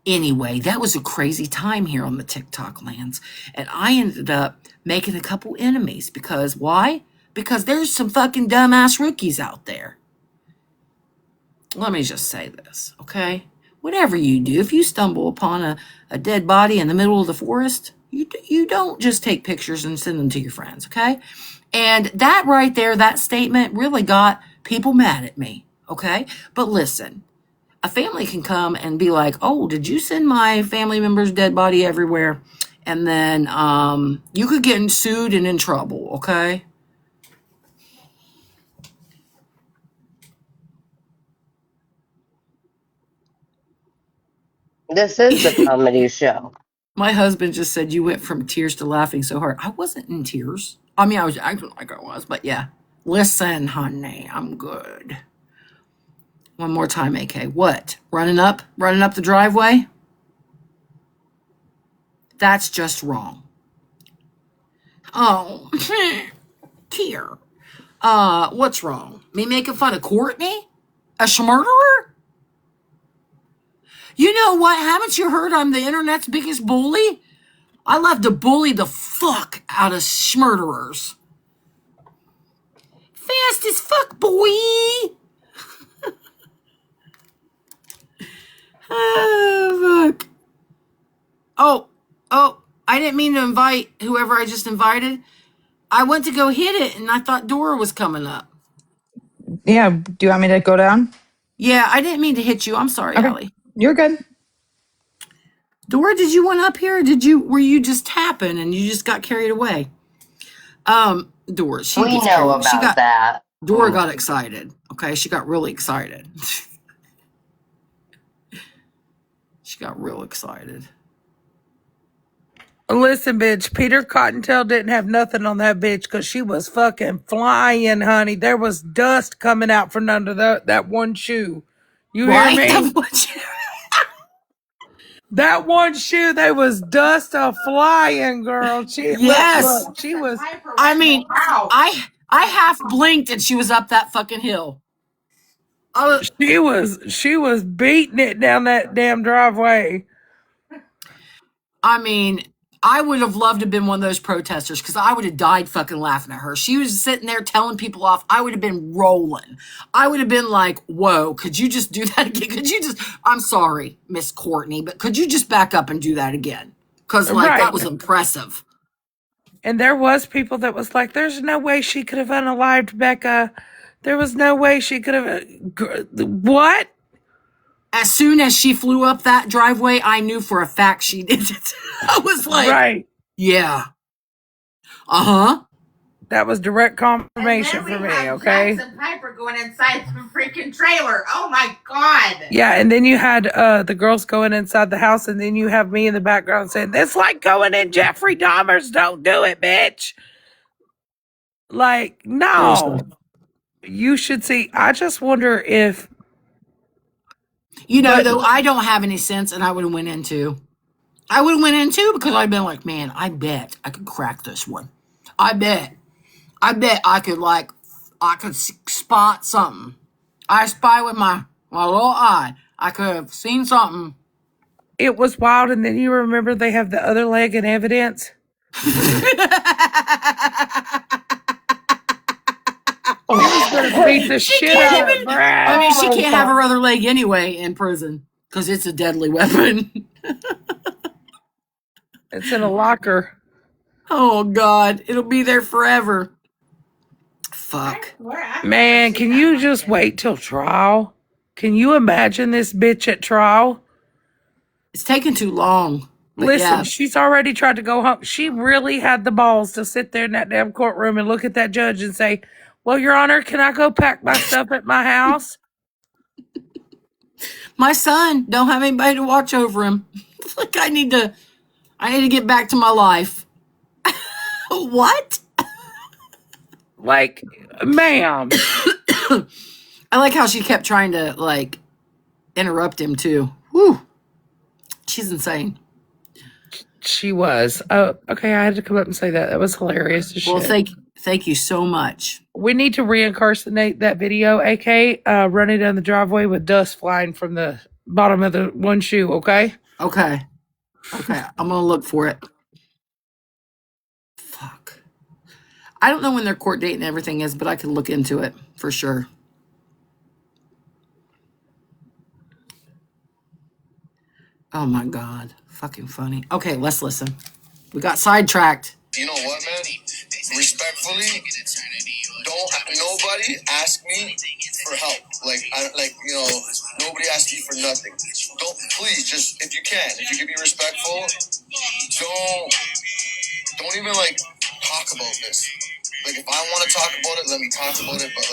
Anyway, that was a crazy time here on the TikTok lands. And I ended up making a couple enemies. Because why? Because there's some fucking dumbass rookies out there. Let me just say this, okay? Whatever you do, if you stumble upon a dead body in the middle of the forest, you don't just take pictures and send them to your friends, okay? And that right there, that statement really got people mad at me, okay? But listen, a family can come and be like, oh, did you send my family member's dead body everywhere? And then you could get sued and in trouble, okay? This is the comedy show. My husband just said you went from tears to laughing so hard. I wasn't in tears. I mean, I was acting like I was, but yeah. Listen, honey, I'm good. One more time, AK. What? Running up the driveway? That's just wrong. Oh, here. What's wrong? Me making fun of Courtney? A schmurderer? You know what? Haven't you heard I'm the internet's biggest bully? I love to bully the fuck out of schmurderers. Fast as fuck, boy. Oh, fuck. Oh, I didn't mean to invite whoever I just invited. I went to go hit it, and I thought Dora was coming up. Yeah, do you want me to go down? Yeah, I didn't mean to hit you. I'm sorry, Okay. Allie. You're good. Dora, did you want up here? Were you just tapping and you just got carried away? Dora, We know about that. Dora got excited. Okay, she got really excited. She got real excited. Listen, bitch, Peter Cottontail didn't have nothing on that bitch because she was fucking flying, honey. There was dust coming out from under that one shoe. You hear me? That one shoe, there was dust flying, girl. Yes. Look, she was. I mean, I half blinked and she was up that fucking hill. She was beating it down that damn driveway. I mean, I would have loved to have been one of those protesters because I would have died fucking laughing at her. She was sitting there telling people off. I would have been rolling. I would have been like, whoa, could you just do that again? Could you just, I'm sorry, Miss Courtney, but could you just back up and do that again? Because, like, that was impressive. And there was people that was like, there's no way she could have unalived Becca. There was no way she could have. What? As soon as she flew up that driveway, I knew for a fact she did it. I was like, right. Yeah. Uh-huh. That was direct confirmation for me, okay? Jackson Piper going inside the freaking trailer. Oh my God. Yeah, and then you had the girls going inside the house, and then you have me in the background saying, "That's like going in Jeffrey Dahmer's. Don't do it, bitch." Like, no. You should see. I just wonder if. Though I don't have any sense, and I would have went in too. I would have went in too because I'd been like, man, I bet I could crack this one. I bet I could spot something. I spy with my little eye. I could have seen something. It was wild, and then you remember they have the other leg in evidence. He was gonna beat the shit out of Brad. I mean, she can't have her other leg anyway in prison because it's a deadly weapon. It's in a locker. Oh God, it'll be there forever. Fuck. Man, can you just wait till trial? Can you imagine this bitch at trial? It's taking too long. Listen, she's already tried to go home. She really had the balls to sit there in that damn courtroom and look at that judge and say, "Well, Your Honor, can I go pack my stuff at my house?" My son don't have anybody to watch over him. It's like I need to get back to my life. What? Like, ma'am. I like how she kept trying to interrupt him too. Whew. She's insane. She was. Oh, okay. I had to come up and say that. That was hilarious as well, shit. Thank you so much. We need to reincarnate that video, AK, running down the driveway with dust flying from the bottom of the one shoe, okay? Okay. I'm going to look for it. Fuck. I don't know when their court date and everything is, but I could look into it for sure. Oh my God. Fucking funny. Okay, let's listen. We got sidetracked. You know what, man? Respectfully, nobody ask me for help. Nobody ask me for nothing. Please, just, if you can be respectful, don't even, talk about this. If I want to talk about it, let me talk about it, but,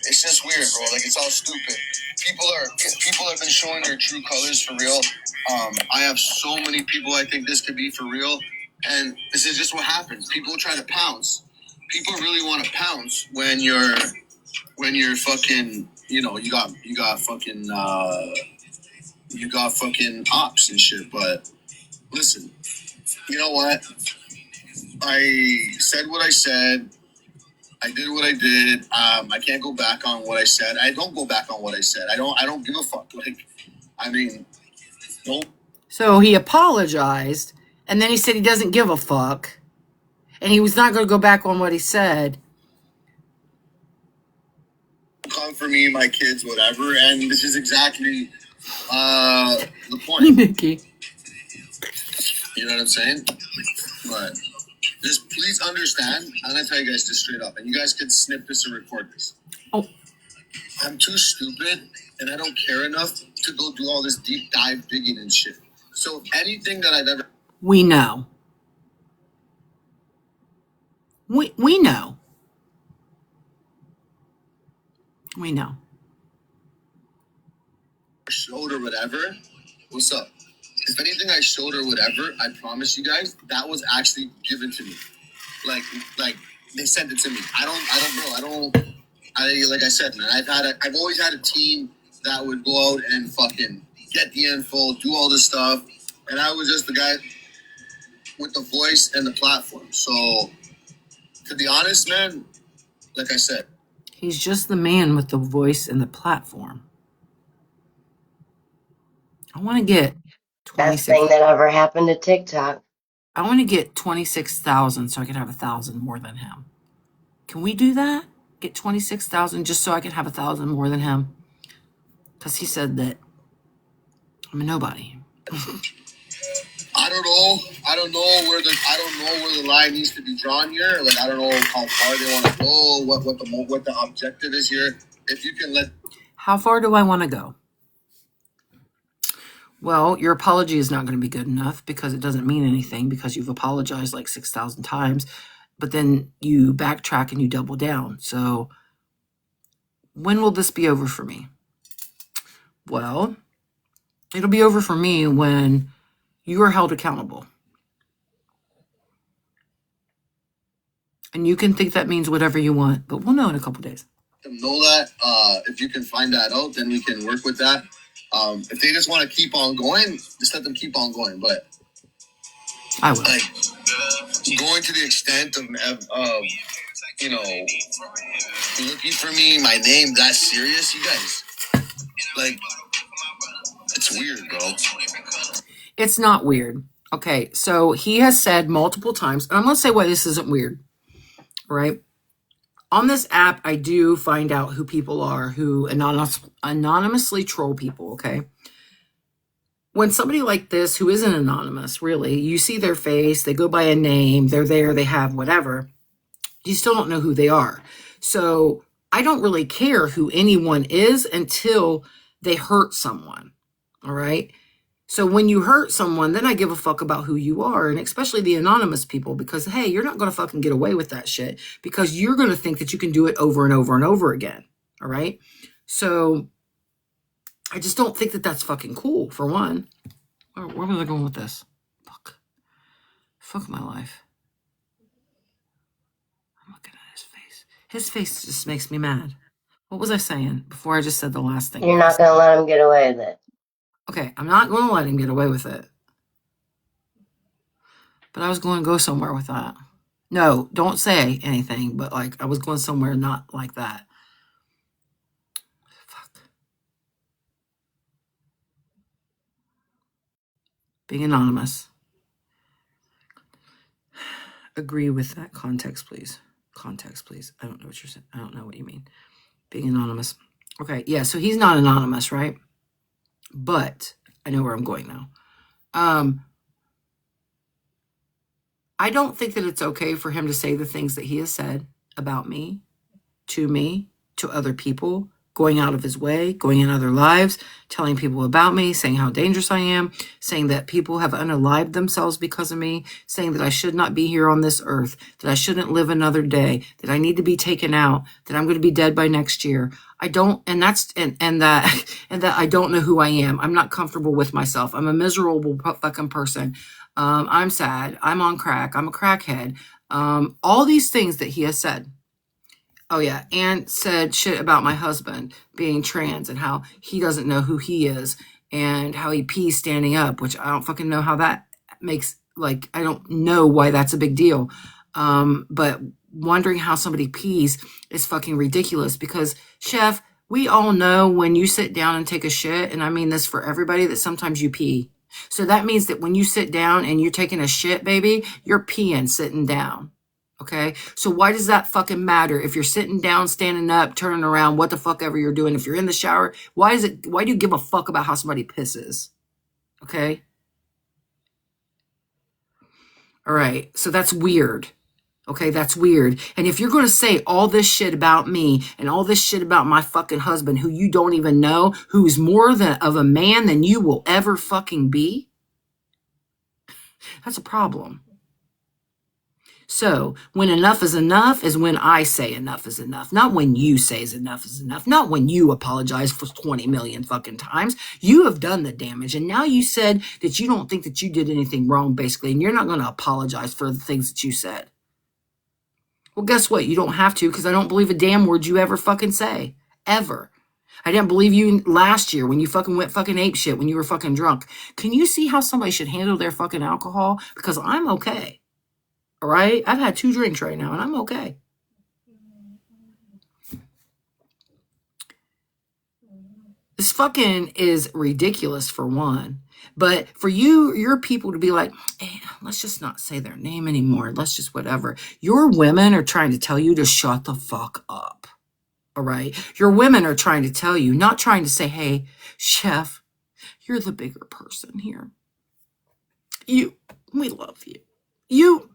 it's just weird, bro. It's all stupid. People have been showing their true colors for real. I have so many people I think this could be for real, and this is just what happens. People try to pounce. People really want to pounce when you're fucking, you got fucking ops and shit. But listen, you know what? I said what I said. I did what I did. I can't go back on what I said. I don't go back on what I said. I don't give a fuck. Don't. So he apologized, and then he said he doesn't give a fuck, and he was not going to go back on what he said. Come for me, my kids, whatever, and this is exactly the point. Hey, Nikki. You know what I'm saying? But just please understand, I'm going to tell you guys this straight up, and you guys can snip this and record this. Oh. I'm too stupid, and I don't care enough to go do all this deep dive digging and shit. So anything that I've ever... We know. We know. We know. Showed or whatever, what's up? If anything I showed or whatever, I promise you guys, that was actually given to me. Like they sent it to me. Like I said, man, I've always had a team that would go out and fucking get the info, do all this stuff, and I was just the guy with the voice and the platform. So, to be honest, man, like I said. He's just the man with the voice and the platform. I want to get Best 26. thing that ever happened to TikTok. I want to get 26,000 so I can have 1,000 more than him. Can we do that? Get 26,000 just so I can have 1,000 more than him? Because he said that I'm a nobody. I don't know where the line needs to be drawn here. Like, I don't know how far they want to go, what the objective is here. If you can let. How far do I want to go? Well, your apology is not going to be good enough because it doesn't mean anything because you've apologized like 6,000 times, but then you backtrack and you double down. So when will this be over for me? Well, it'll be over for me when you are held accountable. And you can think that means whatever you want, but we'll know in a couple days. Know that if you can find that out, then we can work with that. If they just want to keep on going, just let them keep on going. But I will. Like going to the extent of looking for me, my name that serious, you guys. Like, it's weird, bro. It's not weird. Okay, so he has said multiple times, and I'm going to say why this isn't weird, right? On this app, I do find out who people are who anonymously troll people, okay? When somebody like this, who isn't anonymous, really, you see their face, they go by a name, they're there, they have whatever, you still don't know who they are. So I don't really care who anyone is until they hurt someone, all right? So when you hurt someone, then I give a fuck about who you are, and especially the anonymous people, because, hey, you're not going to fucking get away with that shit because you're going to think that you can do it over and over and over again, all right? So I just don't think that that's fucking cool, for one. Where was I going with this? Fuck my life. I'm looking at his face. His face just makes me mad. What was I saying before I just said the last thing? You're not going to let him get away with it. Okay, I'm not going to let him get away with it. But I was going to go somewhere with that. No, don't say anything, but like I was going somewhere not like that. Fuck. Being anonymous. Agree with that. Context, please. Context, please. I don't know what you're saying. I don't know what you mean. Being anonymous. Okay, yeah, so he's not anonymous, right? But I know where I'm going now. I don't think that it's okay for him to say the things that he has said about me, to other people, going out of his way, going in other lives, telling people about me, saying how dangerous I am, saying that people have unalived themselves because of me, saying that I should not be here on this earth, that I shouldn't live another day, that I need to be taken out, that I'm going to be dead by next year. I don't, and that I don't know who I am. I'm not comfortable with myself. I'm a miserable fucking person. I'm sad. I'm on crack. I'm a crackhead. All these things that he has said. Oh, yeah. And said shit about my husband being trans and how he doesn't know who he is and how he pees standing up, which I don't fucking know how that makes, like, I don't know why that's a big deal. But wondering how somebody pees is fucking ridiculous because, Chef, we all know when you sit down and take a shit, and I mean this for everybody, that sometimes you pee. So that means that when you sit down and you're taking a shit, baby, you're peeing sitting down. Okay, so why does that fucking matter if you're sitting down, standing up, turning around, what the fuck ever you're doing? If you're in the shower, why do you give a fuck about how somebody pisses? Okay. All right, so that's weird. Okay, that's weird. And if you're going to say all this shit about me and all this shit about my fucking husband, who you don't even know, who's more of a man than you will ever fucking be, that's a problem. So when enough is when I say enough is enough, not when you say enough is enough, not when you apologize for 20 million fucking times. You have done the damage. And now you said that you don't think that you did anything wrong, basically, and you're not going to apologize for the things that you said. Well, guess what? You don't have to, because I don't believe a damn word you ever fucking say. Ever. I didn't believe you last year when you fucking went fucking ape shit when you were fucking drunk. Can you see how somebody should handle their fucking alcohol? Because I'm okay. All right? I've had 2 drinks right now, and I'm okay. This fucking is ridiculous for one. But for your people to be like, hey, let's just not say their name anymore. Let's just whatever. Your women are trying to tell you to shut the fuck up. All right? Your women are trying to tell you, not trying to say, hey, chef, you're the bigger person here. We love you. You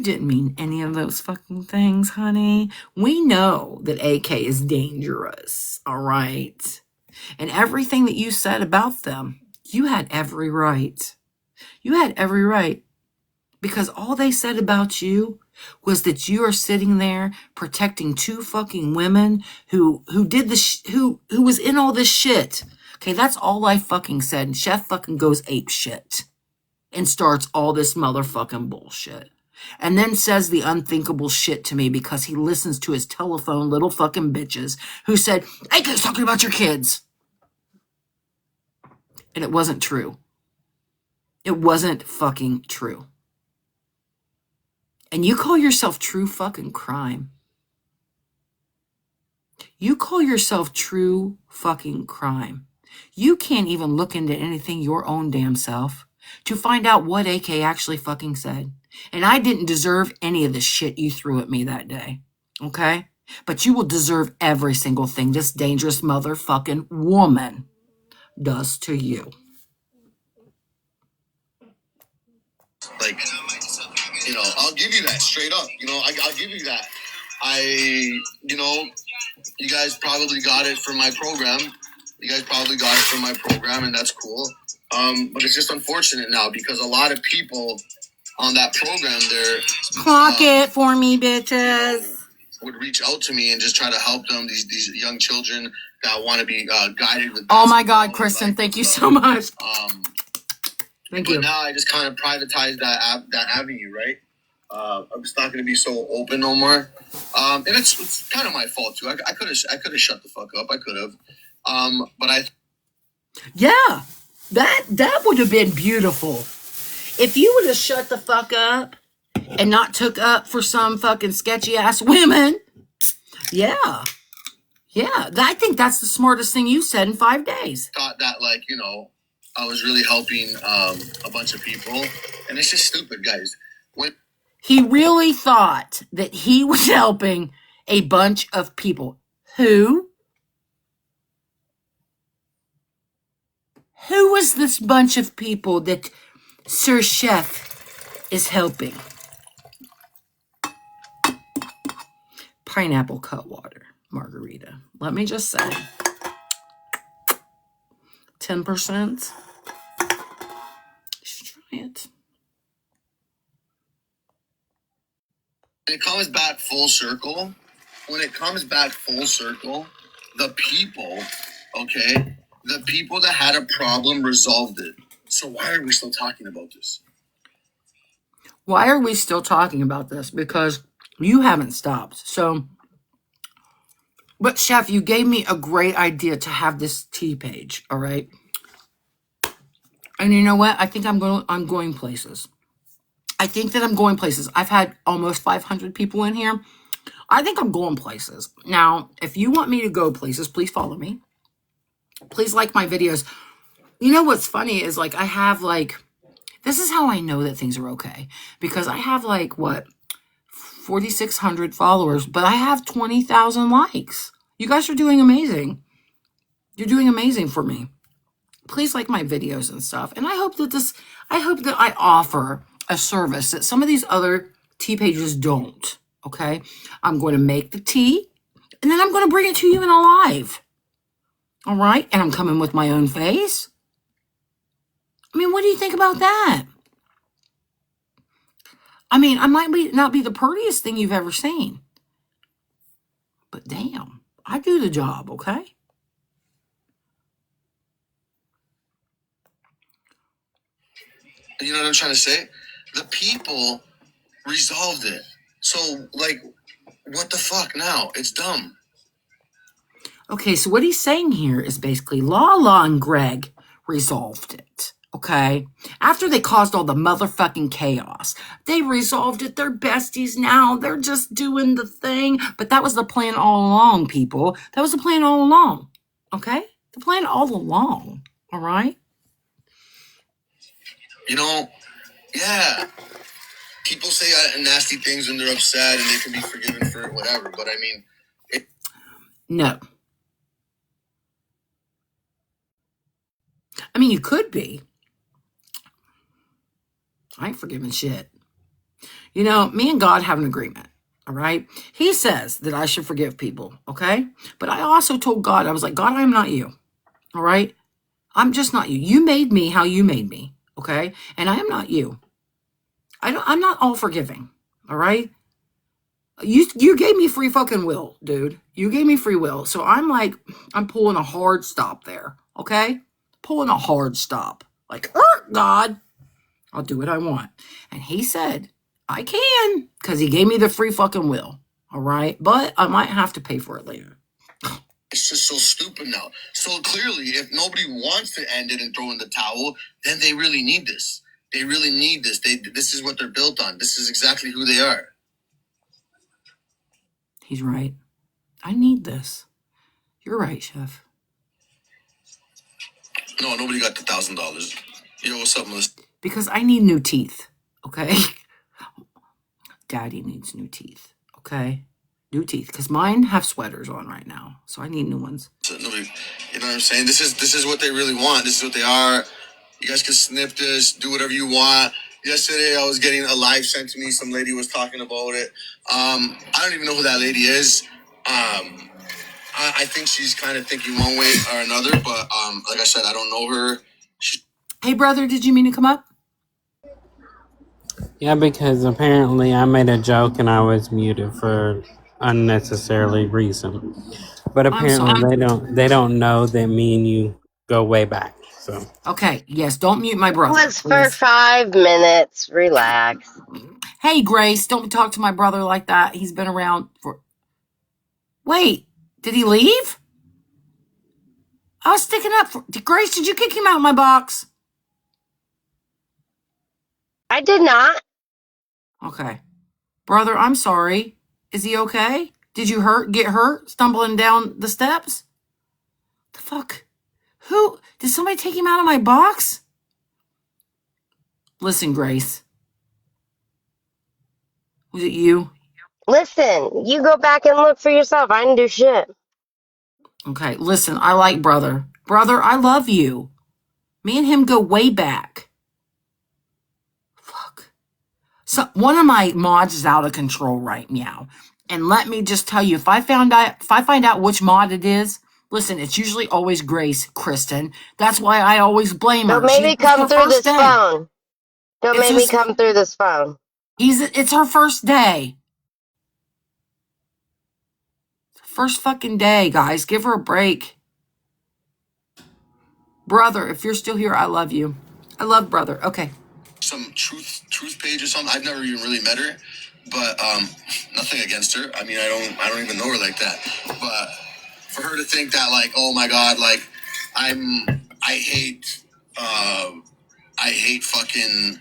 didn't mean any of those fucking things, honey. We know that AK is dangerous, all right? And everything that you said about them, you had every right. You had every right. Because all they said about you was that you are sitting there protecting two fucking women who did who was in all this shit. Okay, that's all I fucking said. And Chef fucking goes ape shit and starts all this motherfucking bullshit. And then says the unthinkable shit to me because he listens to his telephone little fucking bitches who said, AK's talking about your kids. And it wasn't true. It wasn't fucking true. And you call yourself true fucking crime. You call yourself true fucking crime. You can't even look into anything your own damn self to find out what AK actually fucking said. And I didn't deserve any of the shit you threw at me that day. Okay? But you will deserve every single thing this dangerous motherfucking woman does to you. Like, I'll give you that straight up. I'll give you that. You guys probably got it from my program. And that's cool. But it's just unfortunate now because a lot of people on that program there. Clock it for me, bitches. Would reach out to me and just try to help them. These young children that want to be guided with. Oh my God, Kristen, thank you so much. Thank you. But now I just kind of privatized that avenue, right? I'm just not going to be so open no more. And it's kind of my fault too. I could have shut the fuck up. I could have. But yeah, that would have been beautiful. If you would have shut the fuck up and not took up for some fucking sketchy ass women. Yeah. I think that's the smartest thing you said in 5 days. Thought that I was really helping a bunch of people, and it's just stupid, guys. He really thought that he was helping a bunch of people. Who? Who was this bunch of people that Sir Chef is helping? Pineapple Cutwater margarita. Let me just say, 10%. Just try it. When it comes back full circle, the people that had a problem resolved it. So why are we still talking about this? Why are we still talking about this? Because you haven't stopped. So, but Chef, you gave me a great idea to have this tea page, all right? And you know what? I think I'm going places. I think that I'm going places. I've had almost 500 people in here. I think I'm going places. Now, if you want me to go places, please follow me. Please like my videos. You know what's funny is I have this is how I know that things are okay. Because I have 4,600 followers, but I have 20,000 likes. You guys are doing amazing. You're doing amazing for me. Please like my videos and stuff. And I hope that I offer a service that some of these other tea pages don't. Okay? I'm going to make the tea, and then I'm going to bring it to you in a live. All right? And I'm coming with my own face. I mean, what do you think about that? I mean, I might not be the prettiest thing you've ever seen. But damn, I do the job, okay? You know what I'm trying to say? The people resolved it. So, what the fuck now? It's dumb. Okay, so what he's saying here is basically Lala and Greg resolved it, okay? After they caused all the motherfucking chaos, they resolved it. They're besties now. They're just doing the thing. But that was the plan all along, people. That was the plan all along, Okay? The plan all along. All right? You know, yeah. People say nasty things when they're upset and they can be forgiven for whatever. But I mean, No. I mean, you could be. I ain't forgiving shit. You know, me and God have an agreement. All right? He says that I should forgive people. Okay? But I also told God, I was like, God, I am not you. All right? I'm just not you. You made me how you made me. Okay? And I am not you. I'm not all forgiving. All right? You gave me free fucking will, dude. You gave me free will. So I'm like, I'm pulling a hard stop there. Okay? Pulling a hard stop. Like, God, I'll do what I want. And he said, I can, because he gave me the free fucking will. All right? But I might have to pay for it later. it's just so stupid now. So clearly, if nobody wants to end it and throw in the towel, then they really need this. They really need this. This is what they're built on. This is exactly who they are. He's right. I need this. You're right, Chef. No, nobody got the $1,000. Yo, what's up, Melissa? Because I need new teeth. Okay? Daddy needs new teeth. Okay? New teeth. Because mine have sweaters on right now. So I need new ones. So nobody, you know what I'm saying? This is what they really want. This is what they are. You guys can snip this, do whatever you want. Yesterday, I was getting a live sent to me. Some lady was talking about it. I don't even know who that lady is. I think she's kind of thinking one way or another, but like I said, I don't know her. Hey, brother, did you mean to come up? Yeah, because apparently I made a joke and I was muted for unnecessarily reason. But apparently they don't know that me and you go way back. So okay, yes, don't mute my brother. It was for 5 minutes. Relax. Hey, Grace, don't talk to my brother like that. He's been around for. Wait, did he leave? I was sticking up for Grace. Did you kick him out of my box? I did not. Okay, brother, I'm sorry. Is he okay? Did you get hurt stumbling down the steps? The fuck? Who did somebody take him out of my box? Listen, Grace. Was it you? Listen, you go back and look for yourself. I didn't do shit. Okay, listen, I like brother. Brother, I love you. Me and him go way back. Fuck. So one of my mods is out of control right now. And let me just tell you, if I find out which mod it is, listen, it's usually always Grace, Kristen. That's why I always blame her. Don't make me come through this phone. Don't make me come through this phone. It's her first day. First fucking day, guys. Give her a break. Brother, if you're still here, I love you. I love brother. Okay. Some truth page or something. I've never even really met her, but nothing against her. I mean, I don't even know her like that. But for her to think that, like, oh my God, like I hate fucking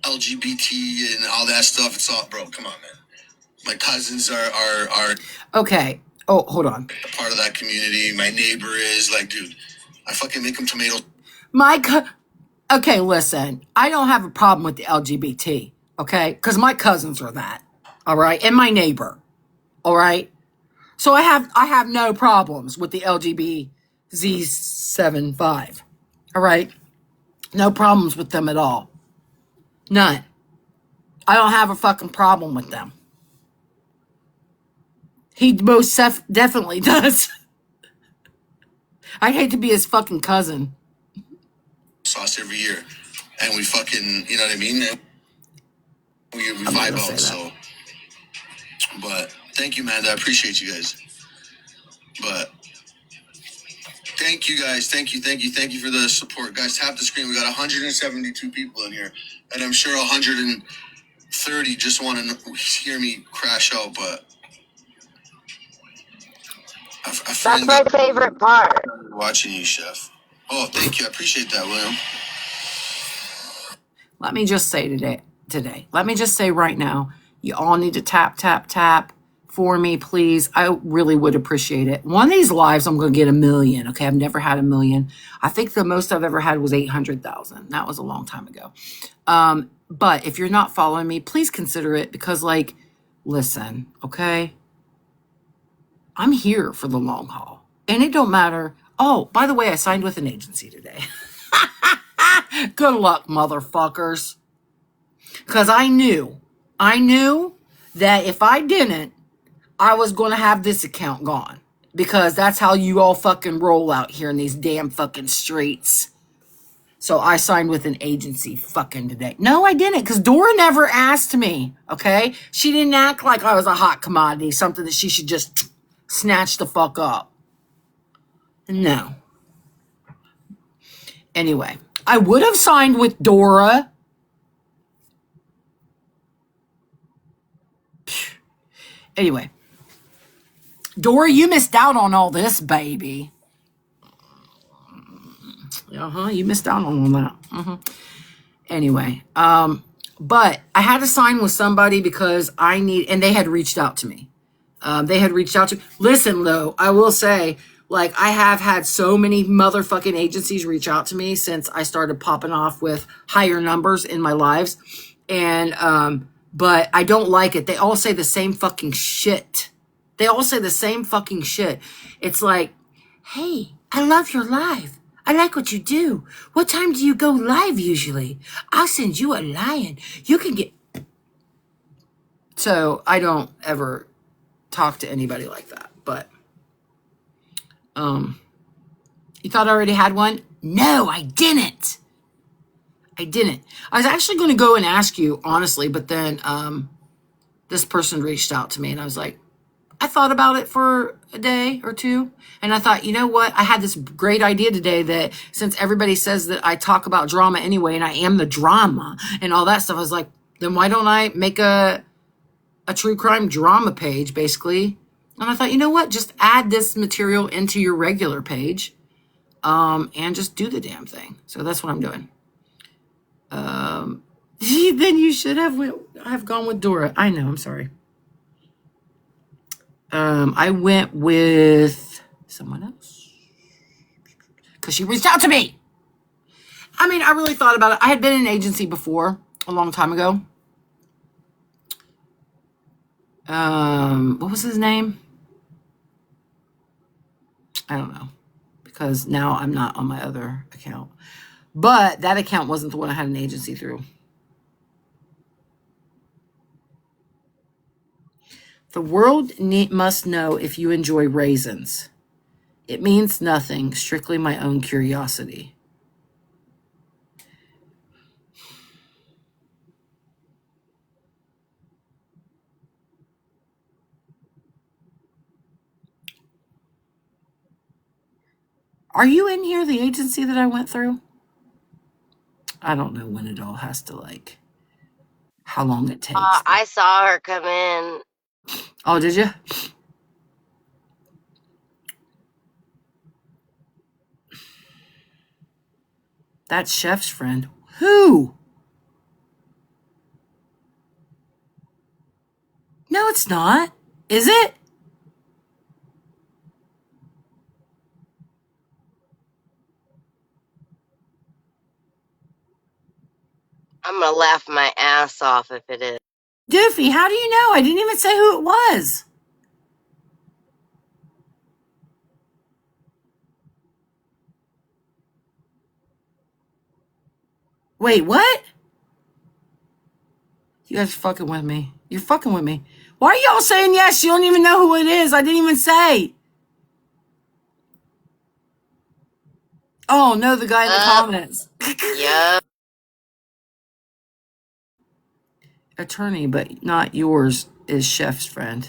LGBT and all that stuff. It's all, bro, come on, man. My cousins are okay. Oh, hold on. A part of that community. My neighbor is like, dude, I fucking make them tomatoes. Okay, listen. I don't have a problem with the LGBT, okay? Because my cousins are that, all right? And my neighbor, all right? So I have no problems with the LGBT Z75, all right? No problems with them at all. None. I don't have a fucking problem with them. He most definitely does. I'd hate to be his fucking cousin. Sauce every year. And we fucking, you know what I mean? We vibe out, so. But thank you, man. I appreciate you guys. But thank you guys. Thank you for the support. Guys, tap the screen. We got 172 people in here. And I'm sure 130 just want to hear me crash out, but That's my favorite part. Watching you, Chef. Oh, thank you. I appreciate that, William. Let me just say today. Let me just say right now, you all need to tap, tap, tap. for me, please. I really would appreciate it. One of these lives, I'm going to get 1 million. Okay, I've never had 1 million. I think the most I've ever had was 800,000. That was a long time ago. But if you're not following me, please consider it because, like, listen, okay? I'm here for the long haul. And it don't matter. Oh, by the way, I signed with an agency today. Good luck, motherfuckers. Because I knew that if I didn't, I was going to have this account gone. Because that's how you all fucking roll out here in these damn fucking streets. So I signed with an agency fucking today. No, I didn't, because Dora never asked me, okay? She didn't act like I was a hot commodity, something that she should just snatch the fuck up. No. Anyway, I would have signed with Dora. Anyway. Dora, you missed out on all this, baby. You missed out on all that. Anyway, but I had to sign with somebody because and they had reached out to me. Listen, though, I will say, like, I have had so many motherfucking agencies reach out to me since I started popping off with higher numbers in my lives. And, but I don't like it. They all say the same fucking shit. It's like, hey, I love your live. I like what you do. What time do you go live usually? I'll send you a lion. You can get... So I don't ever talk to anybody like that. But, you thought I already had one? No, I didn't. I was actually going to go and ask you, honestly, but then this person reached out to me and I was like, I thought about it for a day or two. And I thought, you know what? I had this great idea today that since everybody says that I talk about drama anyway, and I am the drama and all that stuff, I was like, then why don't I make a true crime drama page, basically? And I thought, you know what? Just add this material into your regular page and just do the damn thing. So that's what I'm doing. Then you should have gone with Dora. I know, I'm sorry. I went with someone else because she reached out to me. I mean, I really thought about it. I had been in an agency before a long time ago. What was his name? I don't know, because now I'm not on my other account. But that account wasn't the one I had an agency through. The world must know if you enjoy raisins. It means nothing, strictly my own curiosity. Are you in here, the agency that I went through? I don't know when it all has to, like, how long it takes. I saw her come in. Oh, did you? That's Chef's friend. Who? No, it's not. Is it? I'm gonna laugh my ass off if it is. Doofy, how do you know? I didn't even say who it was. Wait, what? You guys are fucking with me. You're fucking with me. Why are y'all saying yes? You don't even know who it is. I didn't even say. Oh, no, the guy in the comments. Yep. Attorney, but not yours, is Chef's friend.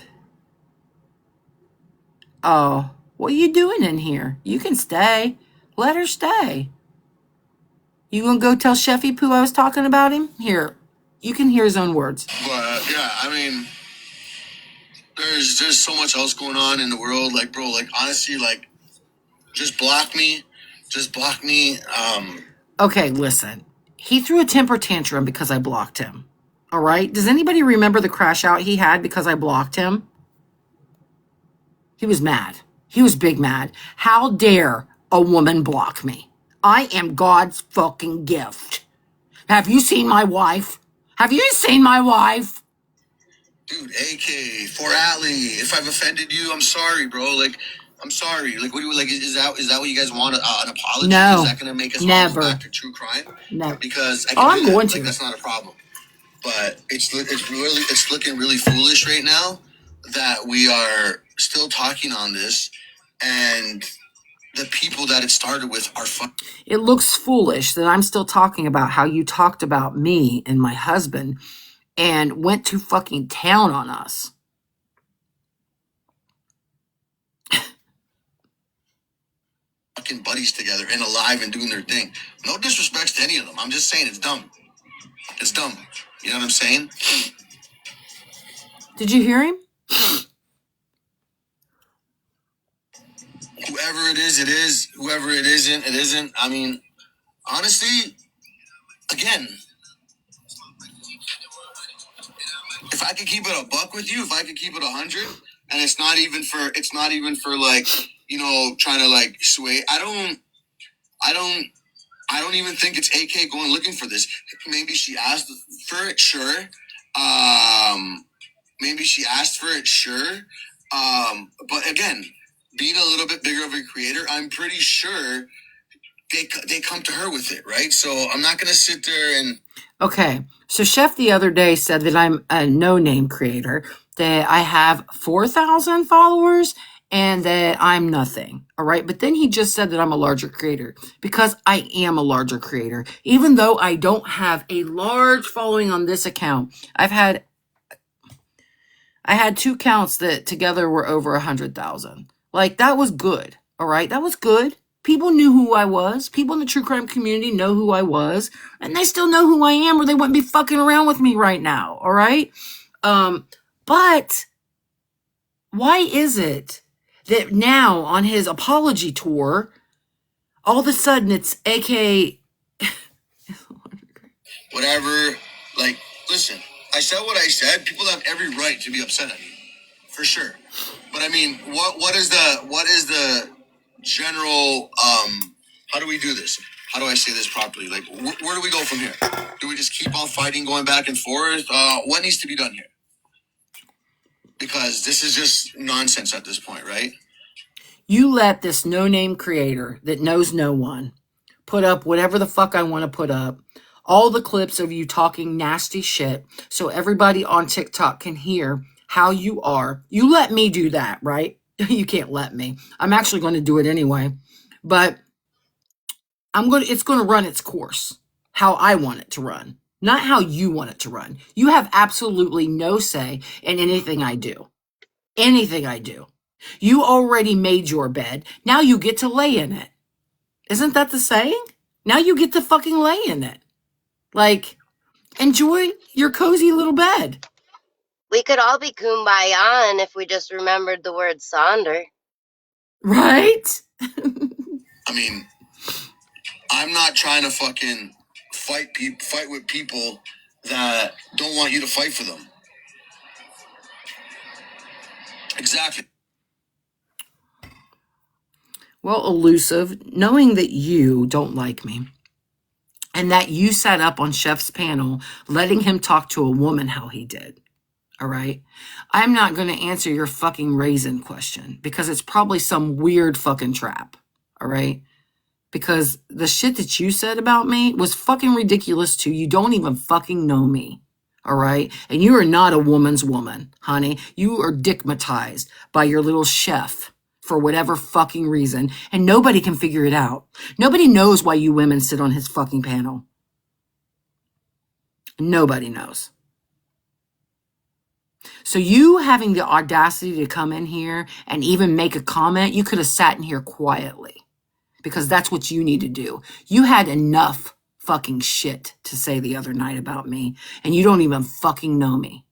Oh, what are you doing in here? You can stay. Let her stay. You gonna go tell Chefy Poo I was talking about him? Here, you can hear his own words. But yeah, I mean, there's just so much else going on in the world. Like, bro, like, honestly, like, just block me. Just block me. Okay, listen. He threw a temper tantrum because I blocked him. All right? Does anybody remember the crash out he had because I blocked him? He was mad. He was big mad. How dare a woman block me? I am God's fucking gift. Have you seen my wife? Have you seen my wife? Dude, AK, for Atlee, if I've offended you, I'm sorry, bro. Like, I'm sorry. Like, what do you like? Is that what you guys want? An apology? No. Is that gonna make us all Never. go back to true crime? No. Because I Oh, can I'm do that. going to. Like, that's not a problem. But it's looking really foolish right now that we are still talking on this, and the people that it started with are It looks foolish that I'm still talking about how you talked about me and my husband and went to fucking town on us. fucking buddies together and alive and doing their thing. No disrespect to any of them. I'm just saying it's dumb. It's dumb. You know what I'm saying? Did you hear him? Whoever it is, it is. Whoever it isn't, it isn't. I mean, honestly, again, if I could keep it a buck with you, if I could keep it 100, and it's not even for like, trying to like sway. I don't even think it's AK going looking for this. Maybe she asked for it, sure. Maybe she asked for it, sure. But again, being a little bit bigger of a creator, I'm pretty sure they come to her with it, right? So I'm not gonna sit there and. Okay, so Chef the other day said that I'm a no-name creator, that I have 4,000 followers, and that I'm nothing, all right? But then he just said that I'm a larger creator, because I am a larger creator. Even though I don't have a large following on this account, I had 2 counts that together were over 100,000. Like, that was good, all right? That was good. People knew who I was. People in the true crime community know who I was. And they still know who I am, or they wouldn't be fucking around with me right now, all right? But why is it that now on his apology tour, all of a sudden it's AK... Whatever, like, listen, I said what I said. People have every right to be upset at me, for sure. But I mean, what is the general, how do we do this? How do I say this properly? Like, where do we go from here? Do we just keep on fighting, going back and forth? What needs to be done here? Because this is just nonsense at this point, right? You let this no-name creator that knows no one put up whatever the fuck I want to put up, all the clips of you talking nasty shit, so everybody on TikTok can hear how you are. You let me do that, right? You can't let me. I'm actually going to do it anyway. But it's going to run its course, how I want it to run, not how you want it to run. You have absolutely no say in anything I do. Anything I do. You already made your bed. Now you get to lay in it. Isn't that the saying? Now you get to fucking lay in it. Like, enjoy your cozy little bed. We could all be kumbaya if we just remembered the word Sonder. Right? I mean, I'm not trying to fucking fight with people that don't want you to fight for them. Exactly. Well, elusive, knowing that you don't like me and that you sat up on Chef's panel letting him talk to a woman how he did, all right? I'm not going to answer your fucking raisin question because it's probably some weird fucking trap, all right? Because the shit that you said about me was fucking ridiculous too. You don't even fucking know me, all right? And you are not a woman's woman, honey. You are dickmatized by your little chef for whatever fucking reason, and nobody can figure it out. Nobody knows why you women sit on his fucking panel. Nobody knows. So you having the audacity to come in here and even make a comment, you could have sat in here quietly because that's what you need to do. You had enough fucking shit to say the other night about me, and you don't even fucking know me.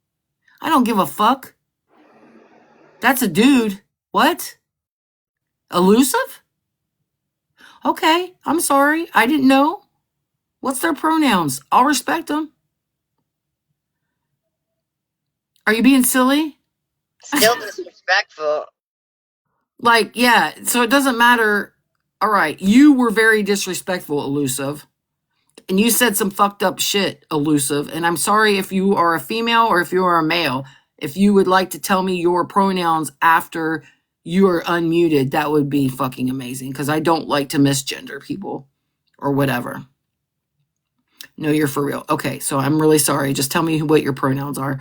I don't give a fuck. That's a dude. What? Elusive? Okay, I'm sorry. I didn't know. What's their pronouns? I'll respect them. Are you being silly? Still disrespectful. Like, yeah, so it doesn't matter. All right, you were very disrespectful, Elusive. And you said some fucked up shit, Elusive. And I'm sorry if you are a female or if you are a male. If you would like to tell me your pronouns after you are unmuted, that would be fucking amazing. Because I don't like to misgender people or whatever. No, you're for real. Okay, so I'm really sorry. Just tell me what your pronouns are.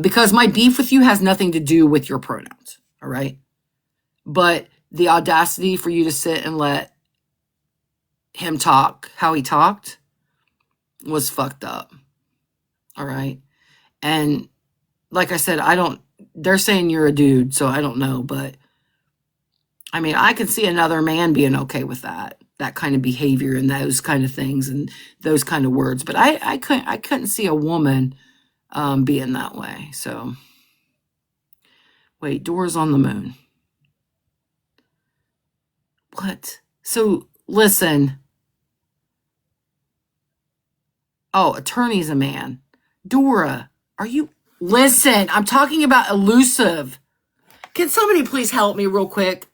Because my beef with you has nothing to do with your pronouns. All right. But the audacity for you to sit and let him talk how he talked was fucked up. All right. And like I said, they're saying you're a dude, so I don't know. But I mean, I can see another man being okay with that kind of behavior and those kind of things and those kind of words. But I couldn't see a woman being that way. So wait, Doors on the Moon. What? So listen. Oh, attorney's a man. Dora, are you? Listen, I'm talking about Elusive. Can somebody please help me real quick?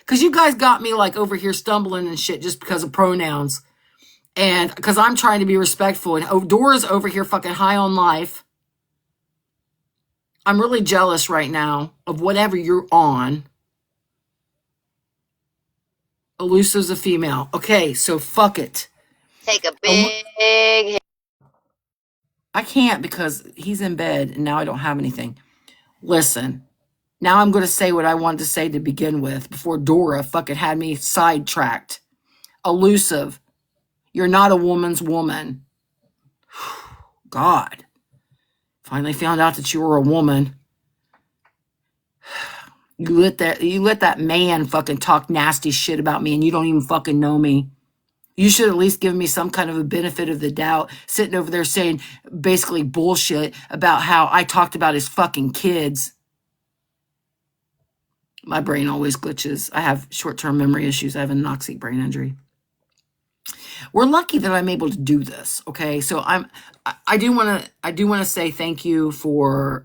Because you guys got me like over here stumbling and shit just because of pronouns. And because I'm trying to be respectful. And Dora's over here fucking high on life. I'm really jealous right now of whatever you're on. Elusive's a female. Okay, so fuck it. Take a big hit. I can't because he's in bed and now I don't have anything. Listen, now I'm going to say what I wanted to say to begin with before Dora fucking had me sidetracked. Elusive, you're not a woman's woman. God. Finally found out that you were a woman. You let that man fucking talk nasty shit about me and you don't even fucking know me. You should at least give me some kind of a benefit of the doubt, sitting over there saying basically bullshit about how I talked about his fucking kids. My brain always glitches. I have short-term memory issues. I have a anoxic brain injury. We're lucky that I'm able to do this. Okay. So I do want to say thank you for,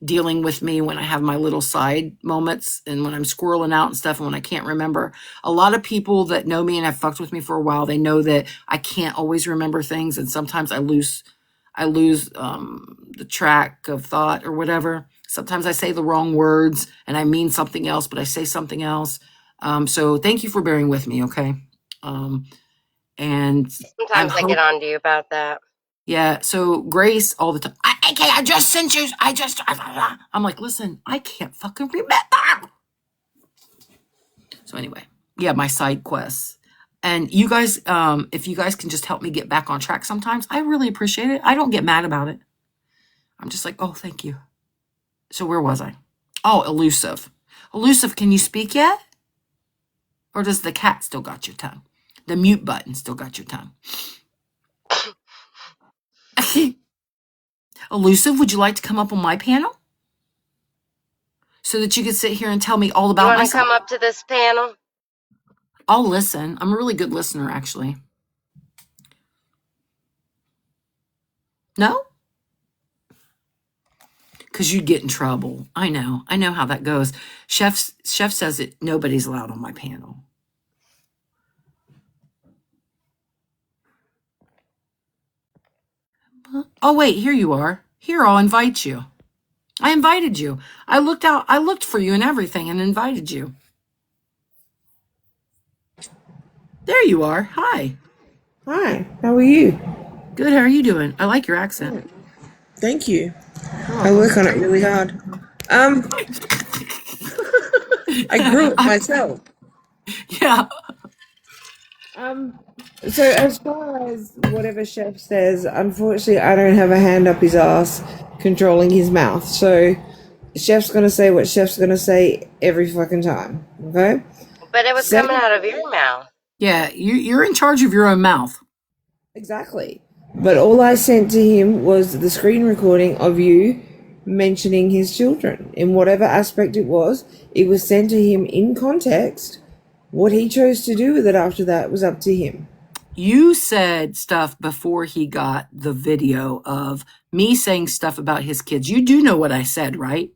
dealing with me when I have my little side moments and when I'm squirreling out and stuff and when I can't remember. A lot of people that know me and have fucked with me for a while, they know that I can't always remember things and sometimes I lose the track of thought or whatever. Sometimes I say the wrong words and I mean something else, but I say something else. So thank you for bearing with me, okay? And Sometimes I get on to you about that. Yeah, so Grace all the time. I just sent you. I'm like, listen, I can't fucking remember. So anyway, yeah, my side quests. And you guys, if you guys can just help me get back on track sometimes, I really appreciate it. I don't get mad about it. I'm just like, oh, thank you. So where was I? Oh, Elusive. Elusive, can you speak yet? Or does the cat still got your tongue? The mute button still got your tongue. Elusive, would you like to come up on my panel? So that you could sit here and tell me all about myself? You want to come up to this panel? I'll listen. I'm a really good listener, actually. No? Because you'd get in trouble. I know how that goes. Chef says that nobody's allowed on my panel. Oh, wait, here you are. Here, I'll invite you. I invited you. I looked for you and everything and invited you. There you are. Hi. Hi, how are you? Good, how are you doing? I like your accent. Thank you. I work on it really hard. I grew it myself. Yeah. So as far as whatever Chef says, unfortunately I don't have a hand up his ass controlling his mouth. So Chef's gonna say what Chef's gonna say every fucking time. Okay? But it was coming out of your mouth. Yeah, you're in charge of your own mouth. Exactly. But all I sent to him was the screen recording of you mentioning his children. In whatever aspect it was sent to him in context. What he chose to do with it after that was up to him. You said stuff before he got the video of me saying stuff about his kids. You do know what I said, right?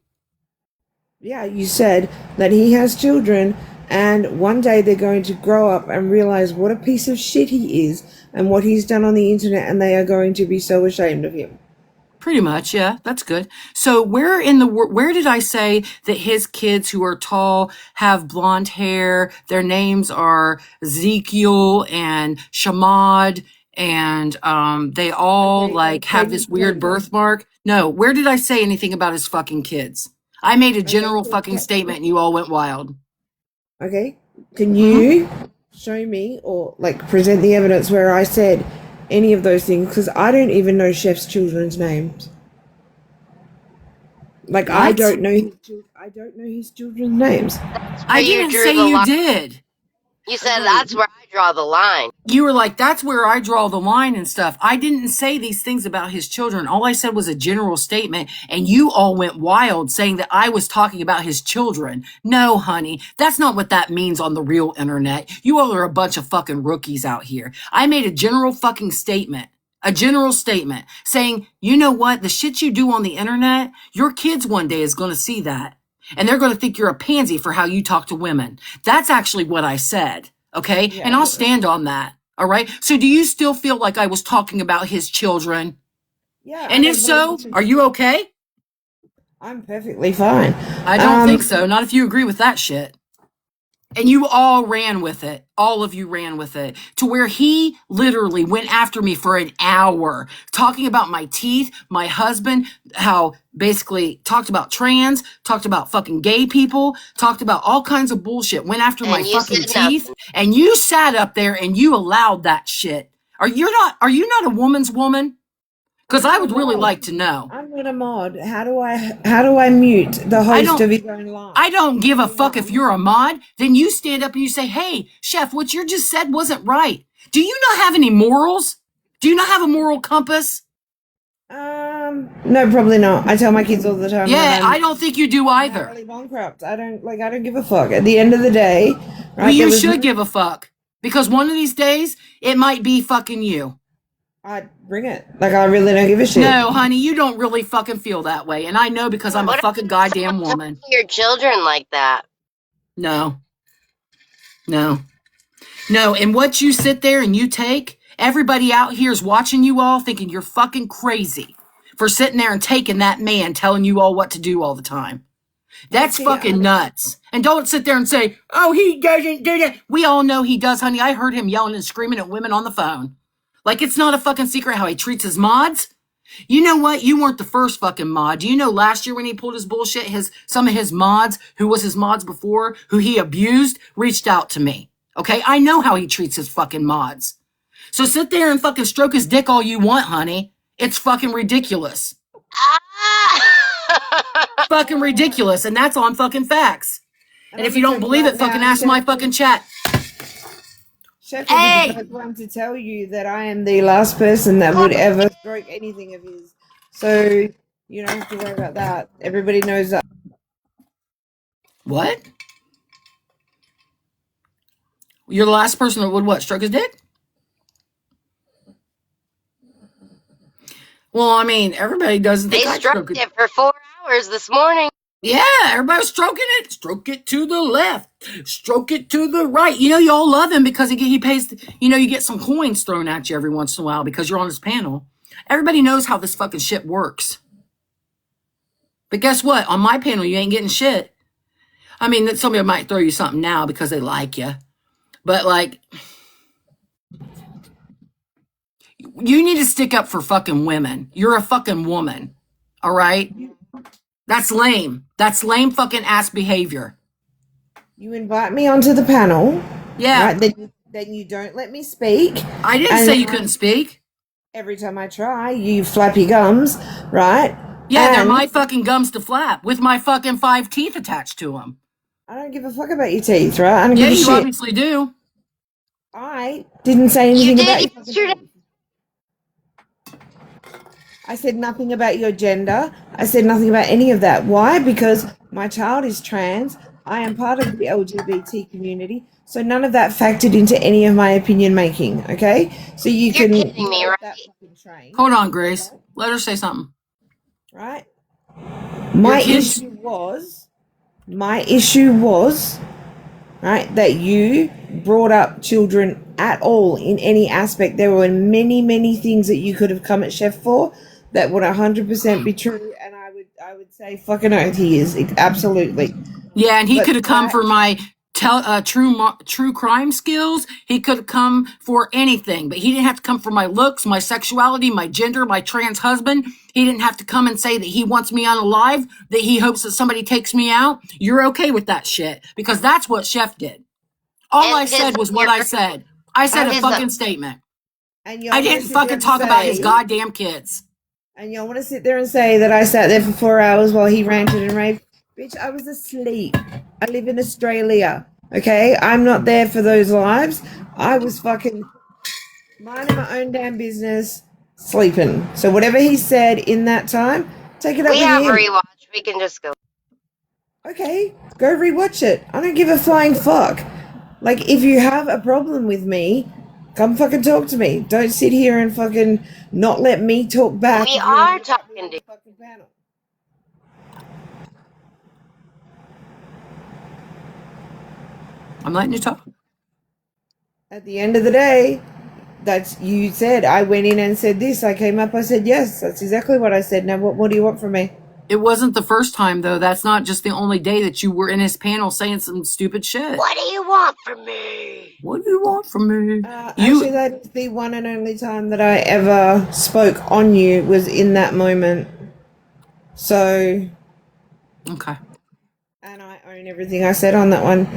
Yeah, you said that he has children, and one day they're going to grow up and realize what a piece of shit he is and what he's done on the internet, and they are going to be so ashamed of him. Pretty much, yeah, that's good. So where did I say that his kids who are tall have blonde hair? Their names are Ezekiel and Shamad, and they all Okay, like have this weird can birthmark. No, where did I say anything about his fucking kids? I made a okay, general fucking statement, and you all went wild. okay. Can Hmm. you show me or like present the evidence where I said any of those things? Because I don't even know Chef's children's names. Like I What? don't know I don't know his children's names. That's where I you didn't drew say the you line. did. You said that's where I draw the line. You were like, that's where I draw the line and stuff. I didn't say these things about his children. All I said was a general statement, and you all went wild saying that I was talking about his children. No, honey, that's not what that means on the real internet. You all are a bunch of fucking rookies out here. I made a general fucking statement. A general statement saying, you know what? The shit you do on the internet, your kids one day is going to see that. And they're going to think you're a pansy for how you talk to women. That's actually what I said. Okay. Yeah, And I'll stand on that. All right. So do you still feel like I was talking about his children? yeah. And if so, are you okay? I'm perfectly fine. I don't think so. Not if you agree with that shit. And you all ran with it. All of you ran with it to where he literally went after me for an hour talking about my teeth, my husband, how basically talked about trans, talked about fucking gay people, talked about all kinds of bullshit, went after my And you fucking said teeth. nothing. And you sat up there and you allowed that shit. Are you not a woman's woman? Because I would really like to know. I'm not a mod. How do I mute the host of his own live? I don't give a fuck if you're a mod. Then you stand up and you say, hey, chef, what you just said wasn't right. Do you not have any morals? Do you not have a moral compass? No, probably not. I tell my kids all the time. Yeah, I don't think you do either. Morally bankrupt. I don't give a fuck. At the end of the day, right? Well, you should give a fuck. Because one of these days, it might be fucking you. I'd bring it. Like, I really don't give a shit. No, honey, you don't really fucking feel that way. And I know because I'm a fucking goddamn woman. To your children like that. No. And what you sit there and you take, everybody out here is watching you all thinking you're fucking crazy for sitting there and taking that man telling you all what to do all the time. That's fucking nuts. And don't sit there and say, oh, he doesn't do that. We all know he does, honey. I heard him yelling and screaming at women on the phone. Like, it's not a fucking secret how he treats his mods. You know what? You weren't the first fucking mod. Do you know last year when he pulled his bullshit, some of his mods, who was his mods before, who he abused, reached out to me. Okay? I know how he treats his fucking mods. So sit there and fucking stroke his dick all you want, honey. It's fucking ridiculous. Fucking ridiculous. And that's on fucking facts. And if you don't believe it, fucking ask my fucking chat. Chef is the first one to tell you that I am the last person that would ever stroke anything of his. So you don't have to worry about that. Everybody knows that. What? You're the last person that would what? Stroke his dick? Well, I mean, everybody doesn't think They I stroked it for 4 hours this morning. Yeah, everybody's stroking it. Stroke it to the left. Stroke it to the right. You know, y'all love him because he pays, you get some coins thrown at you every once in a while because you're on his panel. Everybody knows how this fucking shit works. But guess what? On my panel, you ain't getting shit. I mean, somebody might throw you something now because they like you. But, like, you need to stick up for fucking women. You're a fucking woman. All right? That's lame. That's lame fucking ass behavior. You invite me onto the panel. Yeah. Right? Then you don't let me speak. I didn't say you couldn't speak. Every time I try, you flap your gums, right? Yeah, they're my fucking gums to flap with my fucking 5 teeth attached to them. I don't give a fuck about your teeth, right? I don't give a shit. Yeah, you obviously do. I didn't say anything about your fucking teeth. I said nothing about your gender. I said nothing about any of that. Why? Because my child is trans. I am part of the LGBT community. So none of that factored into any of my opinion making. Okay? So you're kidding me, right? Hold on, Grace. Let her say something. Right? My issue was My issue was, right, that you brought up children at all in any aspect. There were many, many things that you could have come at Chef for that would 100% be true, and I would say fucking oath he is, absolutely. Yeah, and he But could have come that, for my true crime skills. He could have come for anything, but he didn't have to come for my looks, my sexuality, my gender, my trans husband. He didn't have to come and say that he wants me unalive, that he hopes that somebody takes me out. You're okay with that shit because that's what Chef did. All I said was what I said. I said a fucking statement. and I y'all want to didn't sit there fucking and talk about his say, goddamn kids. and y'all want to sit there and say that I sat there for 4 hours while he ranted and raved. Bitch, I was asleep. I live in Australia. Okay, I'm not there for those lives. I was fucking minding my own damn business, sleeping. So whatever he said in that time, take it up We with have a him. rewatch. We can just go. Okay, go rewatch it. I don't give a flying fuck. Like, if you have a problem with me, come fucking talk to me. Don't sit here and fucking not let me talk back We if you don't are want to let me talking on to the fucking panel. I'm letting you talk. At the end of the day, that's, you said, I went in and said this. I came up, I said yes. That's exactly what I said. Now, what do you want from me? It wasn't the first time, though. That's not just the only day that you were in his panel saying some stupid shit. What do you want from me? What do you want from me? Actually, that is the one and only time that I ever spoke on you, was in that moment. So. Okay. And I own everything I said on that one.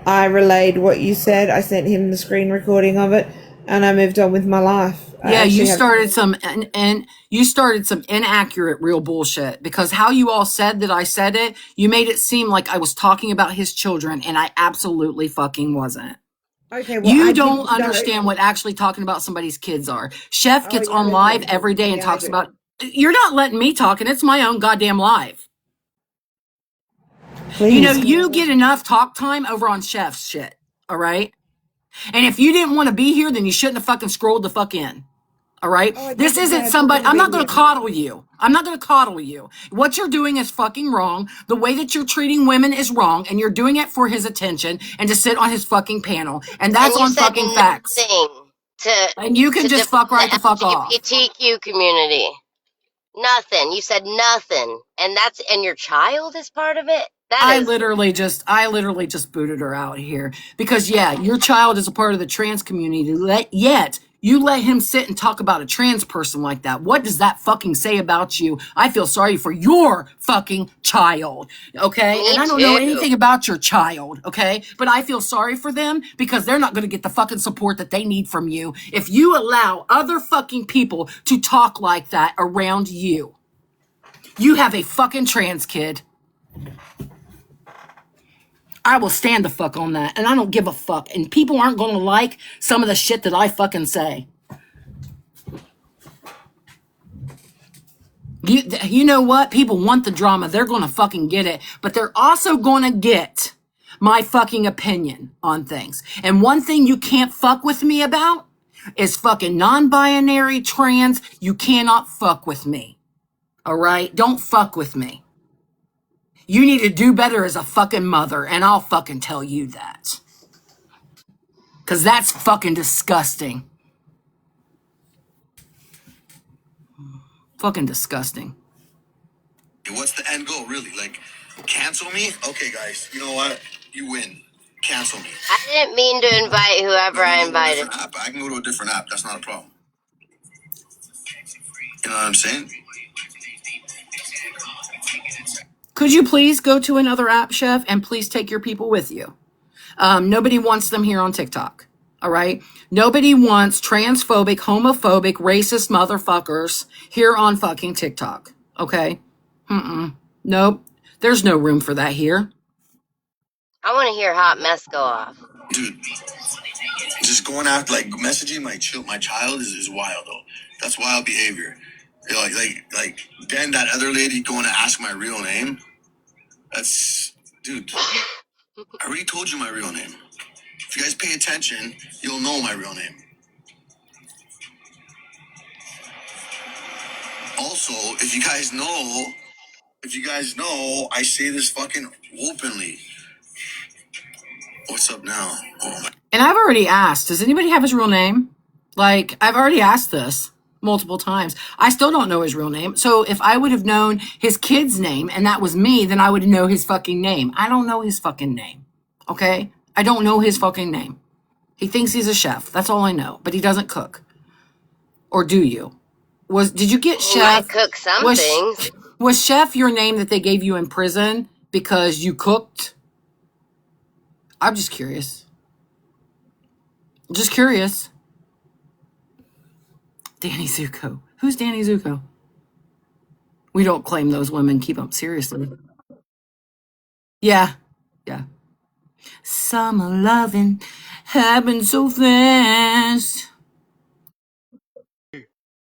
I relayed what you said. I sent him the screen recording of it, and I moved on with my life. Yeah, you started some and you started some inaccurate real bullshit because how you all said that I said it, you made it seem like I was talking about his children and I absolutely fucking wasn't. Okay, well, You I don't didn't know. understand what actually talking about somebody's kids are. Chef Oh, gets yeah, on I live do. every day and Yeah, I talks do. about you're not letting me talk and it's my own goddamn live. Please. You know, you get enough talk time over on Chef's shit. All right. And if you didn't want to be here, then you shouldn't have fucking scrolled the fuck in. All right. Oh, I This didn't say isn't I didn't somebody, want to I'm be not going here. to coddle you. I'm not going to coddle you. What you're doing is fucking wrong. The way that you're treating women is wrong. And you're doing it for his attention and to sit on his fucking panel. And that's And you on said fucking facts. nothing And you can to just defend fuck right the fuck the off. LGBTQ community. Nothing. You said nothing. And your child is part of it? I literally just booted her out here because yeah, your child is a part of the trans community. Yet you let him sit and talk about a trans person like that. What does that fucking say about you? I feel sorry for your fucking child. Okay. Me And I don't know too. anything about your child. Okay. But I feel sorry for them because they're not going to get the fucking support that they need from you if you allow other fucking people to talk like that around you. You have a fucking trans kid. I will stand the fuck on that. And I don't give a fuck. And people aren't going to like some of the shit that I fucking say. You know what? People want the drama. They're going to fucking get it. But they're also going to get my fucking opinion on things. And one thing you can't fuck with me about is fucking non-binary trans. You cannot fuck with me. All right? Don't fuck with me. You need to do better as a fucking mother. And I'll fucking tell you that. Because that's fucking disgusting. Fucking disgusting. What's the end goal, really? Like, cancel me? Okay, guys, you know what? You win. Cancel me. I didn't mean to invite whoever I invited. I can go to a different app. That's not a problem. You know what I'm saying? Could you please go to another app, Chef, and please take your people with you? Nobody wants them here on TikTok. All right? Nobody wants transphobic, homophobic, racist motherfuckers here on fucking TikTok. Okay? Nope. There's no room for that here. I want to hear Hot Mess go off. Dude, just going after, like, messaging my child is wild, though. That's wild behavior. You know, like, then that other lady going to ask my real name. That's, dude, I already told you my real name. If you guys pay attention, you'll know my real name. Also, if you guys know, If you guys know, I say this fucking openly. What's up now? Oh my. And I've already asked, does anybody have his real name? Like, I've already asked this multiple times. I still don't know his real name. So if I would have known his kid's name and that was me, then I would know his fucking name. I don't know his fucking name. Okay? I don't know his fucking name. He thinks he's a chef. That's all I know. But he doesn't cook. Or do you? Did you get He might chef? cook some things. Was chef your name that they gave you in prison because you cooked? I'm just curious. Just curious. Danny Zuko. Who's Danny Zuko? We don't claim those women. Keep them seriously. Yeah. Yeah. Summer loving happened so fast.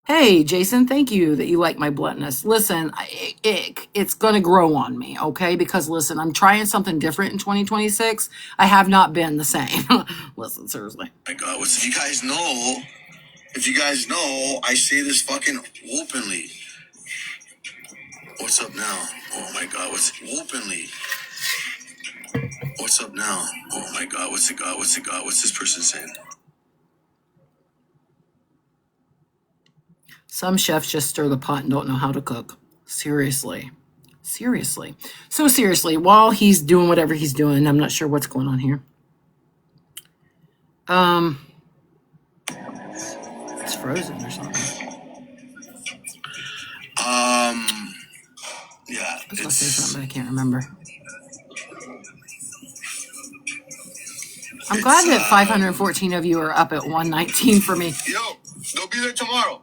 Hey, Jason, thank you that you like my bluntness. Listen, it's going to grow on me, okay? Because listen, I'm trying something different in 2026. I have not been the same. Listen, seriously. My God, if you guys know, I say this fucking openly. What's up now? Oh my God, openly? What's up now? Oh my God, what's this person saying? Some chefs just stir the pot and don't know how to cook. Seriously. Seriously. So seriously, while he's doing whatever he's doing, I'm not sure what's going on here. It's frozen or something. Yeah. I was gonna say something, but I can't remember. I'm glad that 514 of you are up at 119 for me. Yo, they'll be there tomorrow.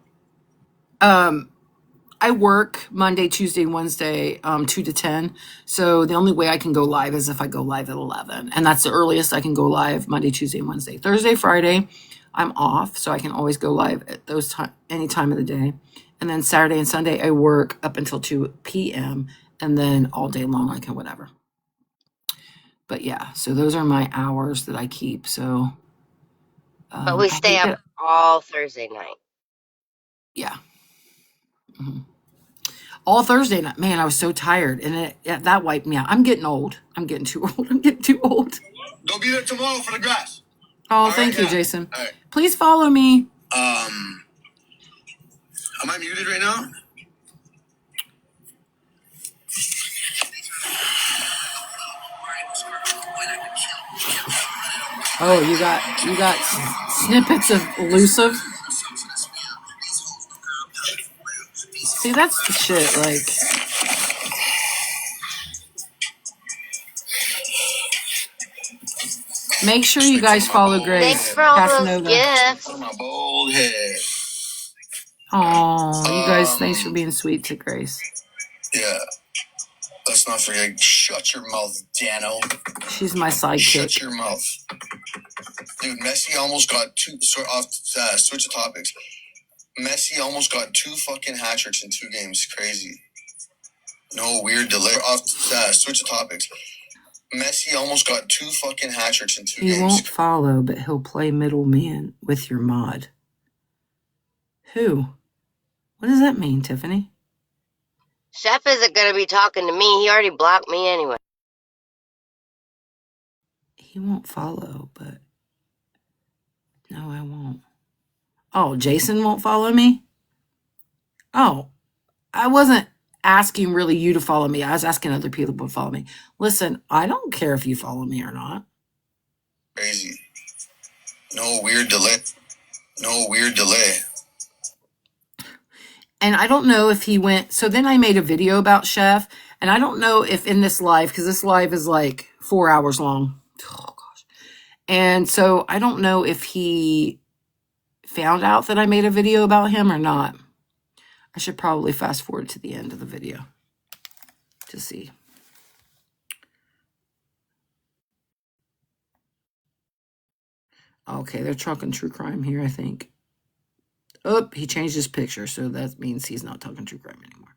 I work Monday, Tuesday, Wednesday, 2 to 10. So the only way I can go live is if I go live at 11. And that's the earliest I can go live Monday, Tuesday, Wednesday. Thursday, Friday, I'm off. So I can always go live at those any time of the day. And then Saturday and Sunday, I work up until 2 p.m. And then all day long, I can whatever. But yeah, so those are my hours that I keep. So, But we stay up all Thursday night. Yeah. Mm-hmm. All Thursday night. Man, I was so tired. And that wiped me out. I'm getting old. I'm getting too old. They'll be there tomorrow for the grass. Oh, thank you, Jason. All right. Please follow me. Am I muted right now? Oh, you got snippets of elusive. See, that's the shit. Like, make sure you guys follow Grace. Thanks for all those gifts. On my bald head. Oh, you guys, thanks for being sweet to Grace. Yeah. Let's not forget, shut your mouth, Dano. She's my sidekick. Shut your mouth. Dude, Messi almost got switch of topics. Messi almost got 2 fucking hat tricks in 2 games. Crazy. No weird delay. Switch of topics. Messi almost got 2 fucking hat tricks in 2 games. He won't follow, but he'll play middleman with your mod. Who? What does that mean, Tiffany? Chef isn't going to be talking to me. He already blocked me anyway. He won't follow, but... No, I won't. Oh, Jason won't follow me? Oh, I wasn't asking really you to follow me. I was asking other people to follow me. Listen, I don't care if you follow me or not. Crazy. No weird delay. No weird delay. And I don't know if he went... So then I made a video about Chef, and I don't know if in this live, because this live is like 4 hours long. Oh, gosh. And so I don't know if he found out that I made a video about him or not. I should probably fast forward to the end of the video to see. Okay, they're talking true crime here, I think. Oh, he changed his picture, so that means he's not talking true crime anymore.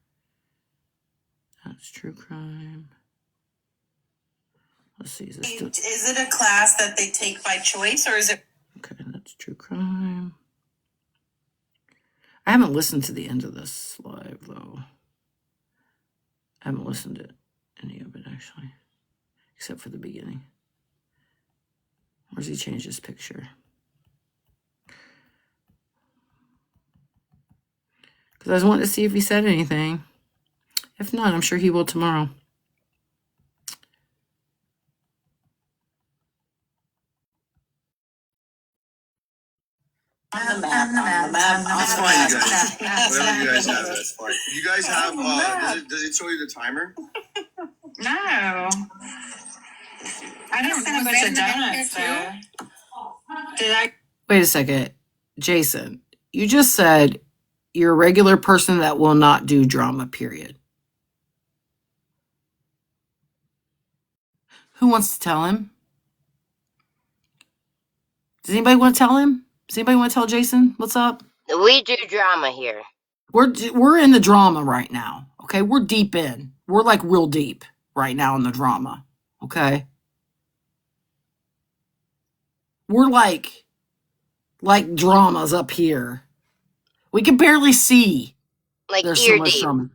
That's true crime. Let's see. Is it a class that they take by choice, or is it? Okay, that's true crime. I haven't listened to the end of this live, though. I haven't listened to any of it, actually, except for the beginning. Where's he changed his picture? Because I was wanting to see if he said anything. If not, I'm sure he will tomorrow. That's fine, you guys. Whatever you guys have, that's fine. You guys have, does it show you the timer? No. I just sent a bunch of donuts there. Did I? Wait a second. Jason, you just said you're a regular person that will not do drama, period. Who wants to tell him? Does anybody want to tell him? Does anybody want to tell Jason what's up? We do drama here. We're in the drama right now. Okay, we're deep in. We're like real deep right now in the drama. Okay, we're like dramas up here. We can barely see. Like There's ear so much deep. drama.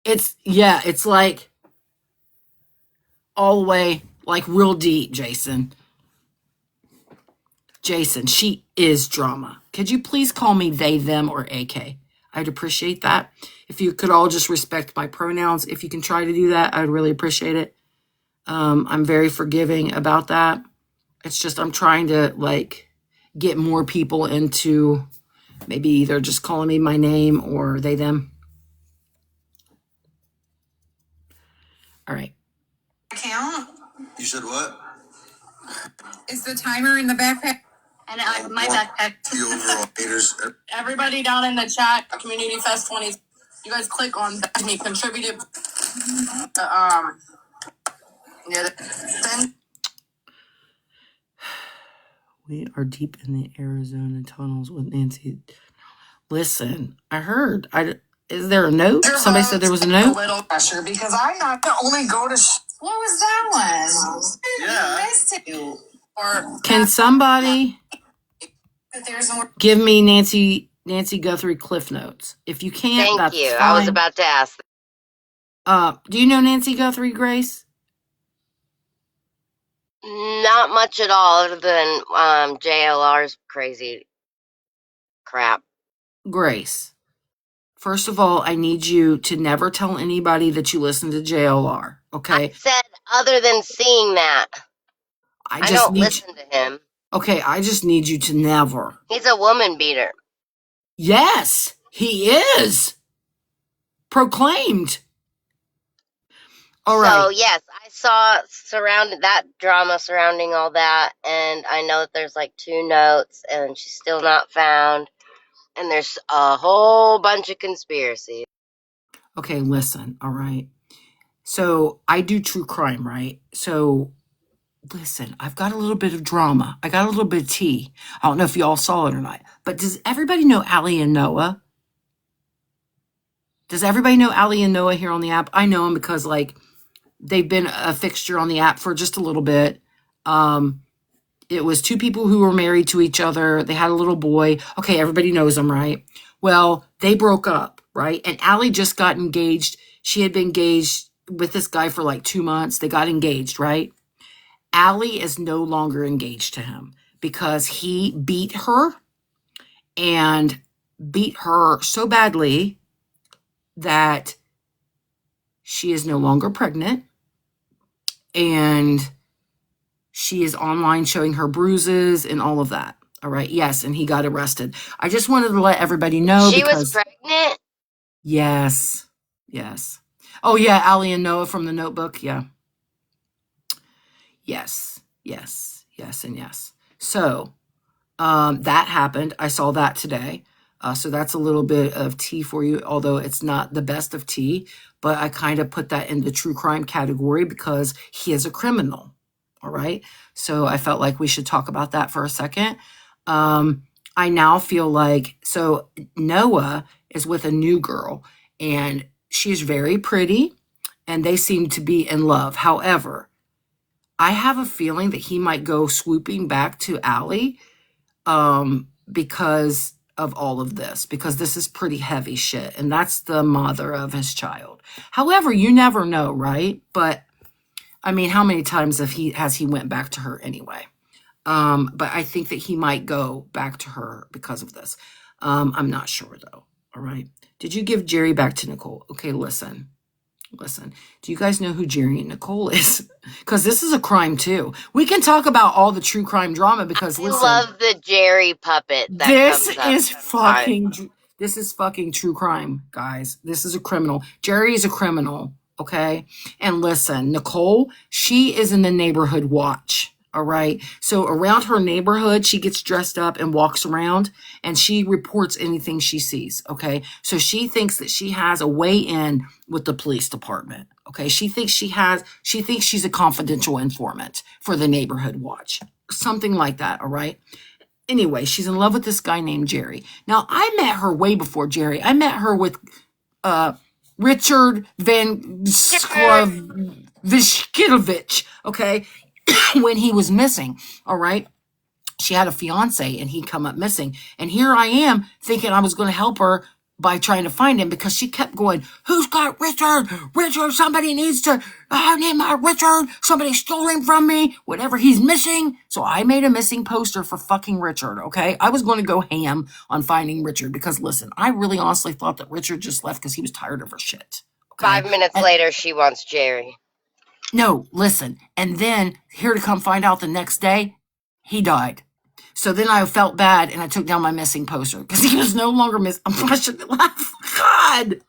It's like all the way like real deep, Jason. Jason, she is drama. Could you please call me they, them, or AK? I'd appreciate that. If you could all just respect my pronouns, if you can try to do that, I'd really appreciate it. I'm very forgiving about that. It's just I'm trying to like get more people into maybe either just calling me my name or they, them. All right. Count? You said what? Is the timer in the backpack? And my backpack. The overall haters. Everybody down in the chat, Community Fest 20. You guys click on me, contributed. Then We are deep in the Arizona tunnels with Nancy. Listen, I heard. Is there a note? Somebody said there was a note. a little pressure because I'm not gonna only go to. What was that one? Yeah. You missed it. Or Can somebody there's more. give me Nancy Guthrie Cliff Notes? If you can't, Thank that's you. fine. I was about to ask. Do you know Nancy Guthrie, Grace? Not much at all, other than JLR's crazy crap. Grace. First of all, I need you to never tell anybody that you listen to JLR, okay? I said other than seeing that. I don't listen to him. Okay, I just need you to never. He's a woman beater. Yes, he is. Proclaimed. All right. So, yes, I saw that drama surrounding all that, and I know that there's like 2 notes, and she's still not found, and there's a whole bunch of conspiracies. Okay, listen, all right. So I do true crime, right? So listen, I've got a little bit of drama. I got a little bit of tea. I don't know if you all saw it or not, but does everybody know Allie and Noah? Does everybody know Allie and Noah here on the app? I know them because like they've been a fixture on the app for just a little bit. It was 2 people who were married to each other. They had a little boy. Okay, everybody knows them, right? Well, they broke up, right? And Allie just got engaged. She had been engaged with this guy for like 2 months. They got engaged, right? Allie is no longer engaged to him because he beat her and beat her so badly that she is no longer pregnant. And she is online showing her bruises and all of that. All right. Yes. And he got arrested. I just wanted to let everybody know. She was pregnant? Yes. Yes. Oh, yeah. Allie and Noah from The Notebook. Yeah. Yes. Yes. Yes. And yes. So that happened. I saw that today. So that's a little bit of tea for you, although it's not the best of tea. But I kind of put that in the true crime category because he is a criminal. All right. So I felt like we should talk about that for a second. I now feel like, so Noah is with a new girl and she's very pretty and they seem to be in love. However, I have a feeling that he might go swooping back to Allie because of all of this because this is pretty heavy shit, and that's the mother of his child. However, you never know, right? But I mean, how many times has he went back to her anyway? But I think that he might go back to her because of this. I'm not sure though. All right. Did you give Jerry back to Nicole? Okay, listen. Do you guys know who Jerry and Nicole is? Because this is a crime too. We can talk about all the true crime drama because I listen, love the Jerry puppet that this comes up is sometimes. fucking true crime, guys. This is a criminal. Jerry is a criminal, okay? And listen, Nicole, she is in the neighborhood watch. All right. So around her neighborhood, she gets dressed up and walks around and she reports anything she sees. Okay. So she thinks that she has a way in with the police department. Okay. She thinks she's a confidential informant for the neighborhood watch. Something like that. All right. Anyway, she's in love with this guy named Jerry. Now, I met her way before Jerry. I met her with Richard Van Vishkilovich. Okay. When he was missing, all right, she had a fiance and he'd come up missing. And here I am thinking I was going to help her by trying to find him because she kept going, who's got Richard? Richard, somebody needs to, I need my Richard. Somebody stole him from me, whatever, he's missing. So I made a missing poster for fucking Richard, okay? I was going to go ham on finding Richard because listen, I really honestly thought that Richard just left because he was tired of her shit. Okay? 5 minutes later, she wants Jerry. No, listen. And then here to come find out the next day, he died. So then I felt bad and I took down my missing poster because he was no longer missing. I shouldn't laugh. God.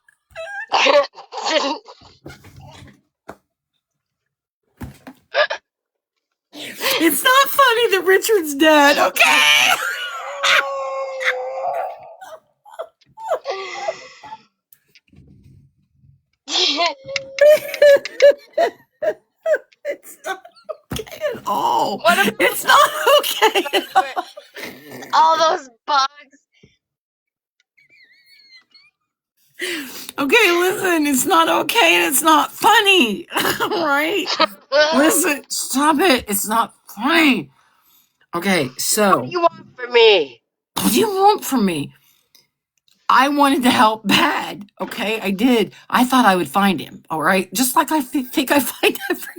It's not funny that Richard's dead, okay? It's not okay at all. It's not okay at all. All those bugs. Okay, listen, it's not okay and it's not funny. Right? Listen, stop it. It's not funny. Okay, so. What do you want from me? What do you want from me? I wanted to help bad. Okay, I did. I thought I would find him. All right. Just like I think I find everyone.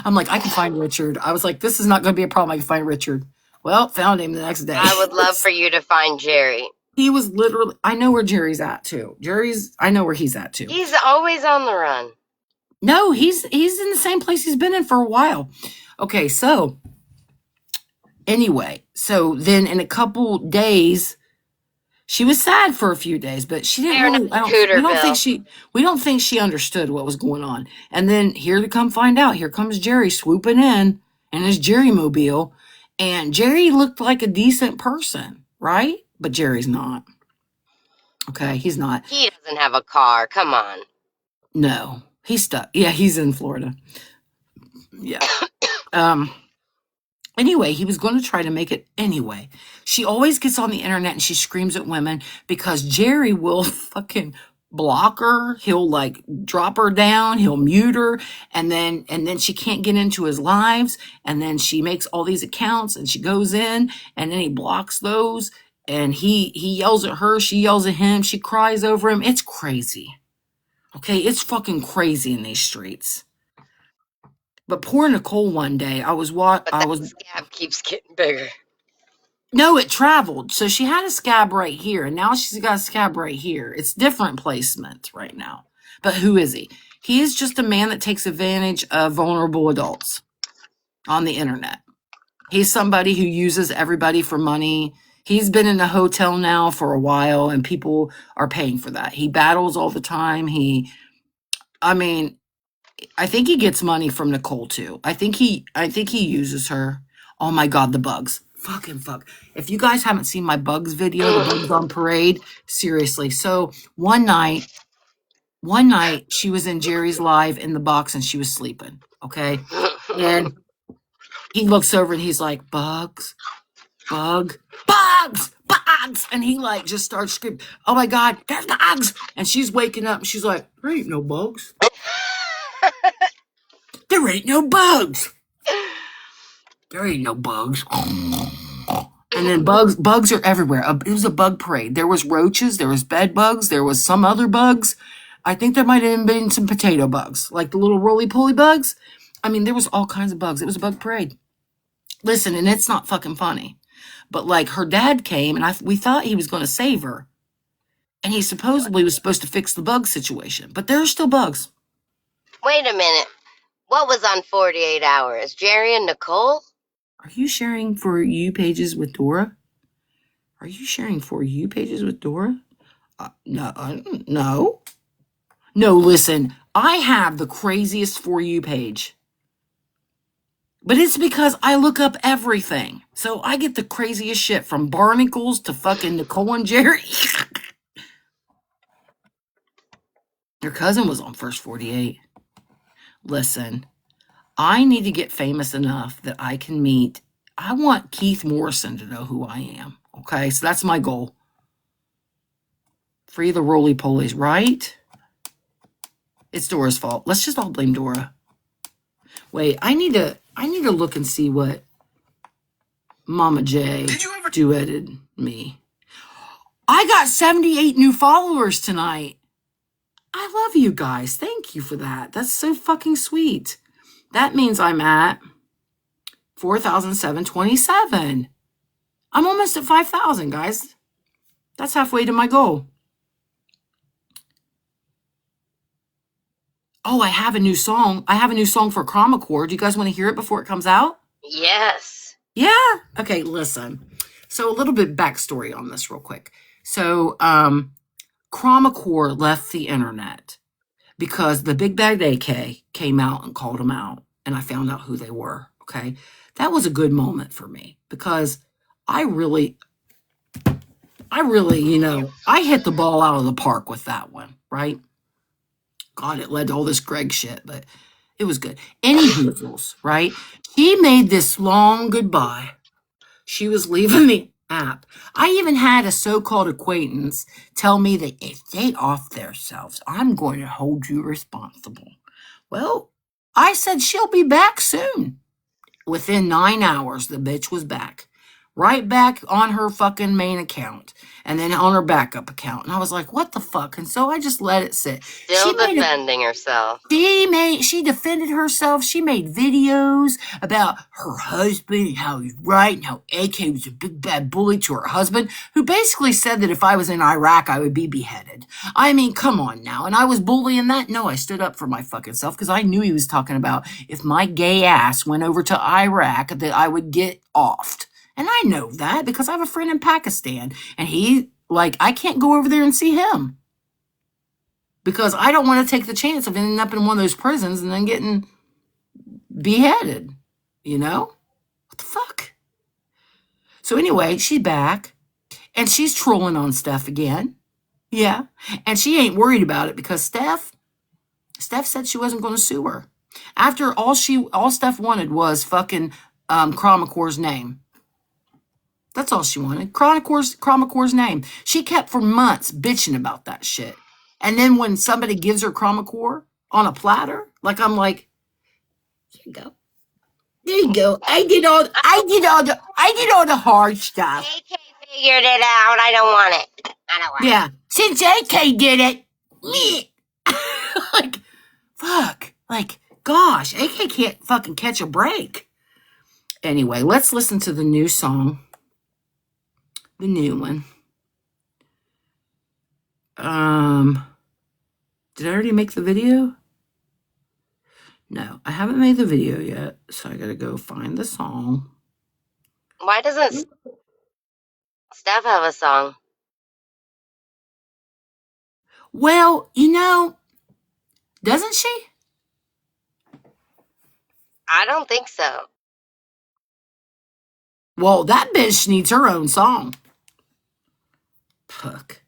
I'm like, I can find Richard. I was like, this is not going to be a problem. I can find Richard. Well, found him the next day. I would love for you to find Jerry. He was literally, I know where Jerry's at too. I know where he's at too. He's always on the run. No, he's in the same place he's been in for a while. Okay, so anyway, so then in a couple days, she was sad for a few days, but she didn't really, we don't think she understood what was going on. And then here to come find out, here comes Jerry swooping in his Jerry mobile. And Jerry looked like a decent person, right? But Jerry's not. Okay, he's not. He doesn't have a car. Come on. No, he's stuck. Yeah, he's in Florida. Yeah. Anyway, he was going to try to make it anyway. She always gets on the internet and she screams at women because Jerry will fucking block her. He'll like drop her down. He'll mute her. And then she can't get into his lives. And then she makes all these accounts and she goes in and then he blocks those. And he yells at her. She yells at him. She cries over him. It's crazy. Okay. It's fucking crazy in these streets. But poor Nicole one day, the scab keeps getting bigger. No, it traveled. So she had a scab right here, and now she's got a scab right here. It's different placement right now. But who is he? He is just a man that takes advantage of vulnerable adults on the internet. He's somebody who uses everybody for money. He's been in a hotel now for a while, and people are paying for that. He battles all the time. I think he gets money from Nicole too. I think he uses her. Oh my God, the bugs. Fucking fuck. If you guys haven't seen my bugs video, the bugs on parade, seriously. So one night she was in Jerry's live in the box and she was sleeping. Okay. And he looks over and he's like, bugs. And he like just starts screaming, oh my God, there's bugs. And she's waking up and she's like, there ain't no bugs. There ain't no bugs. There ain't no bugs. And And then bugs are everywhere. It was a bug parade. There was roaches, there was bed bugs, there was some other bugs. I think there might have been some potato bugs, like the little roly-poly bugs. I mean, there was all kinds of bugs. It was a bug parade. Listen, and it's not fucking funny. But like her dad came and we thought he was going to save her. And he supposedly was supposed to fix the bug situation. But there are still bugs. Wait a minute. What was on 48 Hours? Jerry and Nicole? Are you sharing For You pages with Dora? Are you sharing For You pages with Dora? No. No, listen. I have the craziest For You page. But it's because I look up everything. So I get the craziest shit from barnacles to fucking Nicole and Jerry. Your cousin was on First 48. Listen, I need to get famous enough that I can meet. I want Keith Morrison to know who I am. Okay, so that's my goal. Free the roly-polies, right? It's Dora's fault. Let's just all blame Dora. Wait, I need to look and see what Mama J duetted me. I got 78 new followers tonight. I love you guys. Thank you for that. That's so fucking sweet. That means I'm at 4,727. I'm almost at 5,000, guys. That's halfway to my goal. Oh, I have a new song. I have a new song for Chromacore. Do you guys want to hear it before it comes out? Yes. Yeah? Okay, listen. So a little bit backstory on this real quick. So Chromacore left the internet because the Big Bad AK came out and called them out, and I found out who they were, okay? That was a good moment for me because I really, I hit the ball out of the park with that one, right? God, it led to all this Greg shit, but it was good. Anywho, right? She made this long goodbye. She was leaving the app. I even had a so-called acquaintance tell me that if they off themselves, I'm going to hold you responsible. Well, I said she'll be back soon. Within 9 hours, the bitch was back. Right back on her fucking main account and then on her backup account. And I was like, what the fuck? And so I just let it sit. Still defending herself. She defended herself. She made videos about her husband and how he's right and how AK was a big bad bully to her husband, who basically said that if I was in Iraq, I would be beheaded. I mean, come on now. And I was bullying that? No, I stood up for my fucking self because I knew he was talking about if my gay ass went over to Iraq, that I would get offed. And I know that because I have a friend in Pakistan and I can't go over there and see him because I don't want to take the chance of ending up in one of those prisons and then getting beheaded, What the fuck? So anyway, she's back and she's trolling on Steph again. Yeah. And she ain't worried about it because Steph said she wasn't going to sue her. After all Steph wanted was fucking Chromacore's name. That's all she wanted. Chromacore's name. She kept for months bitching about that shit. And then when somebody gives her Chromacore on a platter, I'm like, here you go. There you go. I did all the hard stuff. AK figured it out. I don't want it. Yeah. Since AK did it. Me. Fuck. Gosh, AK can't fucking catch a break. Anyway, let's listen to the new song. The new one. Did I already make the video? No, I haven't made the video yet, so I gotta go find the song. Why doesn't Steph have a song? Well, doesn't she? I don't think so. Well, that bitch needs her own song. Fuck.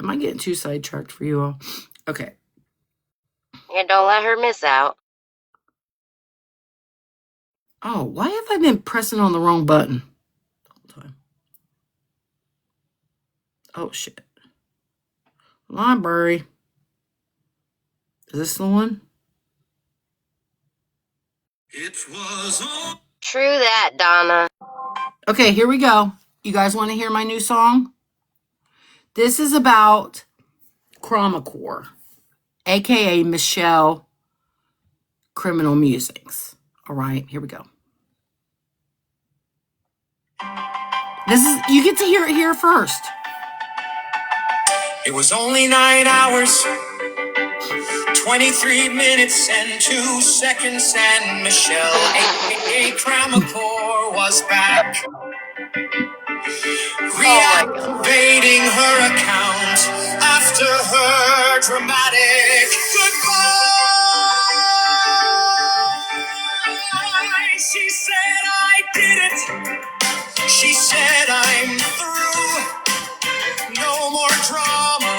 Am I getting too sidetracked for you all? Okay. Yeah, don't let her miss out. Oh, why have I been pressing on the wrong button the whole time? Oh, shit. Library. Is this the one? It was on. True that, Donna. Okay, here we go. You guys want to hear my new song? This is about Chromacore, aka Michelle Criminal Musings. All right, here we go. You get to hear it here first. It was only 9 hours, 23 minutes and 2 seconds, and Michelle, aka Cramacore, was back, reactivating her account after her dramatic goodbye. She said, I did it. She said, I'm through. No more drama.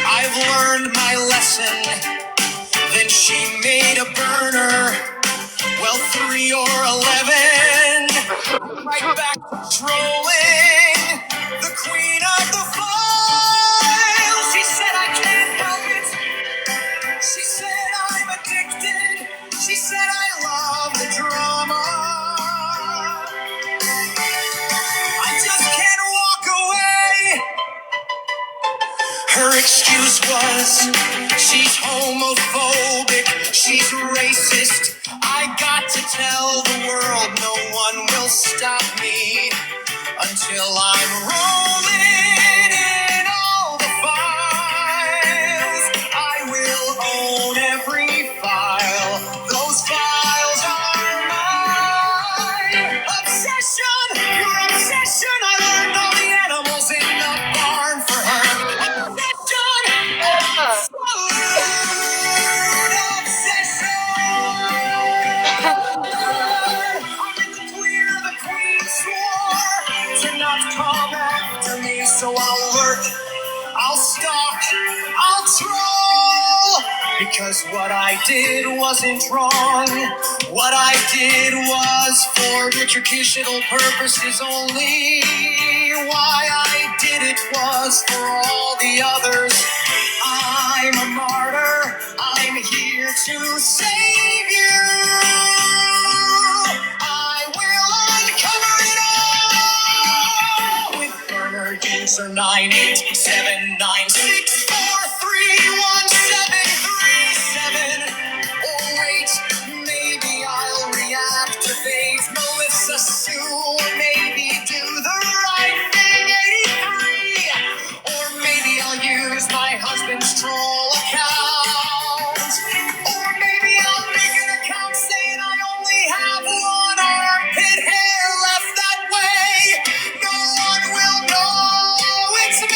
I've learned my lesson. Then she made a burner. Well, 3 or 11. Right back to trolling. The queen of the files. She said, I can't help it. She said, I'm addicted. She said, I love the drama. I just can't walk away. Her excuse was, she's homophobic, she's racist. I got to tell the world no one will stop me until I'm rolling in all the files. I will own every file. Those files are mine. Obsession, your obsession. I learned all the animals in the barn for her. So I'll lurk, I'll stalk, I'll troll, because what I did wasn't wrong. What I did was for educational purposes only. Why I did it was for all the others. I'm a martyr, I'm here to save you. I will uncover it all with burner user 98796431737. Or wait, maybe I'll reactivate Melissa Sue, or maybe do the right thing 83. Or maybe I'll use my husband's troll account. Or maybe I'll make an account saying I only have one armpit hair left. That way no one will know it's me.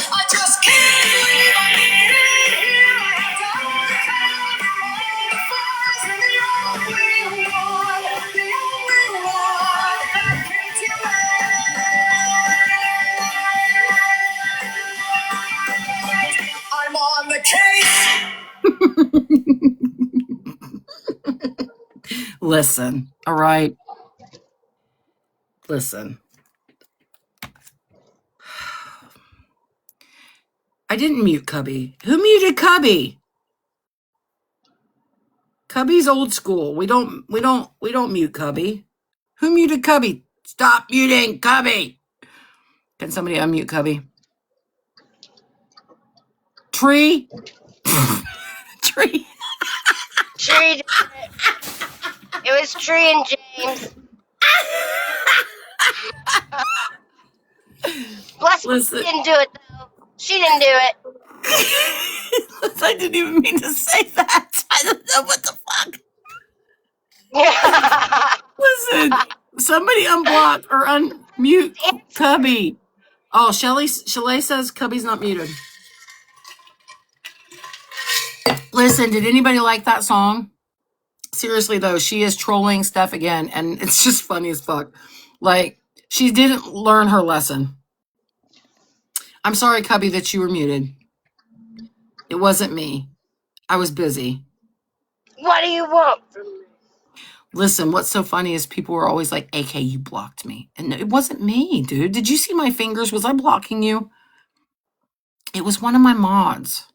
I just can't believe I made it here. I have to overcome all the fires, and the only one that can do it. I'm on the case. Listen, all right. Listen. I didn't mute Cubby. Who muted Cubby? Cubby's old school. We don't mute Cubby. Who muted Cubby? Stop muting Cubby. Can somebody unmute Cubby? Tree? Tree. Tree did it. It was Tree and James. Bless her, she didn't do it though. She didn't do it. I didn't even mean to say that. I don't know what the fuck. Listen, somebody unblock or unmute Cubby. Oh, Shelly says Cubby's not muted. Listen, did anybody like that song? Seriously though, she is trolling Steph again, and it's just funny as fuck. Like, she didn't learn her lesson. I'm sorry, Cubby, that you were muted. It wasn't me. I was busy. What do you want from me? Listen, what's so funny is people were always like, AK, you blocked me. And it wasn't me, dude. Did you see my fingers? Was I blocking you? It was one of my mods.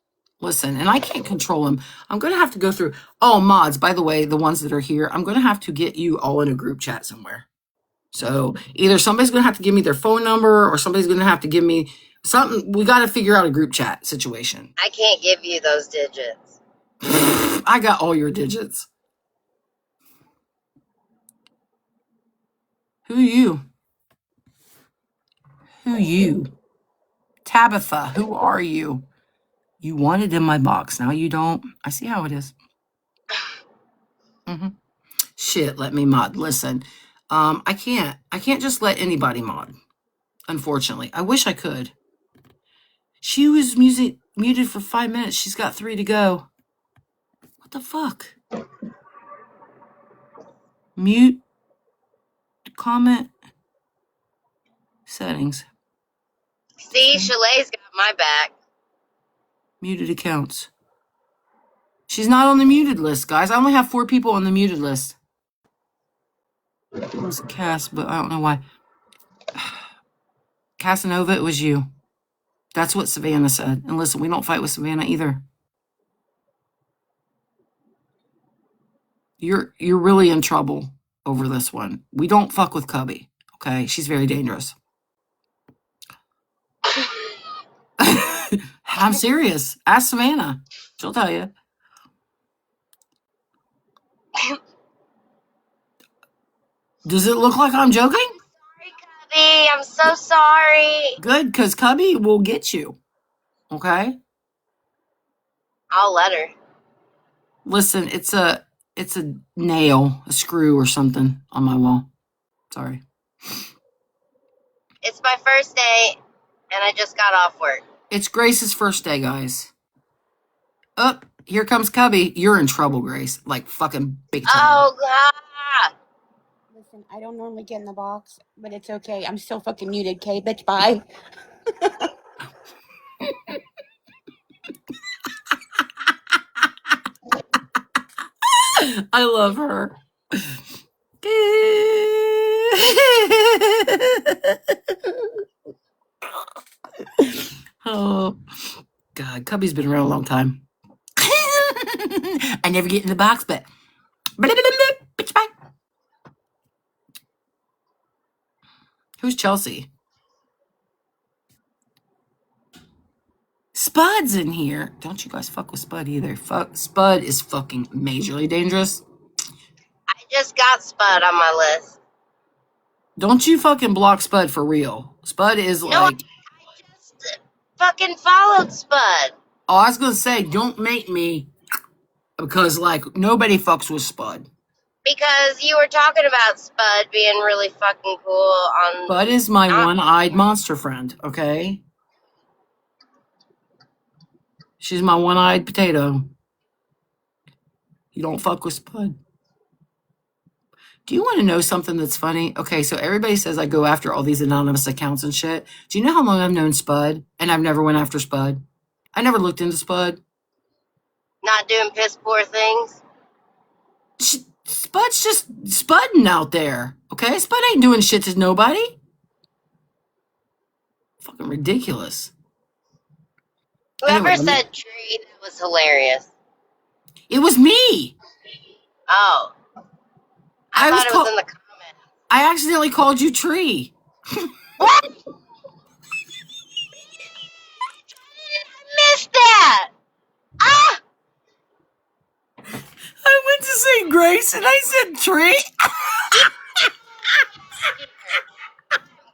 Listen, and I can't control them. I'm going to have to go through. Oh, mods, by the way, the ones that are here, I'm going to have to get you all in a group chat somewhere. So either somebody's going to have to give me their phone number or somebody's going to have to give me something. We got to figure out a group chat situation. I can't give you those digits. I got all your digits. Who you? Who you? Tabitha, who are you? You wanted in my box. Now you don't. I see how it is. Shit, let me mod. Listen, I can't just let anybody mod. Unfortunately, I wish I could. She was muted for 5 minutes. She's got 3 to go. What the fuck? Mute. Comment. Settings. See, Chalet's got my back. Muted accounts. She's not on the muted list, guys. I only have 4 people on the muted list. It was Cass, but I don't know why. Casanova, it was you. That's what Savannah said. And listen, we don't fight with Savannah either. You're really in trouble over this one. We don't fuck with Cubby, okay? She's very dangerous. I'm serious. Ask Savannah. She'll tell you. Does it look like I'm joking? Sorry, Cubby. I'm so sorry. Good, because Cubby will get you. Okay? I'll let her. Listen, it's a nail, a screw or something on my wall. Sorry. It's my first day, and I just got off work. It's Grace's first day, guys. Oh, here comes Cubby. You're in trouble, Grace. Like fucking big time. Oh, God. Listen, I don't normally get in the box, but it's okay. I'm still fucking muted, okay? Bitch, bye. I love her. Oh, God. Cubby's been around a long time. I never get in the box, but... Bitch, bye. Who's Chelsea? Spud's in here. Don't you guys fuck with Spud either. Fuck. Spud is fucking majorly dangerous. I just got Spud on my list. Don't you fucking block Spud for real. Spud is like... I just fucking followed Spud. Oh, I was going to say, don't make me... Because, like, nobody fucks with Spud. Because you were talking about Spud being really fucking cool on... Spud is my one-eyed monster friend, okay? She's my one-eyed potato. You don't fuck with Spud. Do you want to know something that's funny? Okay, so everybody says I go after all these anonymous accounts and shit. Do you know how long I've known Spud? And I've never went after Spud. I never looked into Spud. Not doing piss poor things? Spud's just spudding out there, okay? Spud ain't doing shit to nobody. Fucking ridiculous. Whoever Anyway, said tree, that was hilarious. it was me. Oh. I thought it was in the comments. I accidentally called you Tree. What? I missed that. Ah! I went to say Grace and I said Tree.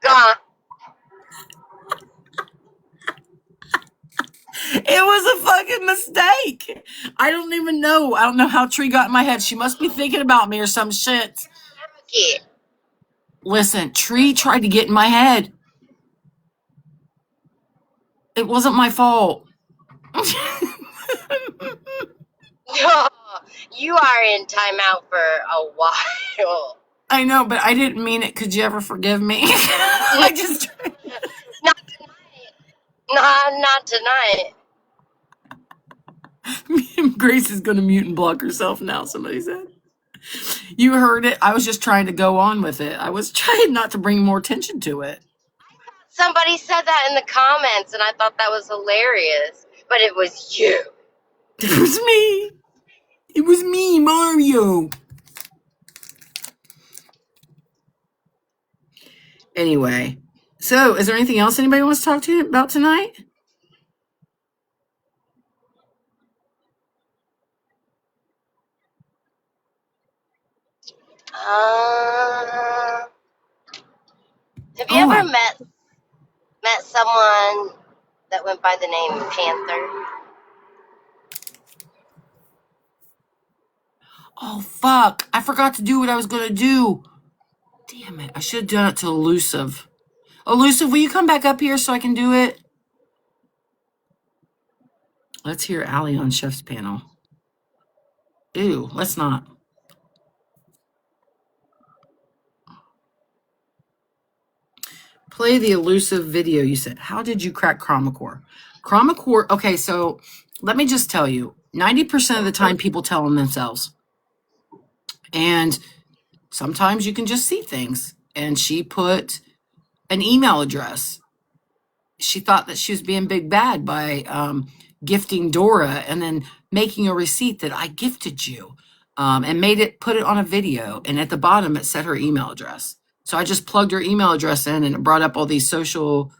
Gone. It was a fucking mistake. I don't even know. I don't know how Tree got in my head. She must be thinking about me or some shit. Yeah. Listen, Tree tried to get in my head. It wasn't my fault. You are in timeout for a while. I know, but I didn't mean it. Could you ever forgive me? I just... Not tonight. Not tonight. Grace is going to mute and block herself now, somebody said. You heard it. I was just trying to go on with it. I was trying not to bring more attention to it. Somebody said that in the comments, and I thought that was hilarious. But it was you. It was me. It was me, Mario. Anyway, so is there anything else anybody wants to talk to you about tonight? Have you ever Oh, met someone that went by the name Panther? oh, fuck. I forgot to do what I was going to do. Damn it. I should have done it to Elusive. Elusive, will you come back up here so I can do it? Let's hear Allie on Chef's panel. Ew, let's not. Play the Elusive video you said. How did you crack Chroma Core? Chroma Core, okay, so let me just tell you, 90% of the time people tell them themselves. And sometimes you can just see things. And she put an email address. She thought that she was being big bad by gifting Dora and then making a receipt that I gifted you and put it on a video. And at the bottom, it said her email address. So I just plugged her email address in and it brought up all these social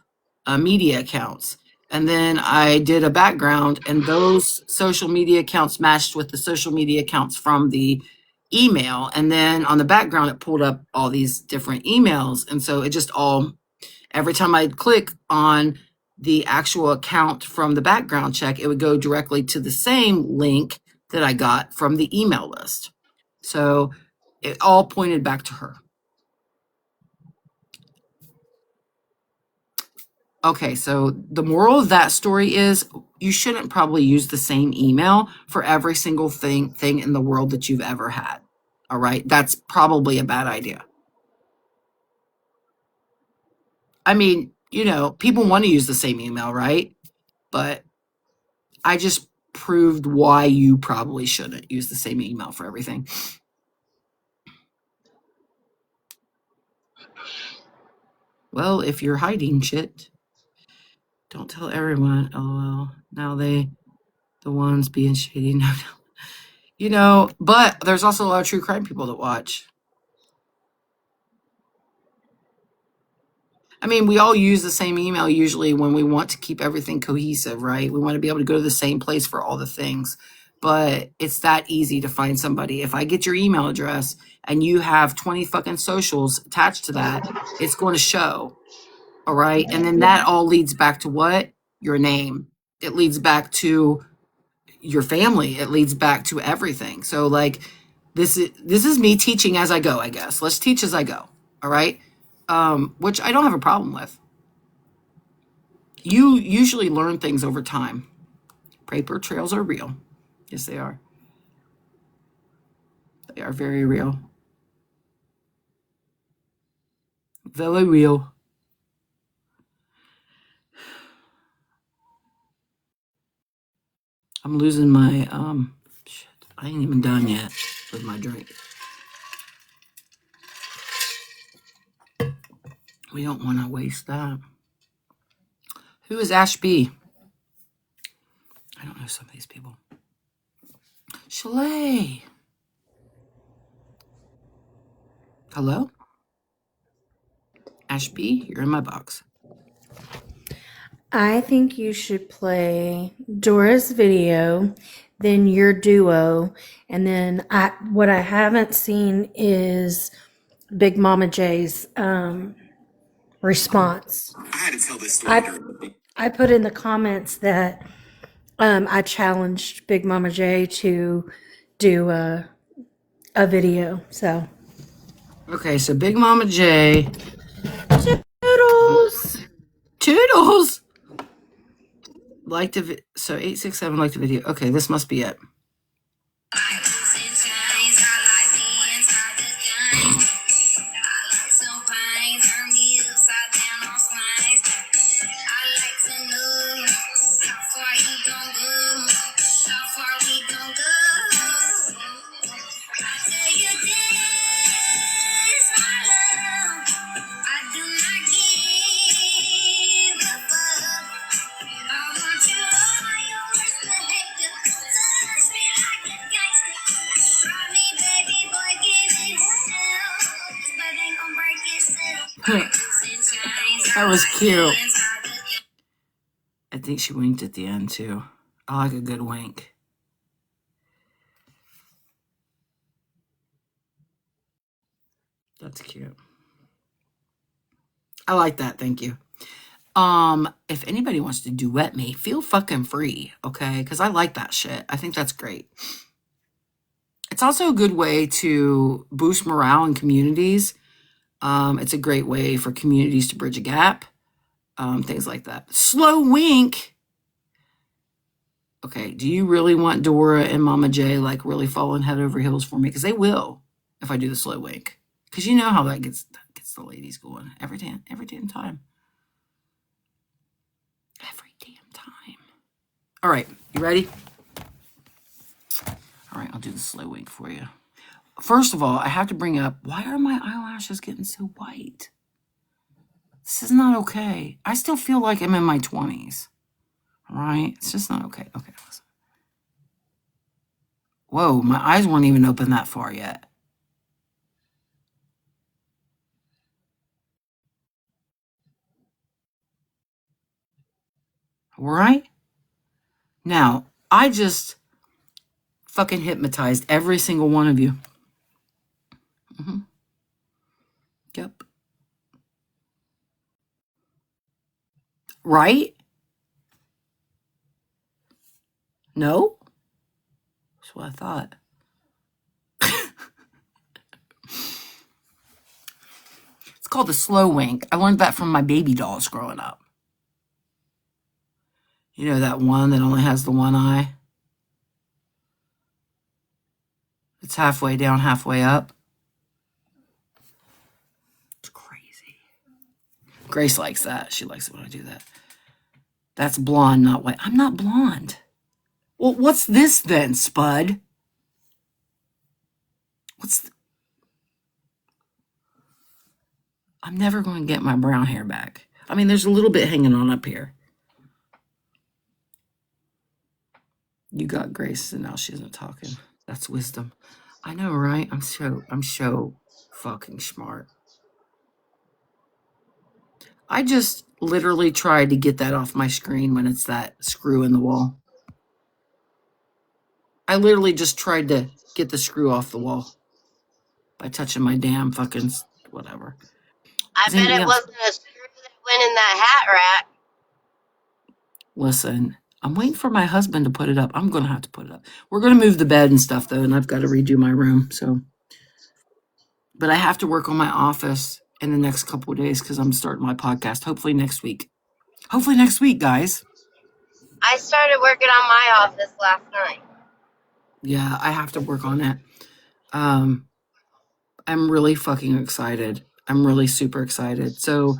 media accounts. And then I did a background and those social media accounts matched with the social media accounts from the email. And then on the background, it pulled up all these different emails. And so it just all, every time I'd click on the actual account from the background check, it would go directly to the same link that I got from the email list. So it all pointed back to her. Okay, so the moral of that story is you shouldn't probably use the same email for every single thing in the world that you've ever had. All right, that's probably a bad idea. I mean, you know, people want to use the same email, right? But I just proved why you probably shouldn't use the same email for everything. Well, if you're hiding shit, don't tell everyone. Oh, well, now the ones being shady. No, you know, but there's also a lot of true crime people that watch. I mean, we all use the same email usually when we want to keep everything cohesive, right? We want to be able to go to the same place for all the things. But it's that easy to find somebody. If I get your email address and you have 20 fucking socials attached to that, it's going to show. All right. And then that all leads back to what? Your name. It leads back to your family. It leads back to everything. So like this is me teaching as I go, I guess. Let's teach as I go. All right. Which I don't have a problem with. You usually learn things over time. Paper trails are real. Yes, they are. They are very real. Very real. I'm losing my shit. I ain't even done yet with my drink. We don't want to waste that. Who is Ashby? I don't know some of these people. Chalet. Hello? Ashby, you're in my box. I think you should play Dora's video, then your duo, and then what I haven't seen is Big Mama J's response. I had to tell this story. I put in the comments that I challenged Big Mama J to do a video. So Okay, so Big Mama J. Toodles. Toodles. Liked the so 867 liked the video. Okay, this must be it. That was cute. I think she winked at the end too. I like a good wink. That's cute. I like that. Thank you. If anybody wants to duet me, feel fucking free, okay? Because I like that shit. I think that's great. It's also a good way to boost morale in communities. It's a great way for communities to bridge a gap. Things like that. Slow wink. Okay, do you really want Dora and Mama J like really falling head over heels for me? Because they will if I do the slow wink. Because you know how that gets the ladies going every damn time. Every damn time. All right, you ready? All right, I'll do the slow wink for you. First of all, I have to bring up, why are my eyelashes getting so white? This is not okay. I still feel like I'm in my 20s. All right? It's just not okay. Okay, listen. Whoa, my eyes weren't even open that far yet. All right? Now, I just fucking hypnotized every single one of you. Mm-hmm. Yep. Right? No? That's what I thought. It's called the slow wink. I learned that from my baby dolls growing up. You know that one that only has the one eye? It's halfway down, halfway up. It's crazy. Grace likes that. She likes it when I do that. That's blonde, not white. I'm not blonde. Well, what's this then, Spud? I'm never going to get my brown hair back. I mean, there's a little bit hanging on up here. You got Grace, and now she isn't talking. That's wisdom. I know, right? I'm so fucking smart. I just literally tried to get that off my screen when it's that screw in the wall. I literally just tried to get the screw off the wall by touching my damn fucking whatever. I bet it wasn't a screw that went in that hat rack. Listen, I'm waiting for my husband to put it up. I'm going to have to put it up. We're going to move the bed and stuff, though, and I've got to redo my room. So, but I have to work on my office in the next couple of days because I'm starting my podcast. Hopefully next week. Hopefully next week, guys. I started working on my office last night. Yeah, I have to work on it. I'm really fucking excited. I'm really super excited. So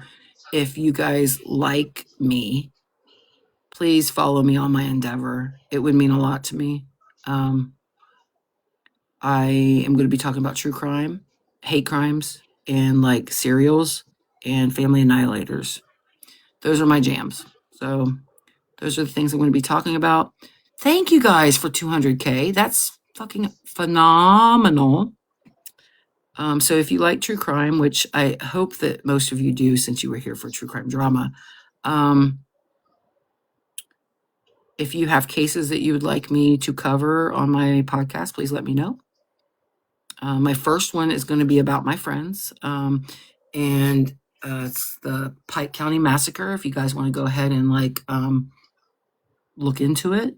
if you guys like me, please follow me on my endeavor. It would mean a lot to me. I am going to be talking about true crime, hate crimes, and like serials and family annihilators. Those are my jams. So those are the things I'm going to be talking about. Thank you guys for 200K. That's fucking phenomenal. So if you like true crime, which I hope that most of you do since you were here for true crime drama, if you have cases that you would like me to cover on my podcast, please let me know. My first one is going to be about my friends, and it's the Pike County Massacre. If you guys want to go ahead and like look into it,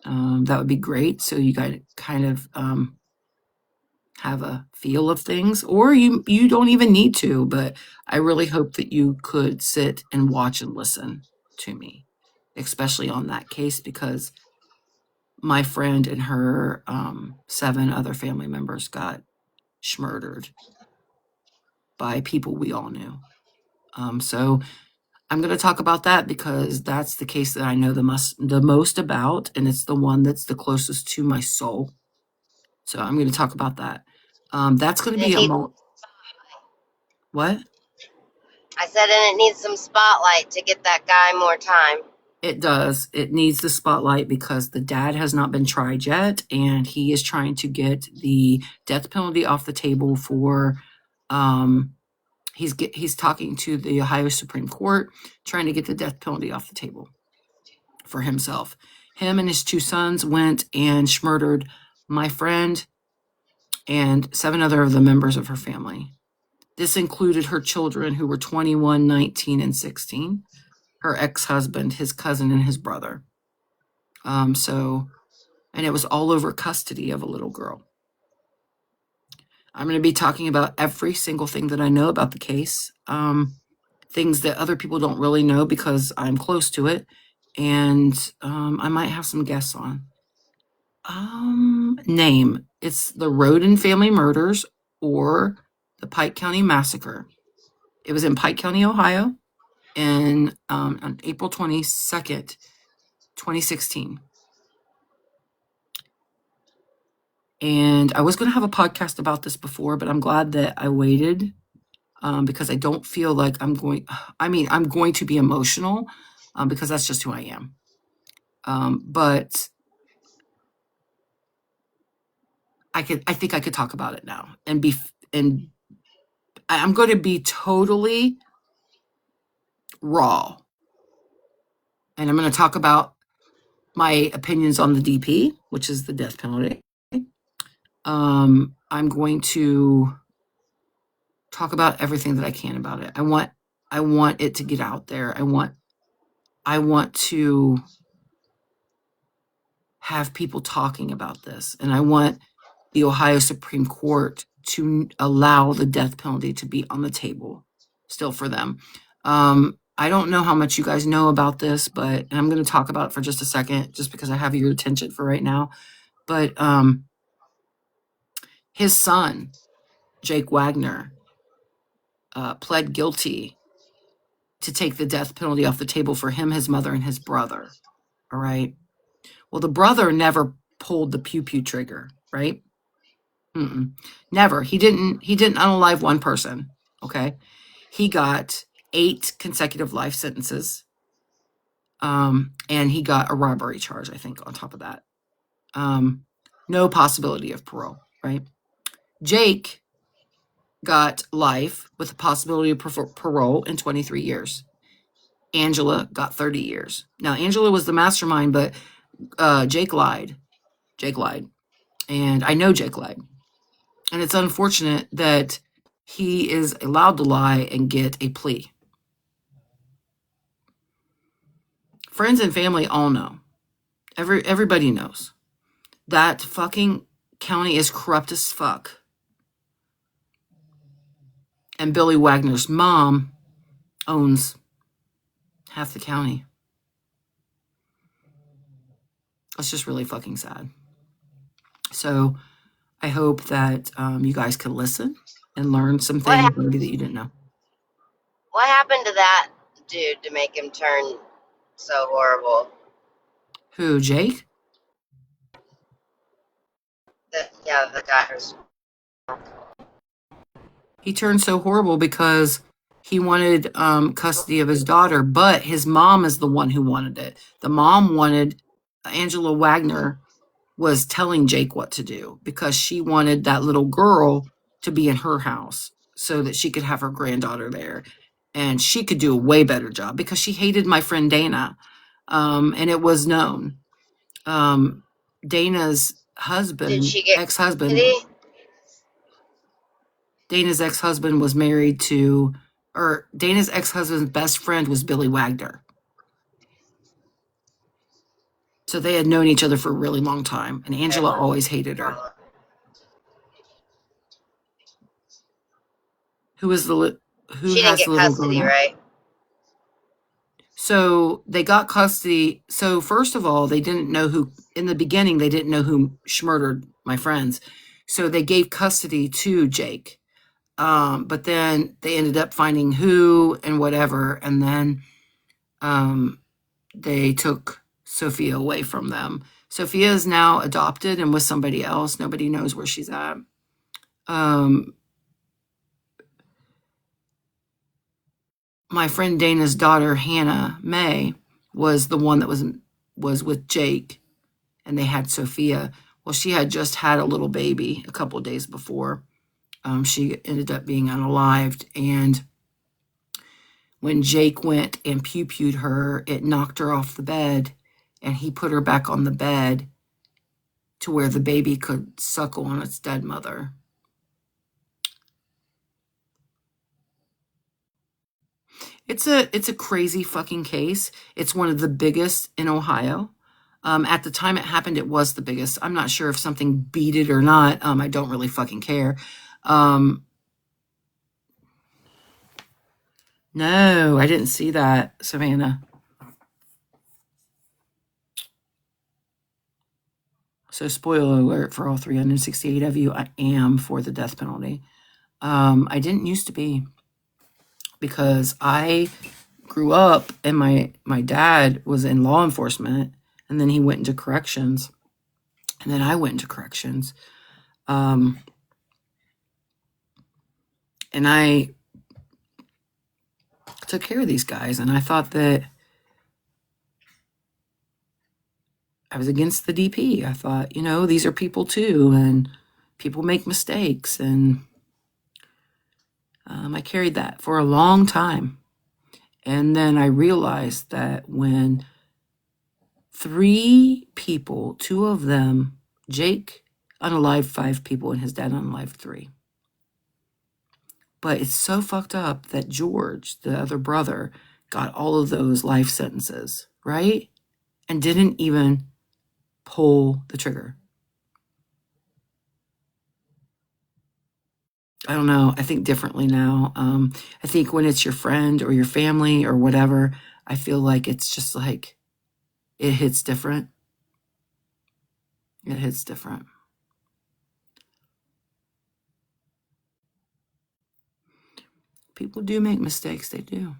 that would be great. So you guys kind of have a feel of things, or you don't even need to. But I really hope that you could sit and watch and listen to me, especially on that case, because my friend and her 7 other family members got schmurdered by people we all knew. So I'm going to talk about that because that's the case that I know the most about, and it's the one that's the closest to my soul. So I'm going to talk about that. That's going to be what? I said, and it needs some spotlight to get that guy more time. It does. It needs the spotlight because the dad has not been tried yet, and he is trying to get the death penalty off the table for he's talking to the Ohio Supreme Court, trying to get the death penalty off the table for himself. Him and his 2 sons went and murdered my friend and 7 other of the members of her family. This included her children, who were 21, 19, and 16, her ex-husband, his cousin, and his brother. And it was all over custody of a little girl. I'm going to be talking about every single thing that I know about the case, things that other people don't really know because I'm close to it, and I might have some guests on. Name. It's the Roden family murders or the Pike County Massacre. It was in Pike County, Ohio, on April 22nd, 2016. And I was going to have a podcast about this before, but I'm glad that I waited because I don't feel like I'm going to be emotional because that's just who I am. But I think I could talk about it now and I'm going to be totally raw. And I'm going to talk about my opinions on the DP, which is the death penalty. I'm going to talk about everything that I can about it. I want it to get out there. I want to have people talking about this, and I want the Ohio Supreme Court to allow the death penalty to be on the table still for them. I don't know how much you guys know about this, but I'm going to talk about it for just a second, just because I have your attention for right now. But his son, Jake Wagner, pled guilty to take the death penalty off the table for him, his mother, and his brother. All right. Well, the brother never pulled the pew trigger, right? Never. He didn't unalive one person. Okay. He got 8 consecutive life sentences. And he got a robbery charge, I think, on top of that. No possibility of parole, right? Jake got life with the possibility of parole in 23 years. Angela got 30 years. Now, Angela was the mastermind, but Jake lied. And I know Jake lied. And it's unfortunate that he is allowed to lie and get a plea. Friends and family all know. Everybody knows. That fucking county is corrupt as fuck. And Billy Wagner's mom owns half the county. It's just really fucking sad. So I hope that you guys can listen and learn some things maybe that you didn't know. What happened to that dude to make him turn so horrible? Who, Jake? The guy who's... He turned so horrible because he wanted custody of his daughter, but his mom is the one who wanted it. The mom wanted, Angela Wagner was telling Jake what to do because she wanted that little girl to be in her house so that she could have her granddaughter there. And she could do a way better job because she hated my friend Dana. And it was known. Dana's husband, Did she get ex-husband, custody? Dana's ex-husband was married to, or Dana's ex-husband's best friend was Billy Wagner. So they had known each other for a really long time, and Angela always hated her. Who has the little girl? Right? So they got custody. So first of all, they didn't know who, in the beginning, they didn't know who murdered my friends. So they gave custody to Jake. But then they ended up finding who and whatever. And then they took Sophia away from them. Sophia is now adopted and with somebody else. Nobody knows where she's at. My friend Dana's daughter, Hannah May, was the one that was with Jake, and they had Sophia. Well, she had just had a little baby a couple of days before, She ended up being unalived. And when Jake went and pew-pewed her, it knocked her off the bed, and he put her back on the bed to where the baby could suckle on its dead mother. It's a crazy fucking case. It's one of the biggest in Ohio. At the time it happened, it was the biggest. I'm not sure if something beat it or not. I don't really fucking care. No, I didn't see that, Savannah. So spoiler alert for all 368 of you, I am for the death penalty. I didn't used to be, because I grew up and my dad was in law enforcement, and then he went into corrections, and then I went into corrections. And I took care of these guys, and I thought that I was against the DP. I thought, these are people too, and people make mistakes, and I carried that for a long time. And then I realized that when 3 people, 2 of them, Jake unalived 5 people and his dad unalived 3. But it's so fucked up that George, the other brother, got all of those life sentences, right? And didn't even pull the trigger. I don't know. I think differently now. I think when it's your friend or your family or whatever, I feel like it's just like it hits different. It hits different. People do make mistakes. They do.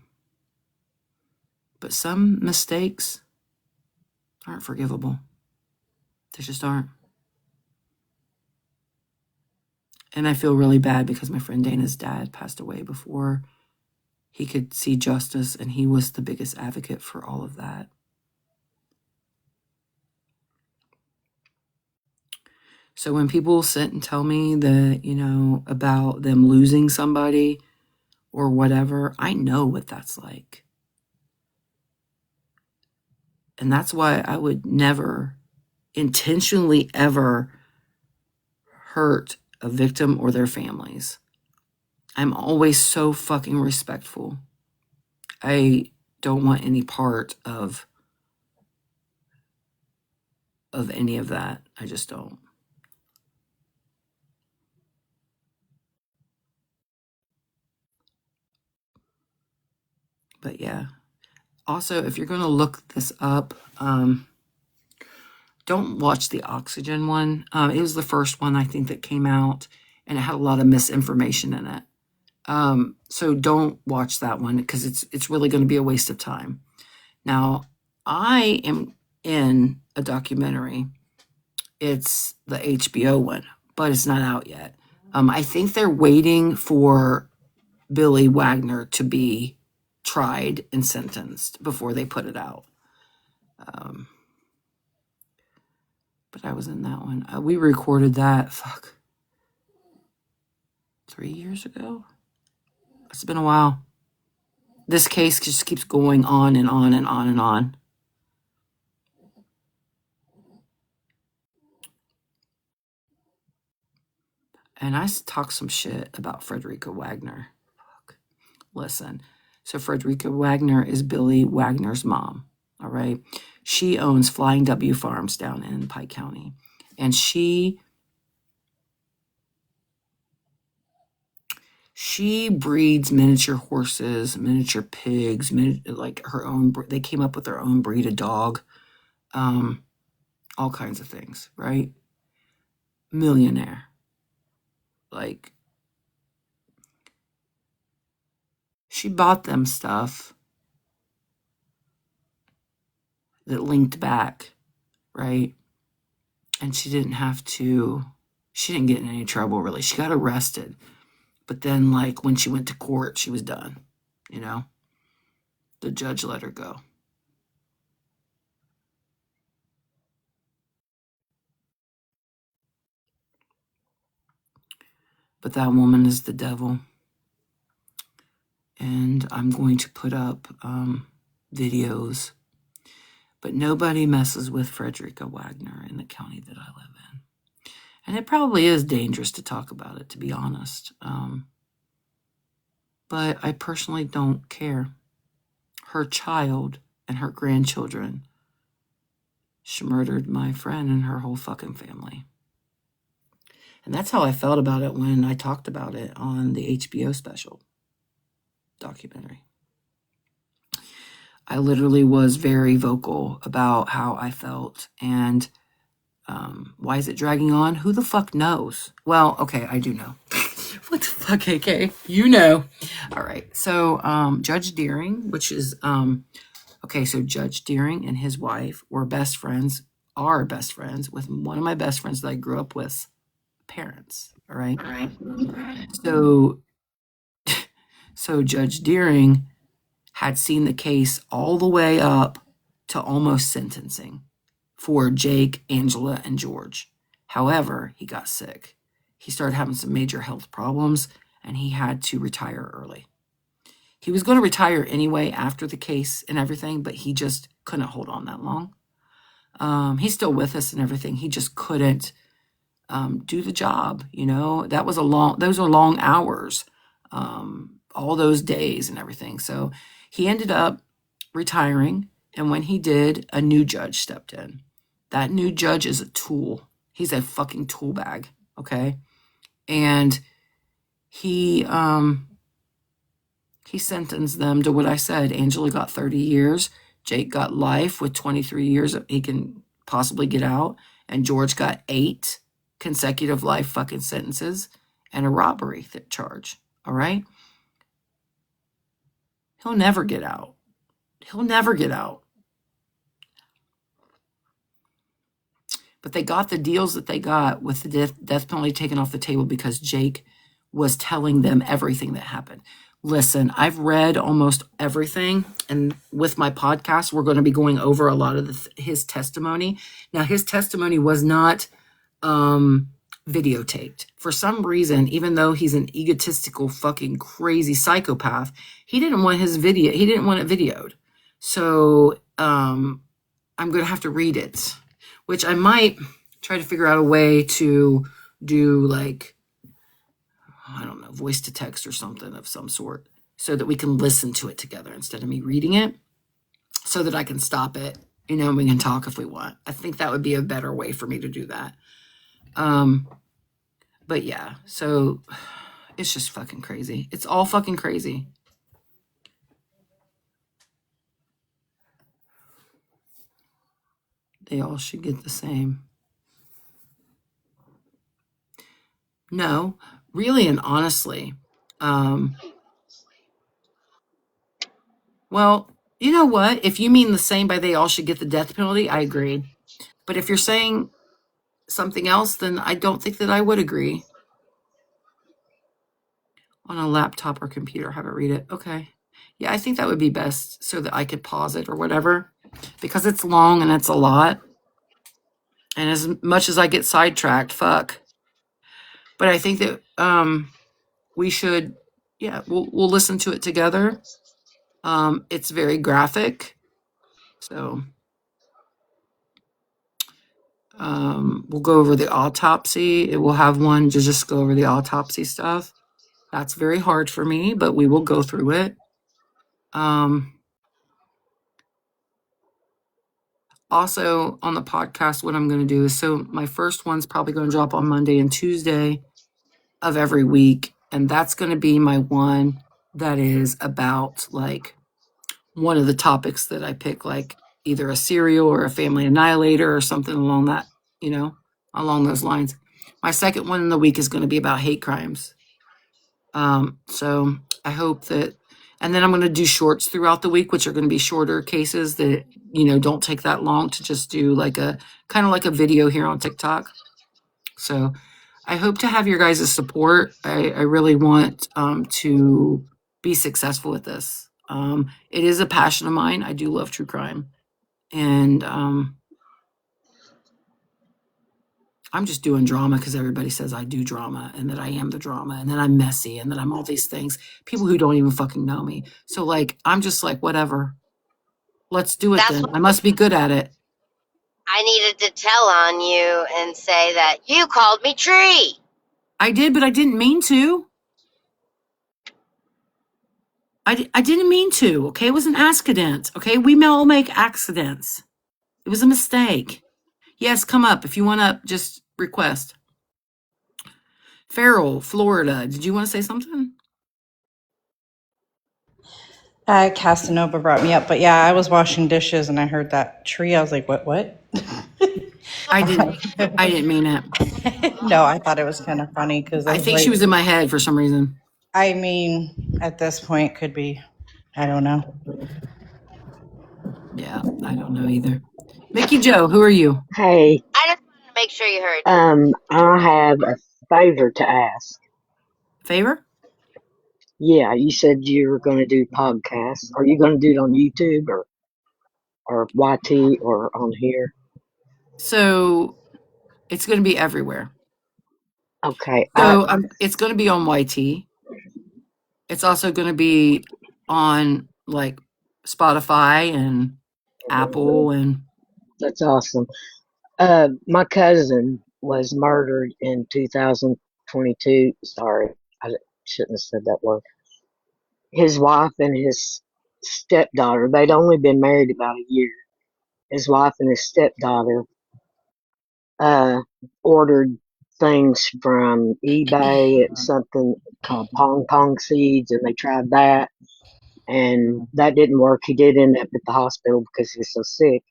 But some mistakes aren't forgivable. They just aren't. And I feel really bad because my friend Dana's dad passed away before he could see justice, and he was the biggest advocate for all of that. So when people sit and tell me that, about them losing somebody or whatever, I know what that's like. And that's why I would never intentionally ever hurt a victim or their families. I'm always so fucking respectful. I don't want any part of any of that. I just don't. But yeah. Also, if you're going to look this up, don't watch the oxygen one. It was the first one, I think, that came out, and it had a lot of misinformation in it. So don't watch that one, because it's really going to be a waste of time. Now, I am in a documentary. It's the HBO one, but it's not out yet. I think they're waiting for Billy Wagner to be tried and sentenced before they put it out. But I was in that one. We recorded that, 3 years ago? It's been a while. This case just keeps going on and on and on and on. And I talk some shit about Frederica Wagner. Listen, so Frederica Wagner is Billy Wagner's mom, all right? She owns Flying W Farms down in Pike County. And she breeds miniature horses, miniature pigs, like her own. They came up with their own breed of dog, all kinds of things, right? Millionaire. Like, she bought them stuff that linked back, right? And she didn't get in any trouble, really. She got arrested. But then, like, when she went to court, she was done, The judge let her go. But that woman is the devil. And I'm going to put up videos. But nobody messes with Frederica Wagner in the county that I live in. And it probably is dangerous to talk about it, to be honest. But I personally don't care. Her child and her grandchildren, she murdered my friend and her whole fucking family. And that's how I felt about it when I talked about it on the HBO special documentary. I literally was very vocal about how I felt. And why is it dragging on? Who the fuck knows? Well, okay, I do know. What the fuck, AK? You know. All right. So Judge Deering, which is, okay, so Judge Deering and his wife were best friends, are best friends with one of my best friends that I grew up with, parents. All right. So Judge Deering had seen the case all the way up to almost sentencing for Jake, Angela, and George. However, he got sick. He started having some major health problems, and he had to retire early. He was going to retire anyway after the case and everything, but he just couldn't hold on that long. He's still with us and everything. He just couldn't do the job. You know, those are long hours, all those days and everything. So he ended up retiring. And when he did, a new judge stepped in. That new judge is a tool. He's a fucking tool bag. Okay. And he sentenced them to what I said. Angela got 30 years. Jake got life with 23 years he can possibly get out. And George got 8 consecutive life fucking sentences and a robbery charge. All right? He'll never get out. He'll never get out. But they got the deals that they got with the death penalty taken off the table because Jake was telling them everything that happened. Listen, I've read almost everything, and with my podcast, we're going to be going over a lot of his testimony. Now, his testimony was not videotaped. For some reason, even though he's an egotistical, fucking crazy psychopath, he didn't want it videoed. So I'm going to have to read it, which I might try to figure out a way to do, like, I don't know, voice to text or something of some sort so that we can listen to it together instead of me reading it, so that I can stop it, you know, and we can talk if we want. I think that would be a better way for me to do that. But yeah, so it's just fucking crazy. It's all fucking crazy. They all should get the same. No, really and honestly, well, you know what? If you mean the same by they all should get the death penalty, I agree. But if you're saying something else, then I don't think that I would agree. On a laptop or computer, have it read it. Okay. Yeah, I think that would be best so that I could pause it or whatever, because it's long and it's a lot. And as much as I get sidetracked, fuck. But I think that we should, yeah, we'll listen to it together. It's very graphic. So we'll go over the autopsy. It will have one to just go over the autopsy stuff. That's very hard for me, but we will go through it. Also on the podcast, what I'm going to do is, so my first one's probably going to drop on Monday and Tuesday of every week. And that's going to be my one that is about, like, one of the topics that I pick, like either a serial or a family annihilator or something along that, you know, along those lines. My second one in the week is going to be about hate crimes. So I hope that, and then I'm going to do shorts throughout the week, which are going to be shorter cases that, you know, don't take that long to just do, like a kind of like a video here on TikTok. So I hope to have your guys' support. I really want to be successful with this. It is a passion of mine. I do love true crime. And I'm just doing drama because everybody says I do drama and that I am the drama and that I'm messy and that I'm all these things. People who don't even fucking know me. So like, I'm just like, whatever. Let's do it That's then. what I must be good at it. I needed to tell on you and say that you called me Tree. I did, but I didn't mean to. I didn't mean to. Okay, it was an accident. Okay, we all make accidents. It was a mistake. Yes, come up if you want to. Just request. Farrell, Florida. Did you want to say something? Casanova brought me up, but yeah, I was washing dishes and I heard that tree. I was like, what? I didn't mean it. No, I thought it was kind of funny because I I was think she like, was in my head for some reason. I mean, at this point, could be, I don't know. Yeah, I don't know either. Mickey Joe, who are you? Hey, I just wanted to make sure you heard. I have a favor to ask. Favor? Yeah, you said you were going to do podcasts. Are you going to do it on YouTube or YT or on here? So it's going to be everywhere. Okay, So it's going to be on YT. It's also going to be on like Spotify and Apple and that's awesome. My cousin was murdered in 2022. Sorry, I shouldn't have said that word. His wife and his stepdaughter, they'd only been married about a year. His wife and his stepdaughter uh, ordered things from eBay at something called Pong Pong Seeds, and they tried that, and that didn't work. He did end up at the hospital because he was so sick.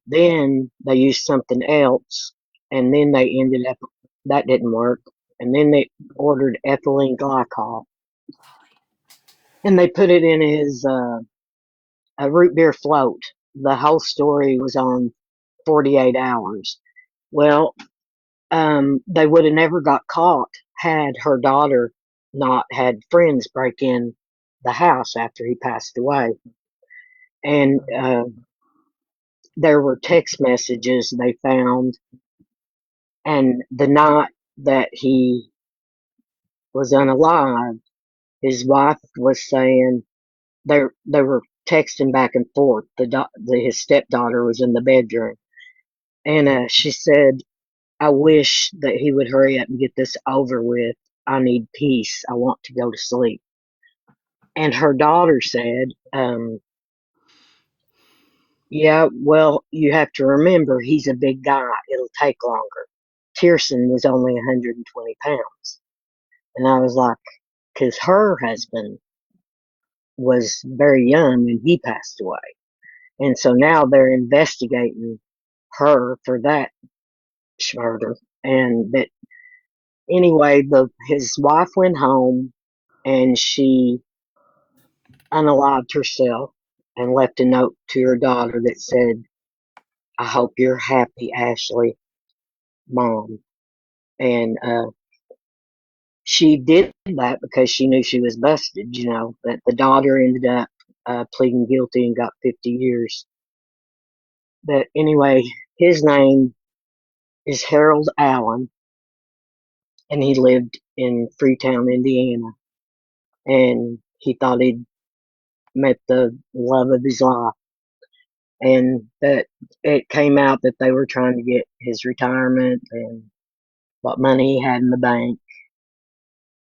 Then they used something else, and then they ended up that didn't work. And then they ordered ethylene glycol, and they put it in his a root beer float. The whole story was on 48 hours. Well, they would have never got caught had her daughter not had friends break in the house after he passed away. And there were text messages they found, and the night that he was unalive, his wife was saying they were texting back and forth. His stepdaughter was in the bedroom, and she said, "I wish that he would hurry up and get this over with. I need peace. I want to go to sleep." And her daughter said, "Yeah, well, you have to remember he's a big guy. It'll take longer." Tierson was only 120 pounds. And I was like, because her husband was very young and he passed away. And so now they're investigating her for that murder. And that anyway, his wife went home and she unalived herself and left a note to her daughter that said, "I hope you're happy, Ashley, Mom." And she did that because she knew she was busted, but the daughter ended up pleading guilty and got 50 years. But anyway, his name is Harold Allen, and he lived in Freetown, Indiana. And he thought he'd met the love of his life. And that it came out that they were trying to get his retirement and what money he had in the bank.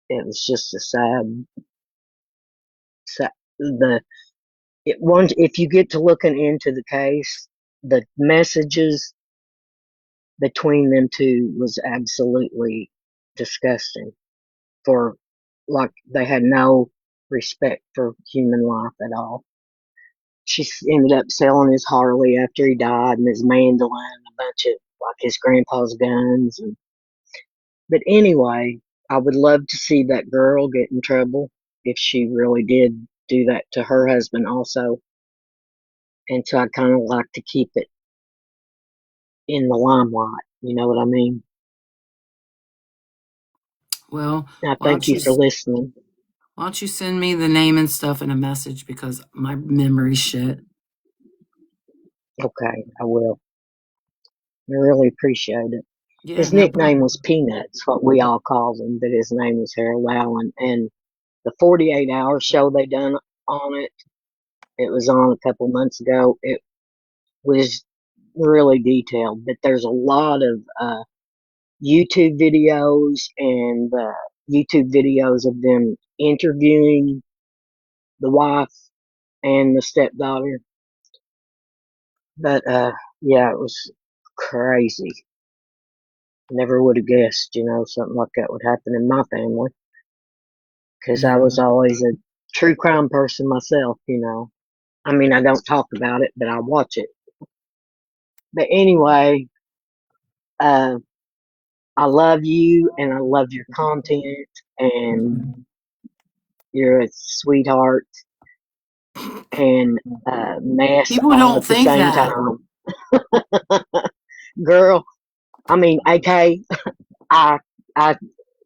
It was just a sad the once if you get to looking into the case, the messages between them two was absolutely disgusting. For like they had no respect for human life at all. She ended up selling his Harley after he died and his mandolin, a bunch of like his grandpa's guns. But anyway, I would love to see that girl get in trouble if she really did do that to her husband also. And so I kind of like to keep it in the limelight. You know what I mean? well, I why thank don't you you for listening. why don't you send me the name and stuff in a message because my memory's shit. Okay, I will. I really appreciate it. Yeah, His no problem. nickname was Peanuts, what we all called him, but his name was Harold Allen. And the 48-hour show they done on it, it was on a couple months ago. It was really detailed, but there's a lot of YouTube videos and YouTube videos of them interviewing the wife and the stepdaughter. But yeah, it was crazy. Never would have guessed, something like that would happen in my family. Because I Yeah. was always a true crime person myself. I mean, I don't talk about it, but I watch it. But anyway, uh, I love you and I love your content and you're a sweetheart and mess People all don't at the think same that. time. Girl, I mean, AK, I, I,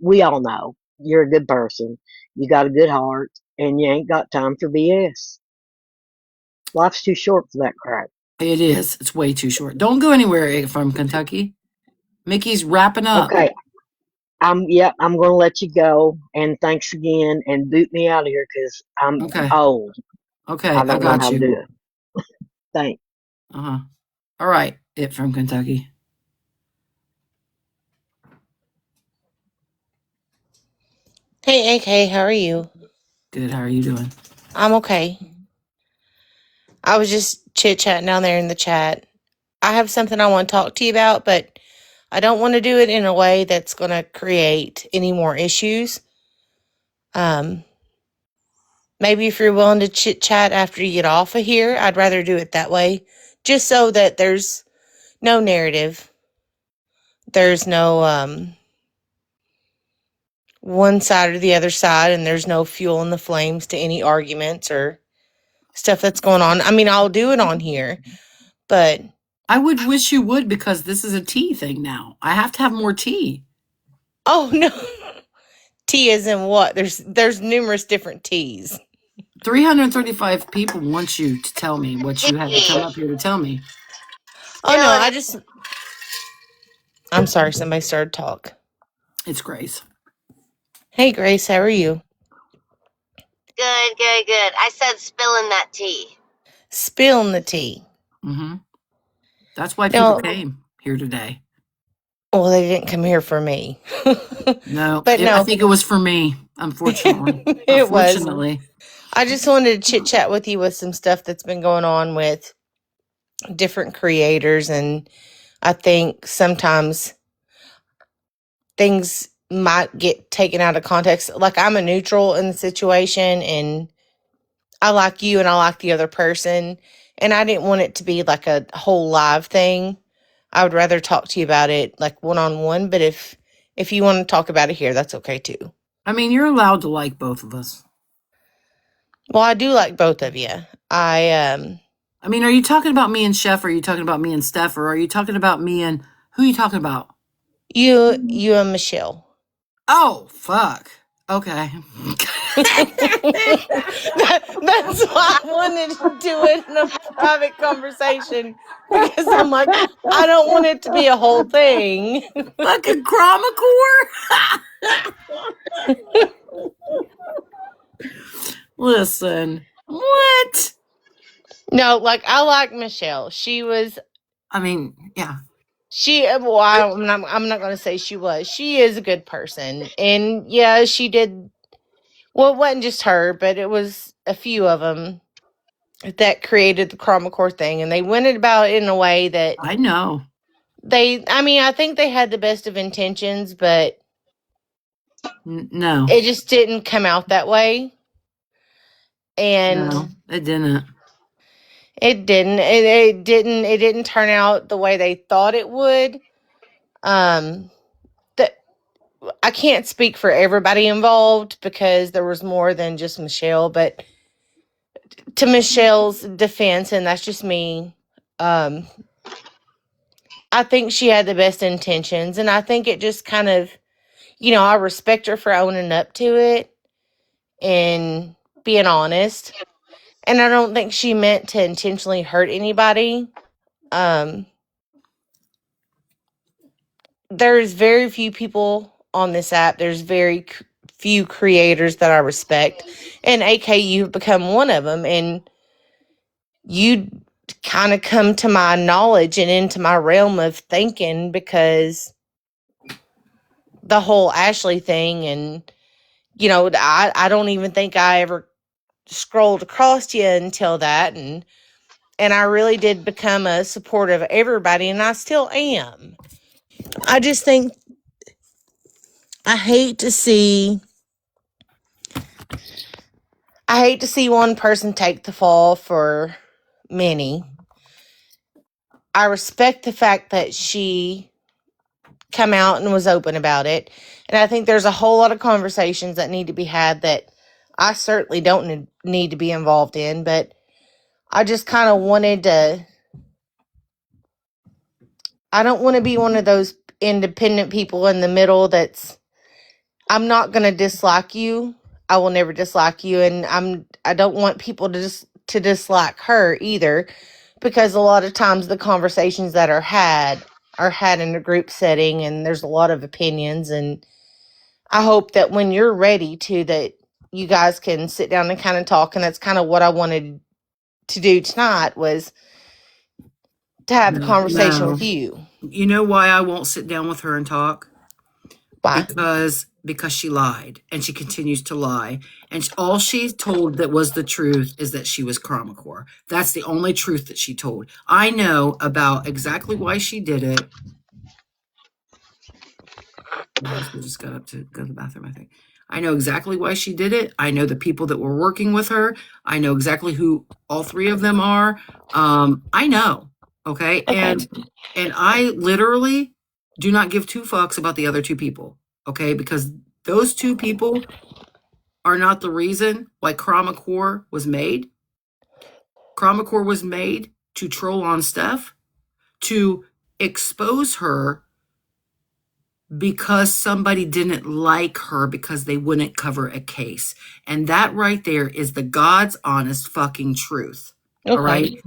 we all know you're a good person. You got a good heart and you ain't got time for BS. Life's too short for that crap. It is. It's way too short. Don't go anywhere from Kentucky. Mickey's wrapping up. Okay. I'm gonna let you go and thanks again and boot me out of here because I'm Okay. old. Okay, I I don't know got how to you. do it. Thanks. Uh-huh. All right, it from Kentucky. Hey, AK, how are you? Good. How are you doing? I'm okay. I was just chit chatting down there in the chat. I have something I want to talk to you about, but I don't want to do it in a way that's going to create any more issues. Maybe if you're willing to chit chat after you get off of here, I'd rather do it that way, just so that there's no narrative. There's no one side or the other side, and there's no fuel in the flames to any arguments or stuff that's going on. I mean, I'll do it on here, but I would wish you would because this is a tea thing now. I have to have more tea. oh no. Tea is in what? There's numerous different teas. 335 people want you to tell me what you had to come up here to tell me. Oh no, Spilling I'm sorry, somebody started talk. It's Grace. Hey Grace, how are you? good, good, good. I said spilling that tea. Spilling the tea. Mm-hmm. That's why people No, came here today. well, they didn't come here for me. No, But I no, think it was for me, unfortunately. it was. Unfortunately. I just wanted to chit chat with you with some stuff that's been going on with different creators, and I think sometimes things might get taken out of context. Like, I'm a neutral in the situation, and I like you and I like the other person, and I didn't want it to be like a whole live thing. I would rather talk to you about it like one on one, but if you want to talk about it here, that's okay too. I mean, you're allowed to like both of us. Well, I do like both of you. I mean, are you talking about me and Chef, or are you talking about me and Steph, or are you talking about me and who are you talking about? you and Michelle. Oh, fuck. Okay. That's why I wanted to do it in a private conversation, because I'm like, I don't want it to be a whole thing. Fucking Chromacore? Listen. What? No, like, I like Michelle. I mean, yeah. Well, I'm not going to say she was. She is a good person. And yeah, she did. Well, it wasn't just her, but it was a few of them that created the Chromacore thing. And they went about it in a way that I know. I think they had the best of intentions, but No. it just didn't come out that way. And No, it didn't. it didn't turn out the way they thought it would. Um, I can't speak for everybody involved because there was more than just Michelle, but to Michelle's defense, and that's just me, um, I think she had the best intentions, and I think it just kind of, I respect her for owning up to it and being honest. And I don't think she meant to intentionally hurt anybody. Um, there's very few people on this app. There's very few creators that I respect. And AK, you've become one of them. And you kind of come to my knowledge and into my realm of thinking because the whole Ashley thing. And, you know, I don't even think I ever scrolled across you until that. And I really did become a supporter of everybody. And I still am. I just think I hate to see one person take the fall for many. I respect the fact that she come out and was open about it. And I think there's a whole lot of conversations that need to be had that I certainly don't need to be involved in, but I just kind of wanted to, I don't want to be one of those independent people in the middle that's, I'm not going to dislike you. I will never dislike you. And I don't want people to dislike her either, because a lot of times the conversations that are had in a group setting and there's a lot of opinions. And I hope that when you're ready that you guys can sit down and kind of talk. And that's kind of what I wanted to do tonight, was to have the conversation No. with you. You know why I won't sit down with her and talk? Why? Because she lied, and she continues to lie. And all she told that was the truth is that she was Chromacore. That's the only truth that she told. I know about exactly why she did it. My husband just got up to go to the bathroom, I think. I know exactly why she did it. I know the people that were working with her. I know exactly who all three of them are. I know. Okay. And I literally do not give two fucks about the other two people. Okay. Because those two people are not the reason why Chromacore was made. Chromacore was made to troll on Steph, to expose her because somebody didn't like her because they wouldn't cover a case. And that right there is the God's honest fucking truth. Okay. All right.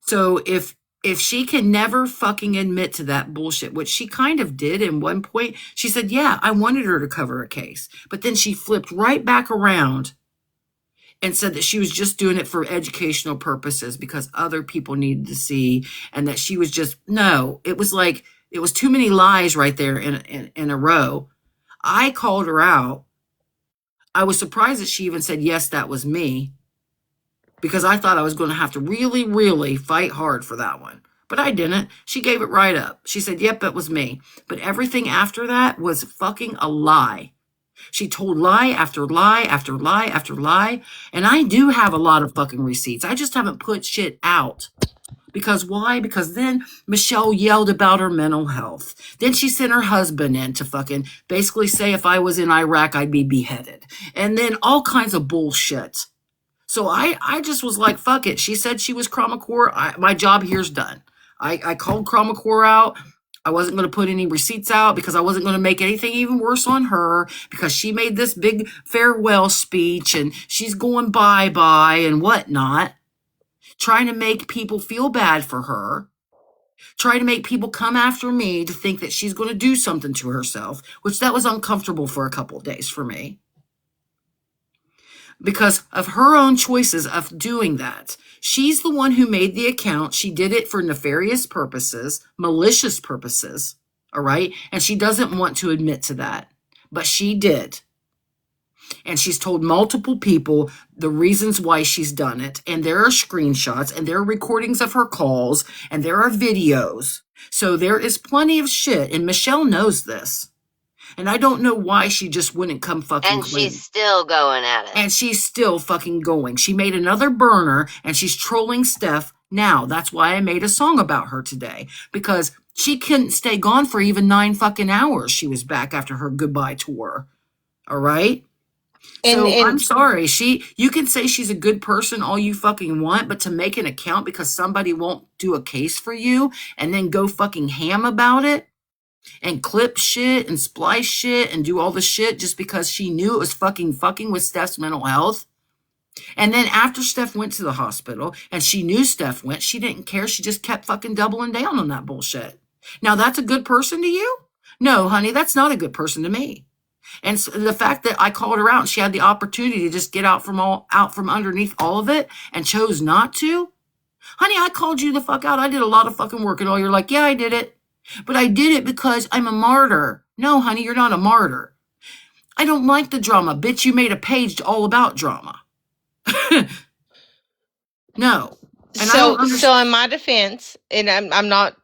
So if she can never fucking admit to that bullshit, which she kind of did in one point, she said, yeah, I wanted her to cover a case. But then she flipped right back around and said that she was just doing it for educational purposes because other people needed to see, and that she was just, no, it was like, it was too many lies right there in a row. I called her out. I was surprised that she even said, yes, that was me, because I thought I was going to have to really, really fight hard for that one. But I didn't. She gave it right up. She said, yep, it was me. But everything after that was fucking a lie. She told lie after lie after lie after lie. And I do have a lot of fucking receipts. I just haven't put shit out. Because why? Because then Michelle yelled about her mental health. Then she sent her husband in to fucking basically say if I was in Iraq, I'd be beheaded. And then all kinds of bullshit. So I just was like, fuck it. She said she was Chromacore. My job here's done. I called Chromacore out. I wasn't going to put any receipts out because I wasn't going to make anything even worse on her, because she made this big farewell speech and she's going bye-bye and whatnot, trying to make people feel bad for her, trying to make people come after me to think that she's going to do something to herself, which that was uncomfortable for a couple of days for me, because of her own choices of doing that. She's the one who made the account. She did it for nefarious purposes, malicious purposes, all right? And she doesn't want to admit to that, but she did. And she's told multiple people the reasons why she's done it. And there are screenshots and there are recordings of her calls and there are videos. So there is plenty of shit. And Michelle knows this. And I don't know why she just wouldn't come fucking And clean. she's still going at it. And she's still fucking going. She made another burner and she's trolling Steph now. That's why I made a song about her today. Because she couldn't stay gone for even 9 fucking hours. She was back after her goodbye tour. All right? So I'm sorry. You can say she's a good person all you fucking want, but to make an account because somebody won't do a case for you and then go fucking ham about it and clip shit and splice shit and do all the shit just because she knew it was fucking with Steph's mental health. And then after Steph went to the hospital and she knew Steph went, she didn't care. She just kept fucking doubling down on that bullshit. Now that's a good person to you? No, honey, that's not a good person to me. And so the fact that I called her out and she had the opportunity to just get out from underneath all of it and chose not to. Honey, I called you the fuck out. I did a lot of fucking work and all. You're like, yeah, I did it. But I did it because I'm a martyr. No, honey, you're not a martyr. I don't like the drama. Bitch, you made a page all about drama. No. And I don't understand. So in my defense, and I'm not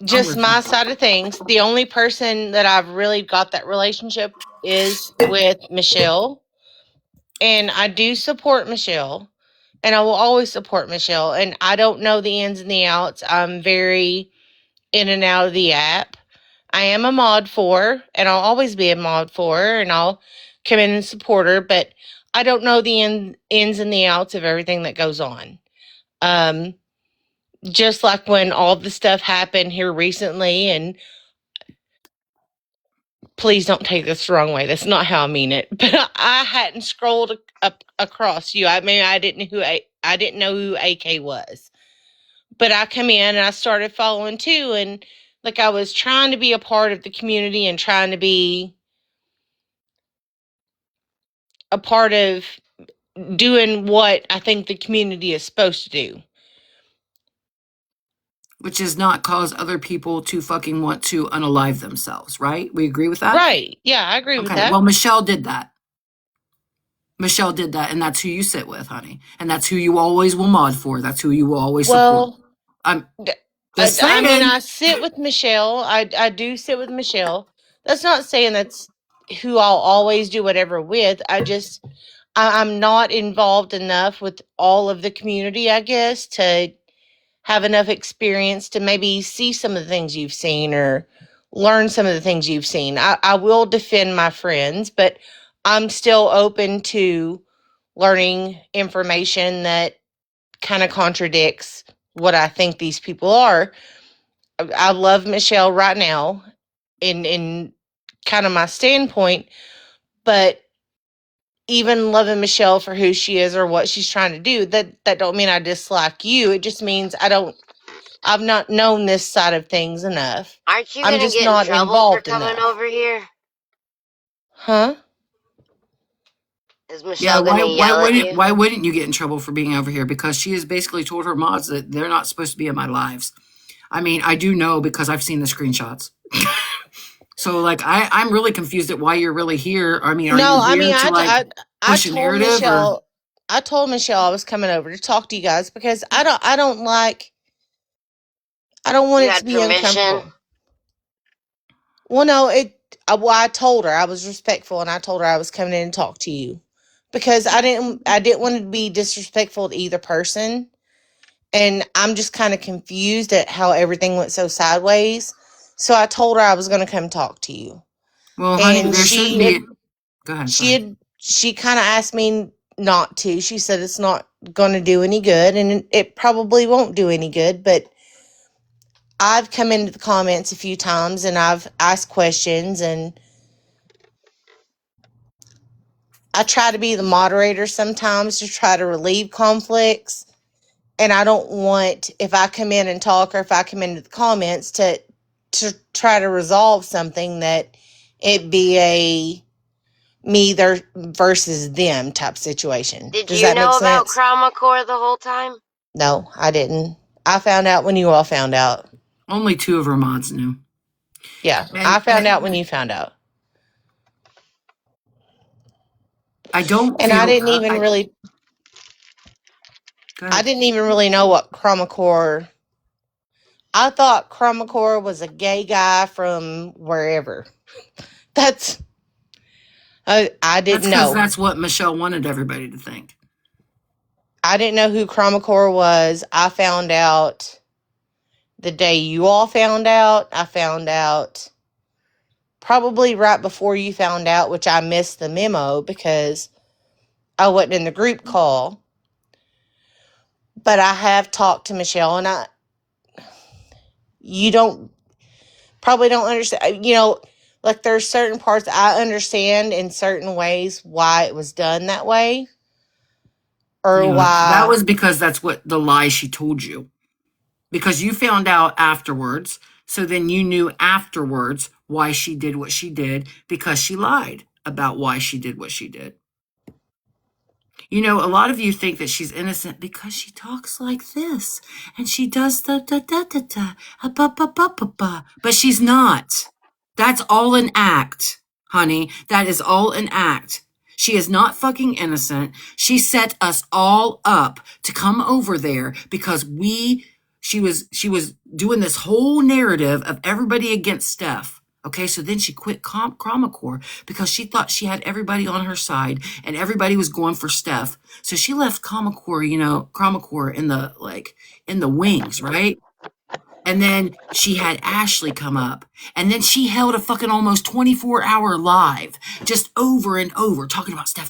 just my side of things, the only person that I've really got that relationship is with Michelle. And I do support Michelle. And I will always support Michelle. And I don't know the ins and the outs. I'm very in and out of the app. I am a mod for her, and I'll always be a mod for her, and I'll come in and support her, but I don't know the ins and the outs of everything that goes on. Just like when all the stuff happened here recently, and please don't take this the wrong way. That's not how I mean it. But I hadn't scrolled up across you. I mean, I didn't know who AK was. But I come in and I started following too, and like I was trying to be a part of the community and trying to be a part of doing what I think the community is supposed to do. Which is not cause other people to fucking want to unalive themselves, right? We agree with that? Right. Yeah, I agree with that. Well, Michelle did that. Michelle did that, and that's who you sit with, honey. And that's who you always will mod for. That's who you will always support. I'm just saying. I mean, I sit with Michelle. I do sit with Michelle. That's not saying that's who I'll always do whatever with. I'm not involved enough with all of the community, I guess, to have enough experience to maybe see some of the things you've seen or learn some of the things you've seen. I will defend my friends, but I'm still open to learning information that kind of contradicts what I think these people are. I love Michelle right now in kind of my standpoint, but even loving Michelle for who she is or what she's trying to do, that don't mean I dislike you. It just means I've not known this side of things enough. Aren't you I'm gonna just get in not trouble for involved coming enough. over here? Huh? Is Michelle gonna yell at you? Why wouldn't you get in trouble for being over here? Because she has basically told her mods that they're not supposed to be in my lives. I mean, I do know because I've seen the screenshots. So, like, I'm really confused at why you're really here. I mean, are you here to like push a narrative? Michelle, I told Michelle I was coming over to talk to you guys because I don't want You it to had be permission? uncomfortable. Well, no, I told her I was respectful, and I told her I was coming in and talk to you because I didn't want to be disrespectful to either person, and I'm just kind of confused at how everything went so sideways. So I told her I was going to come talk to you. Well, honey, there shouldn't be. Go ahead. She kind of asked me not to. She said it's not going to do any good, and it probably won't do any good, but I've come into the comments a few times and I've asked questions, and I try to be the moderator sometimes to try to relieve conflicts. And I don't want, if I come in and talk or if I come into the comments to try to resolve something, that it be a me there versus them type situation. Did Does you that know make about sense? Chromacore the whole time? No, I didn't. I found out when you all found out. Only 2 of her mods knew. Yeah, I found out when you found out. I don't And feel, I didn't even really I didn't even really know what Chromacore. I thought Chromacore was a gay guy from wherever. That's I didn't know. That's what Michelle wanted everybody to think. I didn't know who Chromacore was. I found out the day you all found out. I found out probably right before you found out, which I missed the memo because I wasn't in the group call. But I have talked to Michelle, and you probably don't understand. Like there's certain parts I understand in certain ways why it was done that way. Or why. That was because that's what the lie she told you. Because you found out afterwards, So then you knew afterwards why she did what she did, because she lied about why she did what she did. You know, a lot of you think that she's innocent because she talks like this and she does the da da da da ba ba ba ba ba, but she's not. That's all an act, honey. That is all an act. She is not fucking innocent. She set us all up to come over there because she was doing this whole narrative of everybody against Steph. Okay, so then she quit Chromacore because she thought she had everybody on her side and everybody was going for Steph. So she left Chromacore in the wings, right? And then she had Ashley come up. And then she held a fucking almost 24-hour live, just over and over, talking about Steph,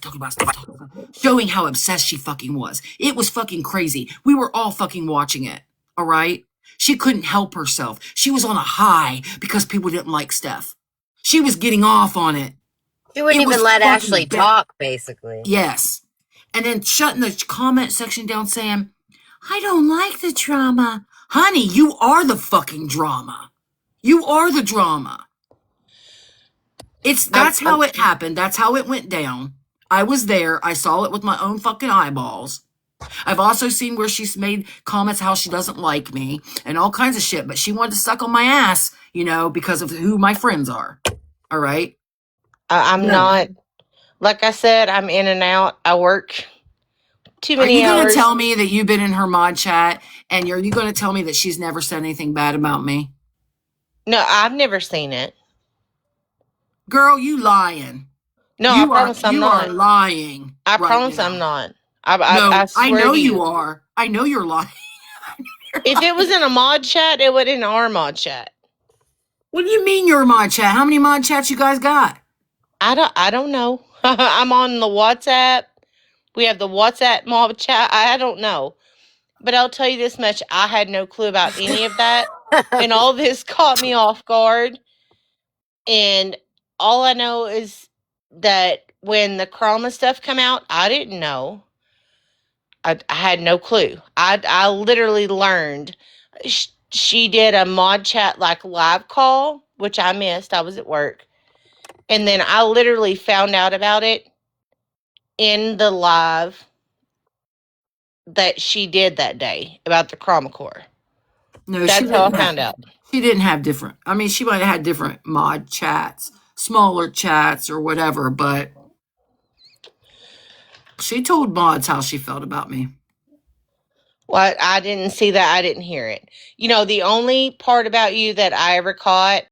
showing how obsessed she fucking was. It was fucking crazy. We were all fucking watching it, all right? She couldn't help herself. She was on a high because people didn't like Steph. She was getting off on it. She wouldn't even let Ashley talk, basically. Yes. And then shutting the comment section down saying, I don't like the drama. Honey, you are the fucking drama. You are the drama. That's how it happened. That's how it went down. I was there. I saw it with my own fucking eyeballs. I've also seen where she's made comments how she doesn't like me and all kinds of shit, but she wanted to suck on my ass, because of who my friends are. All right? I'm not, like I said, I'm in and out. I work too many hours. Are you going to tell me that you've been in her mod chat, and are you going to tell me that she's never said anything bad about me? No, I've never seen it. Girl, you lying. No, I promise I'm not. You are lying. I promise I'm not. I swear I know to you are. I know you're lying. If it was in a mod chat, it would in our mod chat. What do you mean your mod chat? How many mod chats you guys got? I don't know. I'm on the WhatsApp. We have the WhatsApp mod chat. I don't know. But I'll tell you this much. I had no clue about any of that. And all this caught me off guard. And all I know is that when the Chroma stuff come out, I didn't know. I had no clue. I literally learned. She did a mod chat live call, which I missed. I was at work. And then I literally found out about it in the live that she did that day about the Chromacore. No, that's how I found out. She didn't have different. I mean, she might have had different mod chats, smaller chats or whatever, but she told mods how she felt about me. Well, I didn't see that. I didn't hear it. The only part about you that I ever caught